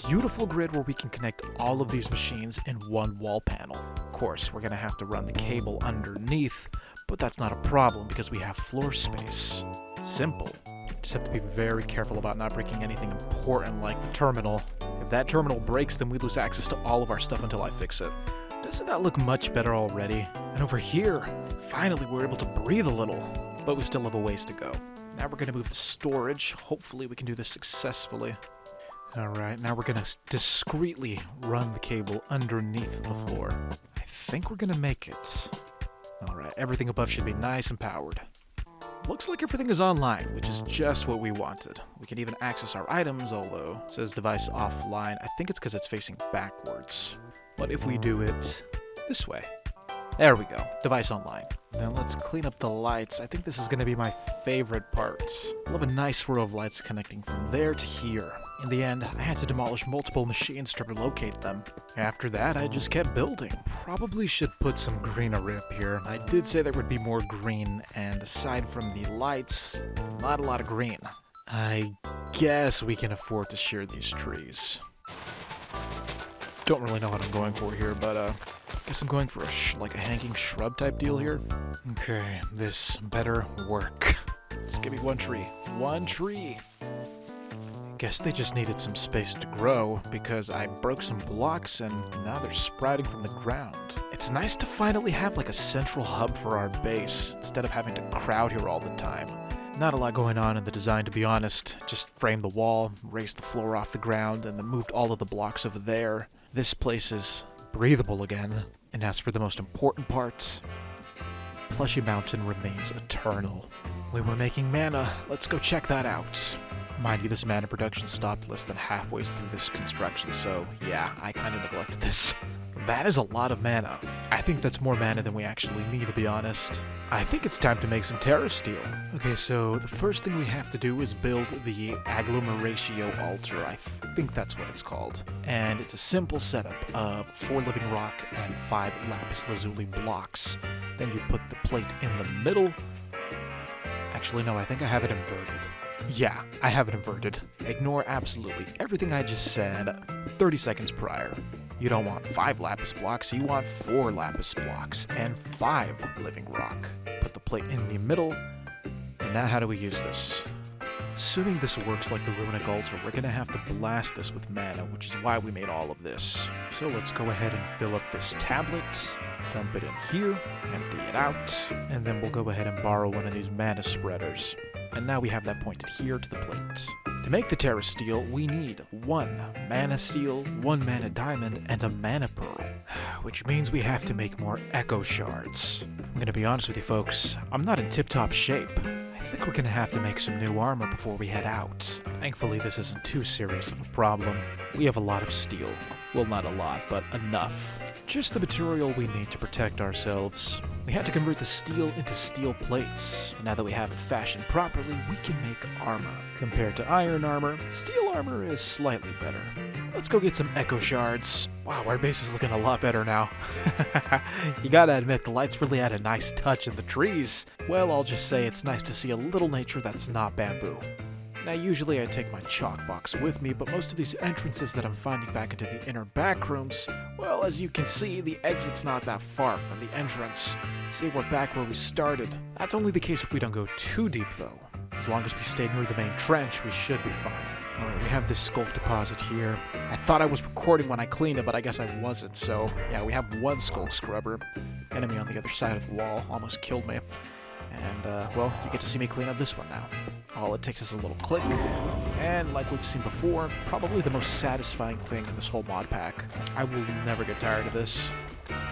beautiful grid where we can connect all of these machines in one wall panel. Of course, we're gonna have to run the cable underneath, but that's not a problem because we have floor space. Simple. Just have to be very careful about not breaking anything important like the terminal. If that terminal breaks, then we lose access to all of our stuff until I fix it. Doesn't that look much better already? And over here, finally we're able to breathe a little, but we still have a ways to go. Now we're gonna move the storage. Hopefully we can do this successfully. Alright, now we're gonna discreetly run the cable underneath the floor. I think we're gonna make it. Alright, everything above should be nice and powered. Looks like everything is online, which is just what we wanted. We can even access our items, although it says device offline. I think it's because it's facing backwards. What if we do it this way? There we go, device online. Now let's clean up the lights. I think this is gonna be my favorite part. I love a nice row of lights connecting from there to here. In the end, I had to demolish multiple machines to relocate them. After that, I just kept building. Probably should put some greenery up here. I did say there would be more green, and aside from the lights, not a lot of green. I guess we can afford to share these trees. Don't really know what I'm going for here, but guess I'm going for like a hanging shrub type deal here. Okay, this better work. Just give me one tree. One tree! Guess they just needed some space to grow, because I broke some blocks and now they're sprouting from the ground. It's nice to finally have like a central hub for our base, instead of having to crowd here all the time. Not a lot going on in the design, to be honest. Just framed the wall, raised the floor off the ground, and then moved all of the blocks over there. This place is breathable again. And as for the most important part, Plushy Mountain remains eternal. We were making mana. Let's go check that out. Mind you, this mana production stopped less than halfway through this construction, so yeah, I kind of neglected this. That is a lot of mana. I think that's more mana than we actually need, to be honest. I think it's time to make some Terra Steel. Okay, so the first thing we have to do is build the agglomeratio altar. I think that's what it's called. And it's a simple setup of 4 living rock and 5 lapis lazuli blocks. Then you put the plate in the middle. Actually, no, I think I have it inverted. Yeah, I have it inverted. Ignore absolutely everything I just said 30 seconds prior. You don't want 5 lapis blocks, you want 4 lapis blocks and 5 living rock. Put the plate in the middle, and now how do we use this? Assuming this works like the runic altar, we're gonna have to blast this with mana, which is why we made all of this. So let's go ahead and fill up this tablet, dump it in here, empty it out, and then we'll go ahead and borrow one of these mana spreaders. And now we have that pointed here to the plate. To make the Terra Steel, we need 1 mana steel, 1 mana diamond, and a mana pearl. Which means we have to make more echo shards. I'm gonna be honest with you folks, I'm not in tip-top shape. I think we're gonna have to make some new armor before we head out. Thankfully this isn't too serious of a problem. We have a lot of steel. Well, not a lot, but enough. Just the material we need to protect ourselves. We had to convert the steel into steel plates. And now that we have it fashioned properly, we can make armor. Compared to iron armor, steel armor is slightly better. Let's go get some echo shards. Wow, our base is looking a lot better now. You gotta admit, the lights really add a nice touch in the trees. Well, I'll just say it's nice to see a little nature that's not bamboo. Now, usually I take my chalk box with me, but most of these entrances that I'm finding back into the inner back rooms, well, as you can see, the exit's not that far from the entrance. See, we're back where we started. That's only the case if we don't go too deep, though. As long as we stay near the main trench, we should be fine. Alright, we have this sculk deposit here. I thought I was recording when I cleaned it, but I guess I wasn't, so yeah, we have 1 sculk scrubber. Enemy on the other side of the wall almost killed me. And, well, you get to see me clean up this one now. All it takes is a little click, and like we've seen before, probably the most satisfying thing in this whole mod pack. I will never get tired of this.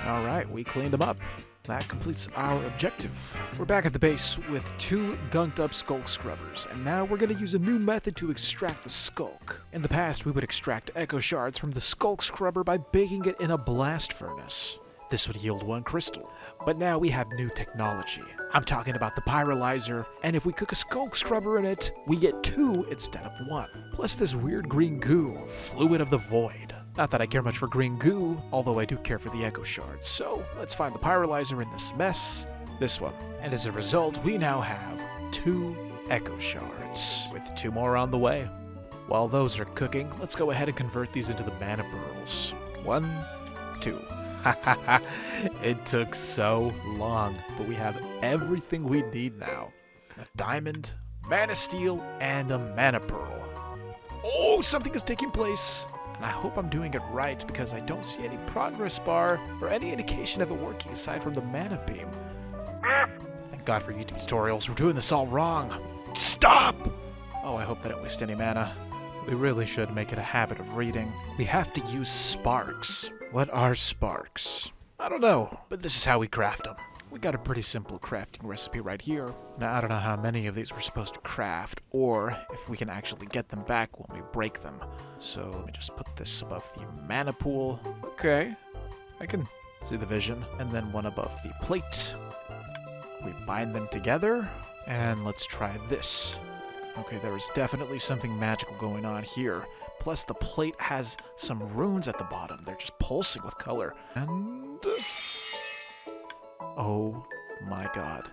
Alright, we cleaned them up. That completes our objective. We're back at the base with 2 gunked up sculk scrubbers, and now we're going to use a new method to extract the sculk. In the past, we would extract echo shards from the sculk scrubber by baking it in a blast furnace. This would yield 1 crystal. But now we have new technology. I'm talking about the pyrolyzer, and if we cook a sculk scrubber in it, we get 2 instead of 1. Plus this weird green goo, fluid of the void. Not that I care much for green goo, although I do care for the echo shards. So let's find the pyrolyzer in this mess, this one. And as a result, we now have 2 echo shards, with 2 more on the way. While those are cooking, let's go ahead and convert these into the mana pearls. 1, 2. It took so long, but we have everything we need now. A diamond, mana steel, and a mana pearl. Oh, something is taking place! And I hope I'm doing it right, because I don't see any progress bar or any indication of it working aside from the mana beam. Thank God for YouTube tutorials, we're doing this all wrong. Stop! Oh, I hope they don't waste any mana. We really should make it a habit of reading. We have to use sparks. What are sparks? I don't know, but this is how we craft them. We got a pretty simple crafting recipe right here. Now, I don't know how many of these we're supposed to craft, or if we can actually get them back when we break them. So let me just put this above the mana pool. Okay, I can see the vision. And then 1 above the plate. We bind them together, and let's try this. Okay, there is definitely something magical going on here. Plus, the plate has some runes at the bottom. They're just pulsing with color. And... oh my god.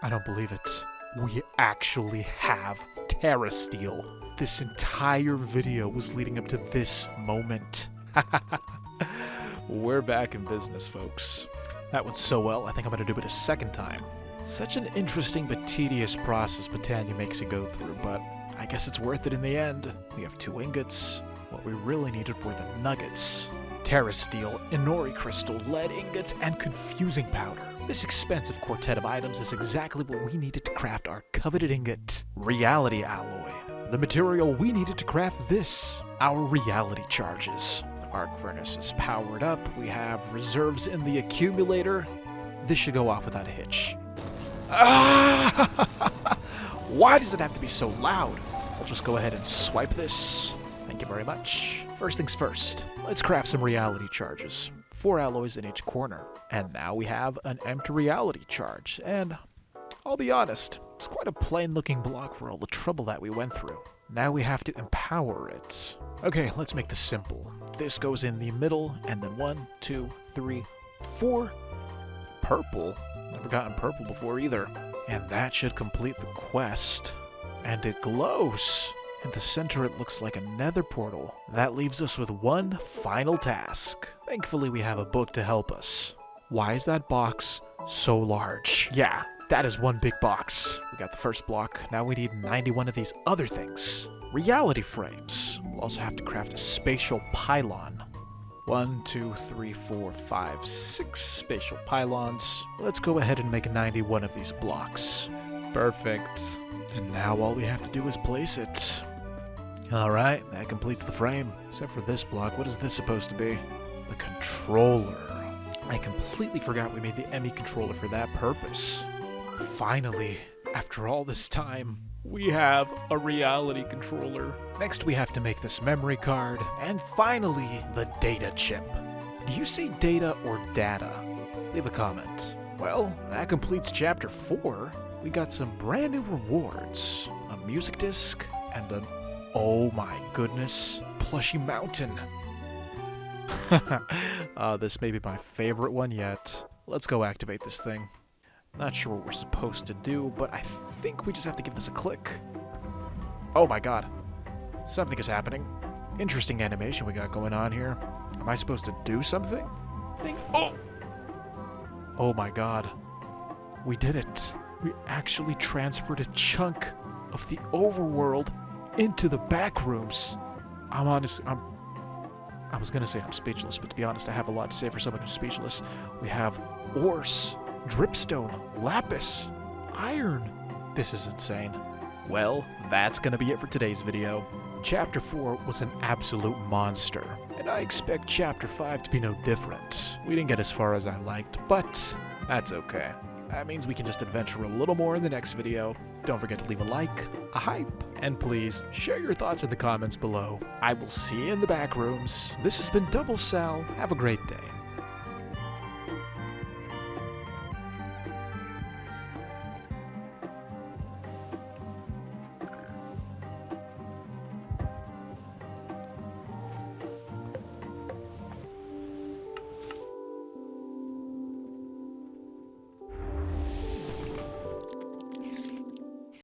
I don't believe it. We actually have Terra Steel. This entire video was leading up to this moment. We're back in business, folks. That went so well, I think I'm gonna do it a second time. Such an interesting but tedious process Botania makes you go through, but I guess it's worth it in the end. We have 2 ingots. What we really needed were the nuggets. Terra Steel, Inori Crystal, lead ingots, and confusing powder. This expensive quartet of items is exactly what we needed to craft our coveted ingot. Reality alloy. The material we needed to craft this. Our reality charges. Arc furnace is powered up. We have reserves in the accumulator. This should go off without a hitch. Ah! Why does it have to be so loud? We'll just go ahead and swipe this. Thank you very much. First things first, let's craft some reality charges. 4 alloys in each corner. And now we have an empty reality charge. And I'll be honest, it's quite a plain looking block for all the trouble that we went through. Now we have to empower it. Okay, let's make this simple. This goes in the middle, and then 1, 2, 3, 4. Purple? Never gotten purple before either. And that should complete the quest. And it glows. In the center it looks like a nether portal. That leaves us with one final task. Thankfully we have a book to help us. Why is that box so large? Yeah, that is one big box. We got the first block. Now we need 91 of these other things. Reality frames. We'll also have to craft a spatial pylon. 1, 2, 3, 4, 5, 6 spatial pylons. Let's go ahead and make 91 of these blocks. Perfect. And now all we have to do is place it. Alright, that completes the frame. Except for this block, what is this supposed to be? The controller. I completely forgot we made the ME controller for that purpose. Finally, after all this time, we have a reality controller. Next we have to make this memory card, and finally, the data chip. Do you say data or data? Leave a comment. Well, that completes chapter 4. We got some brand new rewards, a music disc, and an, oh my goodness, plushy mountain. This may be my favorite one yet. Let's go activate this thing. Not sure what we're supposed to do, but I think we just have to give this a click. Oh my god. Something is happening. Interesting animation we got going on here. Am I supposed to do something? Oh! Oh my god. We did it. We actually transferred a chunk of the overworld into the backrooms. I was gonna say I'm speechless, but to be honest, I have a lot to say for someone who's speechless. We have ores, dripstone, lapis, iron. This is insane. Well, that's gonna be it for today's video. Chapter 4 was an absolute monster, and I expect Chapter 5 to be no different. We didn't get as far as I liked, but that's okay. That means we can just adventure a little more in the next video. Don't forget to leave a like, a hype, and please share your thoughts in the comments below. I will see you in the back rooms. This has been Doublesal. Have a great day.